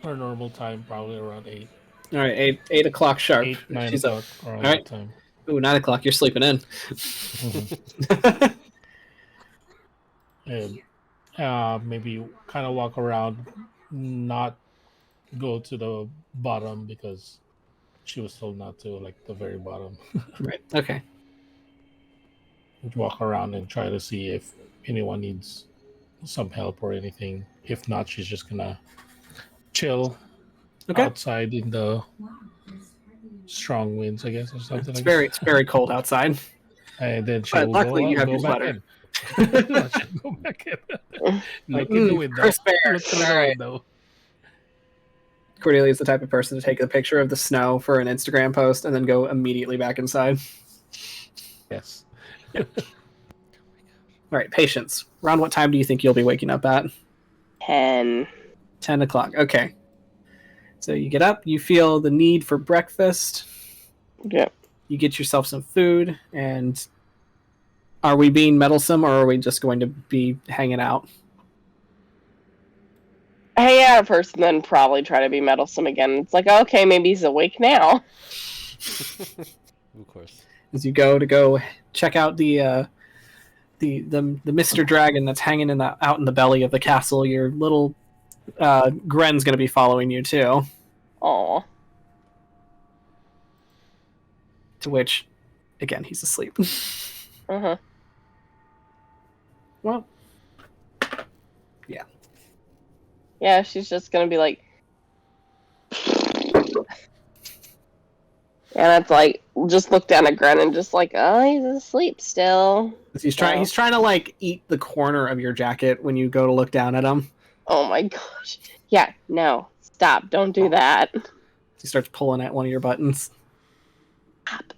her normal time, probably around 8. All right, 8 o'clock sharp. 8, 9 She's o'clock up. around All right. that time. Ooh, 9 o'clock. You're sleeping in. And maybe kind of walk around, not go to the bottom because she was told not to, like the very bottom. Right. Okay. Walk around and try to see if anyone needs some help or anything. If not, she's just gonna chill outside in the strong winds, I guess, or something. It's very cold outside. And then she'll luckily go, you have go your back sweater. in. She'll go back in. Look in the window. Crisp air. Look through the window. Cordelia is the type of person to take a picture of the snow for an Instagram post and then go immediately back inside. Yes. All right, patience. Around what time do you think you'll be waking up at? 10. 10 o'clock. Okay. So you get up, you feel the need for breakfast. Yep. You get yourself some food, and are we being meddlesome or are we just going to be hanging out? Hang out at first and then probably try to be meddlesome again. It's like, okay, maybe he's awake now. Of course. As you go check out the Mr. Dragon that's hanging out in the belly of the castle, your little Gren's going to be following you too. Aw. To which, again, he's asleep. Uh-huh. Well, yeah. Yeah, she's just gonna be like... And it's like, just look down at Gren and just like, oh, he's asleep still. He's trying to like eat the corner of your jacket when you go to look down at him. Oh my gosh. Yeah, no. Stop. Don't do that. He starts pulling at one of your buttons. Stop.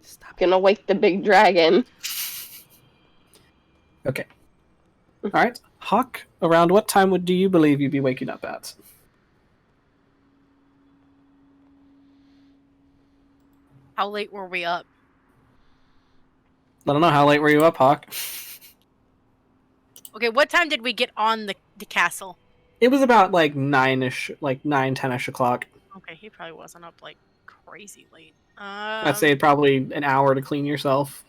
Stop. Gonna wake the big dragon. Okay. All right. Hawk, around what time do you believe you'd be waking up at? How late were we up? I don't know. How late were you up, Hawk? Okay, what time did we get on the castle? It was about like 9-ish, like 9, 10-ish o'clock. Okay, he probably wasn't up like crazy late. I'd say probably an hour to clean yourself.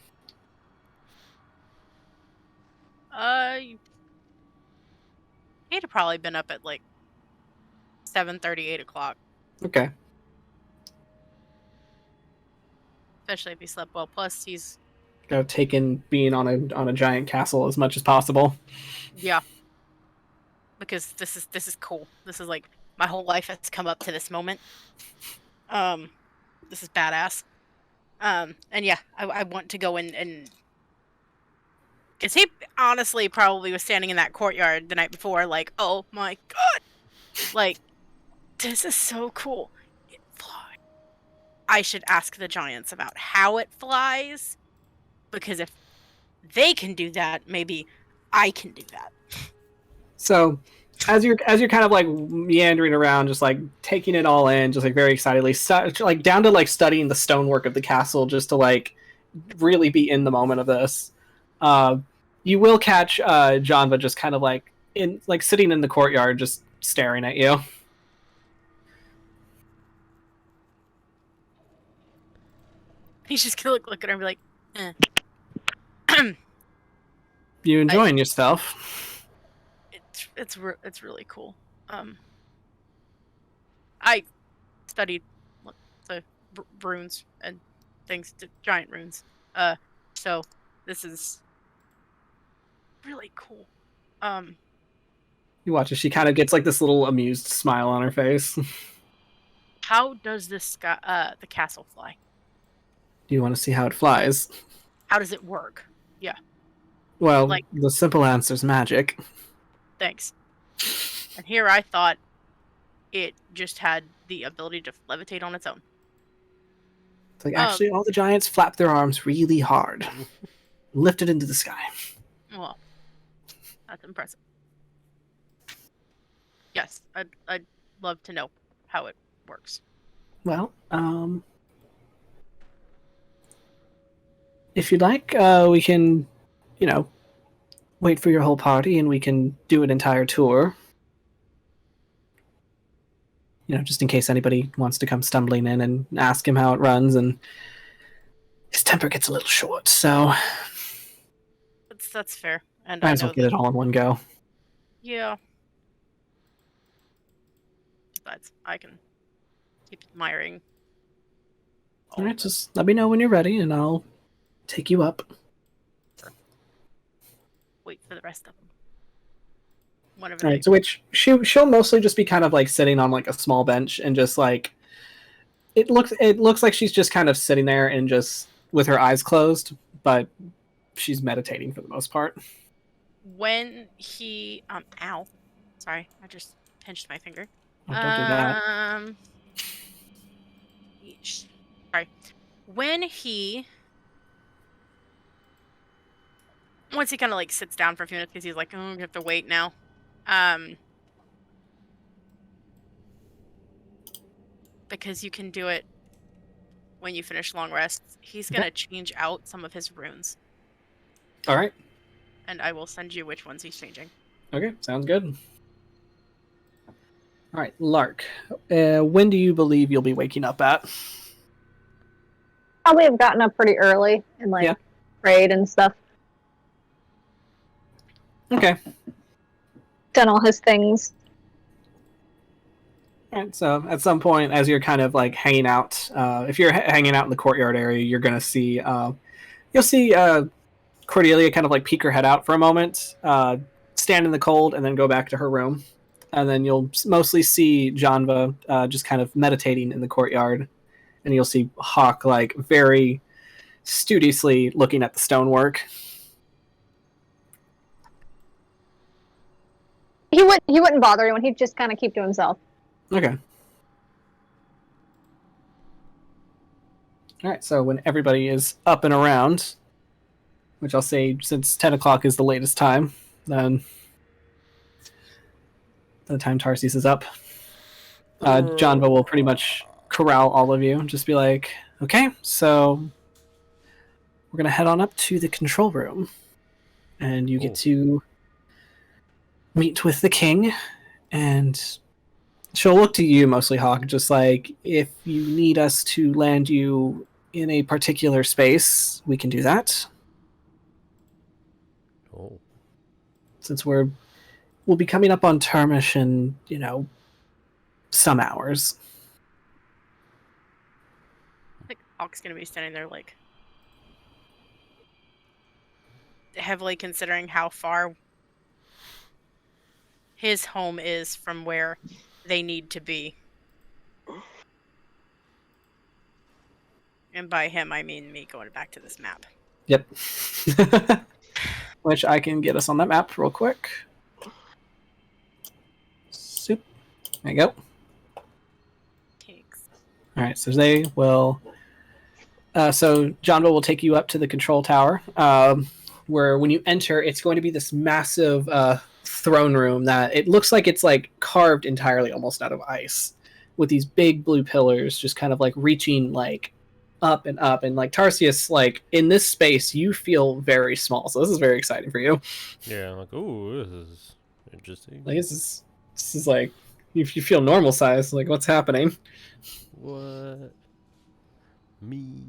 He'd have probably been up at like 7:30, 8 o'clock. Okay. Especially if he slept well. Plus, he's Taken being on a giant castle as much as possible. Yeah. Because this is cool. This is like my whole life has come up to this moment. This is badass. And yeah, I want to go in and because he honestly probably was standing in that courtyard the night before, like, oh my god, like this is so cool. It flies. I should ask the giants about how it flies, because if they can do that, maybe I can do that. So, as you're kind of like meandering around, just like taking it all in, just like very excitedly, like down to like studying the stonework of the castle, just to like really be in the moment of this. You will catch Janva just kind of like sitting in the courtyard, just staring at you. He's just gonna look at her and be like, eh. You enjoying yourself? It's really cool. I studied the runes and things, giant runes. So this is really cool. You watch as she kind of gets like this little amused smile on her face. How does this the castle fly? Do you want to see how it flies? How does it work? Yeah, Well, Like- the simple answer is magic. thanks. And here I thought it just had the ability to levitate on its own. It's like, actually, all the giants flap their arms really hard. Lift it into the sky. Well, that's impressive. Yes, I'd love to know how it works. Well, if you'd like, we can, wait for your whole party and we can do an entire tour. Just in case anybody wants to come stumbling in and ask him how it runs, and his temper gets a little short, so That's fair. And might I as well know get it all in one go. Yeah. Besides, I can keep admiring. All right, just let me know when you're ready, and I'll take you up. Wait for the rest of them. Whatever. All right, so which she'll mostly just be kind of like sitting on like a small bench and just like it looks like she's just kind of sitting there and just with her eyes closed, but she's meditating for the most part. When he ow, sorry, I just pinched my finger. Oh, don't do that. Sorry. When once he kind of like sits down for a few minutes because he's like, oh, we have to wait now. Because you can do it when you finish long rests. He's gonna change out some of his runes. All right. And I will send you which ones he's changing. Okay, sounds good. All right, Lark. When do you believe you'll be waking up at? Probably have gotten up pretty early and prayed and stuff. Okay. Done all his things. All right, so at some point, as you're kind of like hanging out, if you're hanging out in the courtyard area, you're gonna see, you'll see Cordelia kind of like peek her head out for a moment, stand in the cold, and then go back to her room, and then you'll mostly see Janva just kind of meditating in the courtyard, and you'll see Hawk like very studiously looking at the stonework. He wouldn't bother anyone. He'd just kind of keep to himself. Okay. All right, so when everybody is up and around, which I'll say since 10 o'clock is the latest time, then by the time Tarsius is up, Janva will pretty much corral all of you and just be like, okay, so we're going to head on up to the control room, and you get to meet with the king, and she'll look to you mostly, Hawk, just like, if you need us to land you in a particular space, we can do that. Oh. Since we'll be coming up on Termish in, some hours. I think Hawk's gonna be standing there like heavily considering how far his home is from where they need to be. And by him, I mean me going back to this map. Yep. Which I can get us on that map real quick. Soup. There you go. Thanks. All right, so they will... so Janva will take you up to the control tower, where when you enter, it's going to be this massive throne room that it looks like it's like carved entirely almost out of ice, with these big blue pillars just kind of like reaching like up and up, and like Tarsius, like in this space you feel very small, so this is very exciting for you. Yeah, I'm like, ooh, this is interesting. Like this is like you feel normal size, like what's happening? What? Me?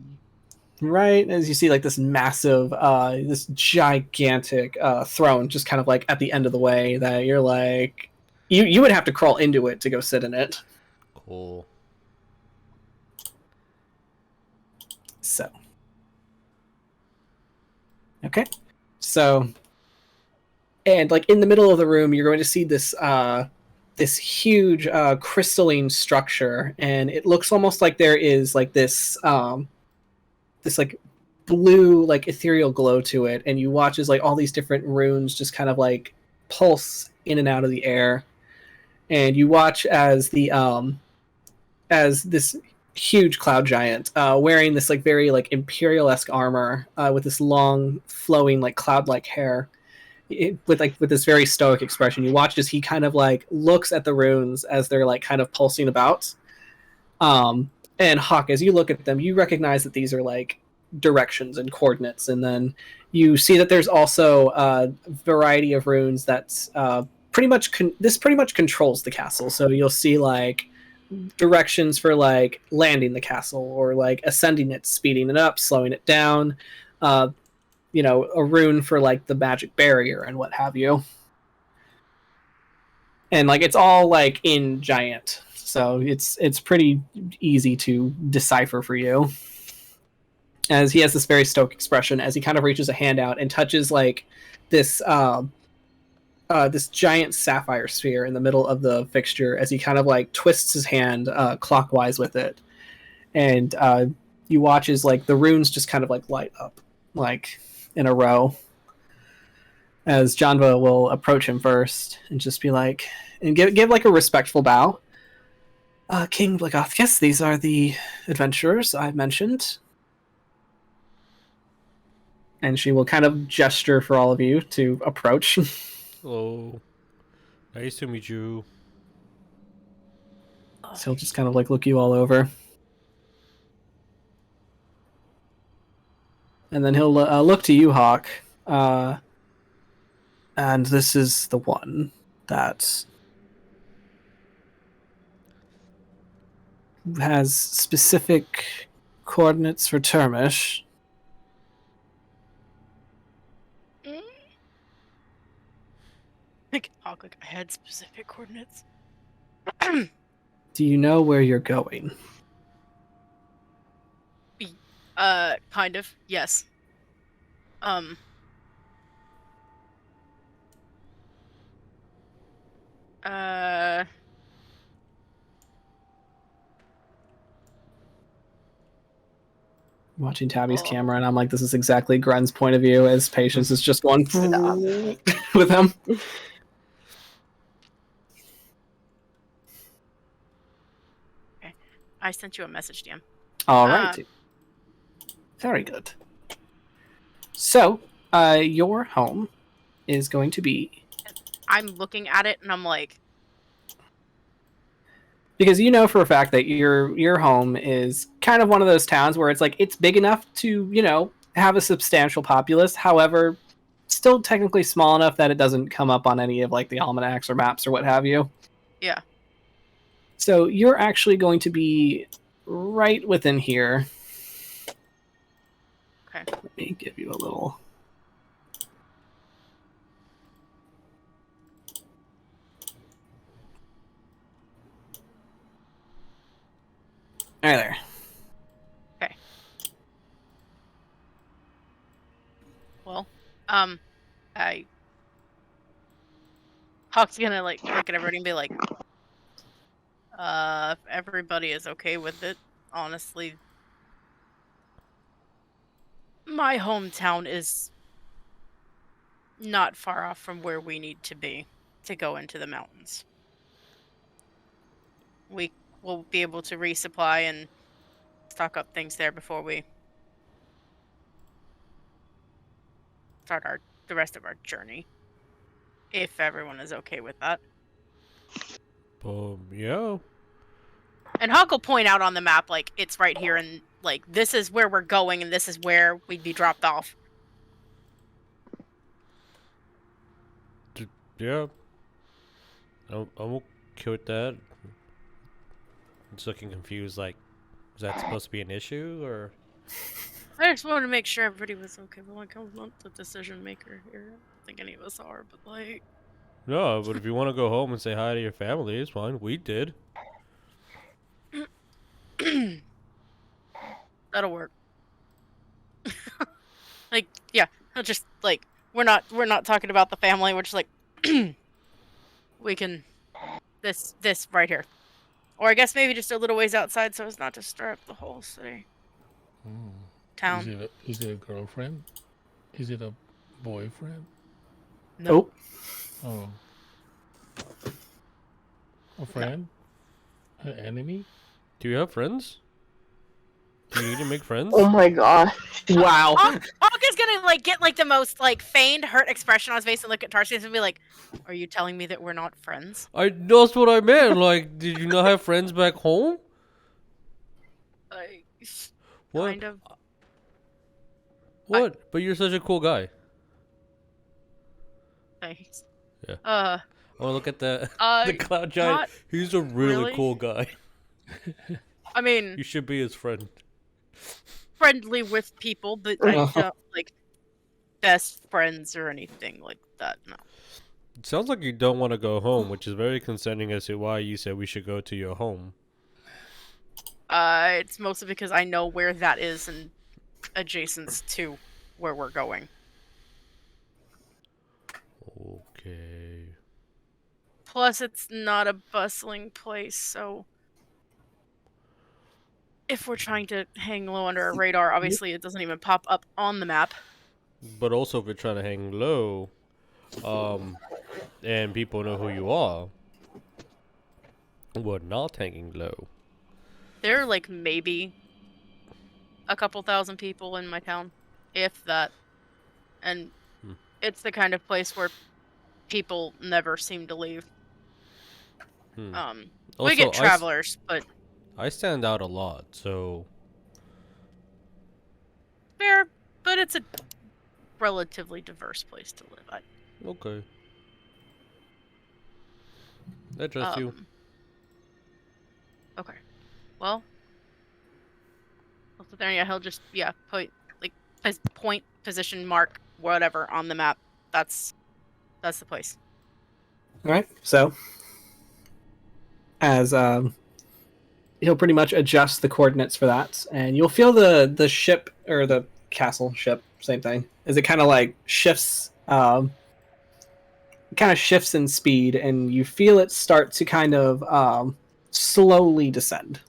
Right as you see like this massive this gigantic throne just kind of like at the end of the way, that you're like you would have to crawl into it to go sit in it. Cool. So, okay. So, and like in the middle of the room, you're going to see this this huge crystalline structure, and it looks almost like there is like this this like blue, like ethereal glow to it, and you watch as like all these different runes just kind of like pulse in and out of the air, and you watch as this huge cloud giant wearing this like very like imperial-esque armor with this long flowing like cloud-like hair with this very stoic expression. You watch as he kind of like looks at the runes as they're like kind of pulsing about. And Hawk, as you look at them, you recognize that these are like directions and coordinates, and then you see that there's also a variety of runes that's pretty much controls the castle. So you'll see like directions for like landing the castle, or like ascending it, speeding it up, slowing it down. A rune for like the magic barrier and what have you. And like it's all like in giant, so it's pretty easy to decipher for you. As he has this very stoic expression as he kind of reaches a hand out and touches like this this giant sapphire sphere in the middle of the fixture, as he kind of like twists his hand clockwise with it, and you watch as like the runes just kind of like light up like in a row, as Janva will approach him first and just be like, and give like a respectful bow. King Blagoth, yes, these are the adventurers I mentioned. And she will kind of gesture for all of you to approach. Hello. Nice to meet you. So he'll just kind of like look you all over. And then he'll look to you, Hawk. And this is the one that has specific coordinates for Termish. Like, Hawk, like, I had specific coordinates. Do you know where you're going? Kind of, yes. Watching Tabby's camera, and I'm like, this is exactly Grun's point of view, as Patience is just going with him. Okay. I sent you a message, DM. All right. Very good. So, your home is going to be... I'm looking at it, and I'm like... Because you know for a fact that your home is kind of one of those towns where it's like, it's big enough to, have a substantial populace. However, still technically small enough that it doesn't come up on any of like the almanacs or maps or what have you. Yeah. So you're actually going to be right within here. Okay. Let me give you a little... Right there. Okay. Well, Hawk's gonna like look at everybody and be like, if everybody is okay with it, honestly, my hometown is not far off from where we need to be to go into the mountains. We will be able to resupply and stock up things there before we start the rest of our journey. If everyone is okay with that. Yeah. And Hawk will point out on the map, like, it's right here, and, like, this is where we're going, and this is where we'd be dropped off. Yeah. I'm okay with that. I'm just looking confused, like, is that supposed to be an issue, or...? I just wanted to make sure everybody was okay, but, like, I'm not the decision maker here. I don't think any of us are, but, like... No, but if you want to go home and say hi to your family, it's fine. We did. That'll work. Like, yeah, just, like, we're not talking about the family, we're just like, we can... This right here. Or I guess maybe just a little ways outside so as not to stir up the whole city. town. Is it a girlfriend? Is it a boyfriend? No. Oh. A friend? No. An enemy? Do you have friends? Do you need to make friends? Oh my gosh. Wow. Hawk is gonna like get like the most like feigned hurt expression on his face and look at Tarsius and be like, "Are you telling me that we're not friends?" That's what I meant. Like, did you not have friends back home? What? Kind of. What? But you're such a cool guy. Thanks. Yeah. I want to look at the cloud giant. Not He's a really cool guy. I mean, You should be his friend. friendly with people, but I don't like best friends or anything like that. No. It sounds like you don't want to go home, which is very concerning as to why you said we should go to your home. It's mostly because I know where that is and adjacent to where we're going. Okay. Plus, it's not a bustling place, so if we're trying to hang low under our radar, obviously it doesn't even pop up on the map. But also, if you're trying to hang low, and people know who you are, we're not hanging low. There are like maybe a couple thousand people in my town, if that. And it's the kind of place where people never seem to leave. We Also, get travelers, but I stand out a lot, so fair, but it's a relatively diverse place to live at. okay. I trust you. Okay. Well, so there, yeah, he'll just put like point, position, mark, whatever on the map. That's the place. All right. So, as he'll pretty much adjust the coordinates for that, and you'll feel the ship or the castle ship, same thing, as it kind of like shifts, in speed, and you feel it start to kind of slowly descend.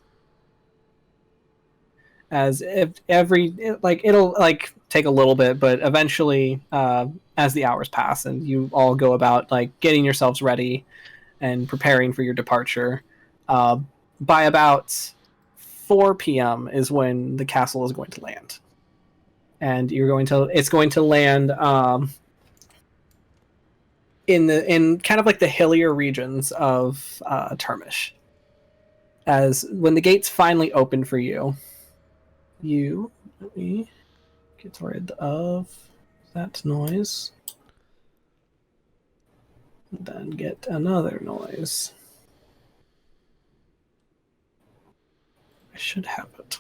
As if it'll like take a little bit, but eventually, as the hours pass and you all go about like getting yourselves ready and preparing for your departure, by about 4 p.m. is when the castle is going to land, and it's going to land in kind of like the hillier regions of Termish. As when the gates finally open for you, let me get rid of that noise, and then get another noise. I should have it.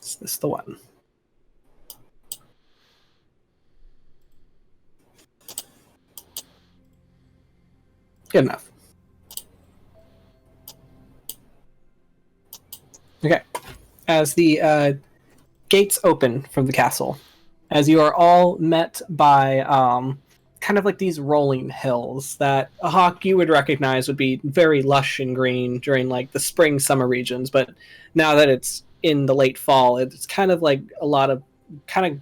Is this the one? Good enough. Okay. As the gates open from the castle, as you are all met by kind of like these rolling hills that a Hawk you would recognize would be very lush and green during like the spring summer regions, but now that it's in the late fall, it's kind of like a lot of kind of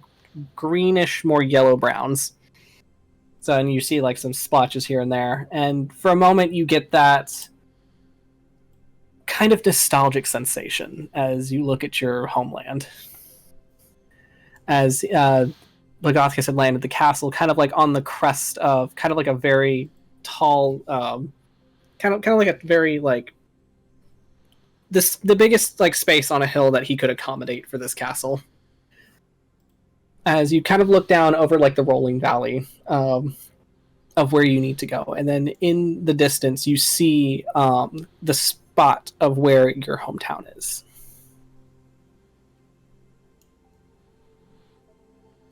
greenish, more yellow browns. So, and you see like some splotches here and there, and for a moment you get that kind of nostalgic sensation as you look at your homeland. As Lagothkus had landed the castle, kind of like on the crest of kind of like a very tall, kind of like a very like the biggest like space on a hill that he could accommodate for this castle. As you kind of look down over like the rolling valley of where you need to go, and then in the distance you see the spot of where your hometown is.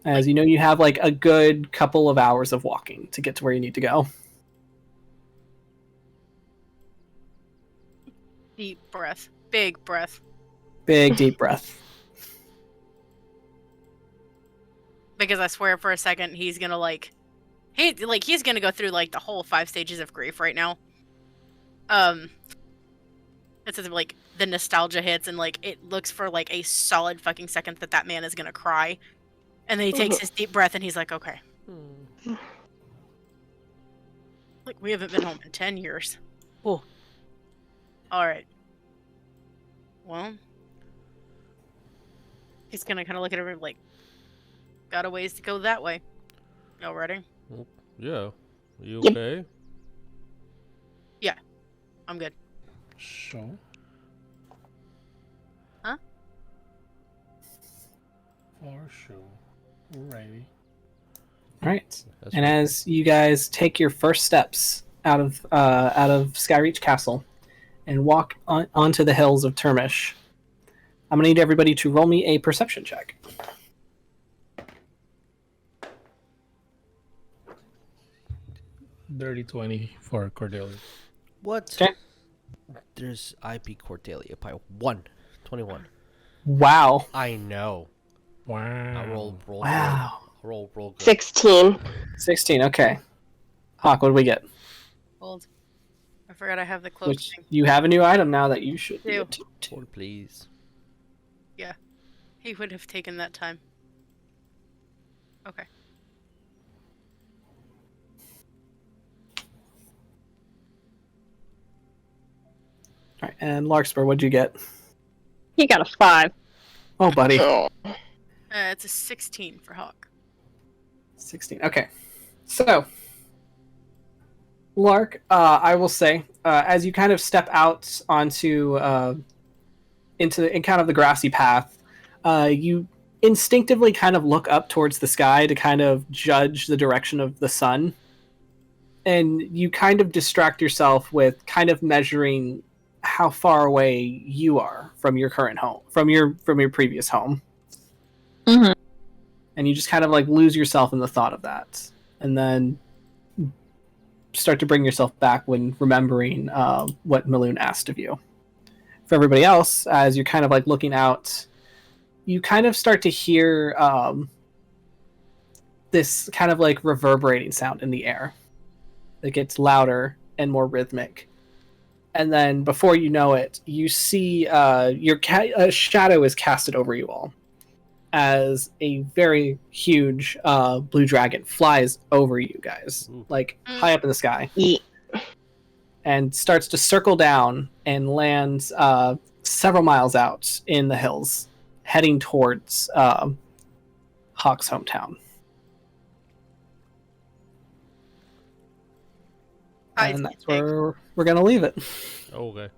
As you know, you have like a good couple of hours of walking to get to where you need to go. Deep breath. Big breath. Big, deep breath. Because I swear for a second he's gonna like he's gonna go through like the whole 5 stages of grief right now. It's as if, like, the nostalgia hits and like it looks for like a solid fucking second that man is gonna cry, and then he takes his deep breath and he's like, okay. Like, we haven't been home in 10 years. Oh. Alright. Well. He's gonna kind of look at everyone like, got a ways to go that way. Y'all ready? Yeah. You okay? Yeah. I'm good. So. Huh? For sure. Alrighty. All right. And as you guys take your first steps out of Skyreach Castle and walk onto the hills of Termish, I'm gonna need everybody to roll me a perception check. Dirty 20 for Cordelia. What? Okay. There's IP Cordelia by 21. Wow. I know. Wow. I roll. Wow. Roll good. 16. 16. Okay. Hawk, what do we get? Hold. I forgot I have the cloak Which thing. you have a new item now that you should Do. Hold, please. Yeah. He would have taken that time. Okay. All right. And Larkspur, what'd you get? He got a 5. Oh, buddy. Oh. It's a 16 for Hawk. 16. Okay. So, Lark, I will say, as you kind of step out onto in kind of the grassy path, you instinctively kind of look up towards the sky to kind of judge the direction of the sun, and you kind of distract yourself with kind of measuring how far away you are from your current home, from your previous home. Mm-hmm. And you just kind of like lose yourself in the thought of that, and then start to bring yourself back when remembering what Maloon asked of you. For everybody else, as you're kind of like looking out, you kind of start to hear this kind of like reverberating sound in the air. It gets louder and more rhythmic. And then before you know it, you see a shadow is casted over you all as a very huge blue dragon flies over you guys, like high up in the sky, and starts to circle down and lands several miles out in the hills, heading towards Hawk's hometown. And that's where we're going to leave it. Oh, okay.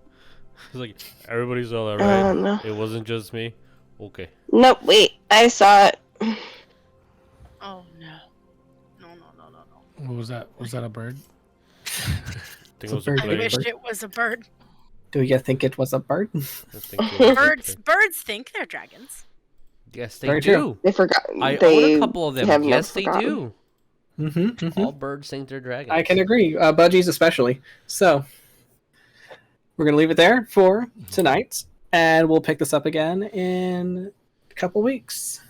It's like, everybody's all right. No. It wasn't just me. Okay. Nope, wait. I saw it. Oh, no. No. What was that? Was that a bird? I think it was a a bird. I plane. wish it was a bird. Do you think it was a bird? I think it was a Birds plane. think they're dragons. Yes, they Very do. true. They forgot. I they own a couple of them. have Yes, not they forgotten. do. Mm-hmm. All birds think they're dragons. I can agree. Budgies especially. So we're going to leave it there for tonight, and we'll pick this up again in a couple weeks,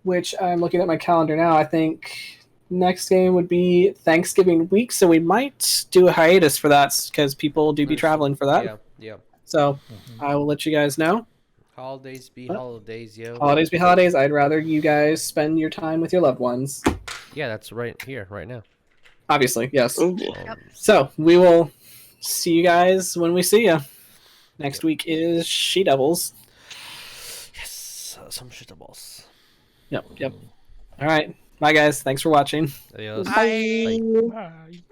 which I'm looking at my calendar now. I think next game would be Thanksgiving week, so we might do a hiatus for that because people do be traveling for that. Yeah. So I will let you guys know. Holidays be holidays, yo. Holidays be holidays. I'd rather you guys spend your time with your loved ones. Yeah, that's right here, right now. Obviously, yes. Yep. So we will see you guys when we see you. Next week is She-Devils. Yes, some shitables. Yep. All right. Bye, guys. Thanks for watching. Adios. Bye. Bye.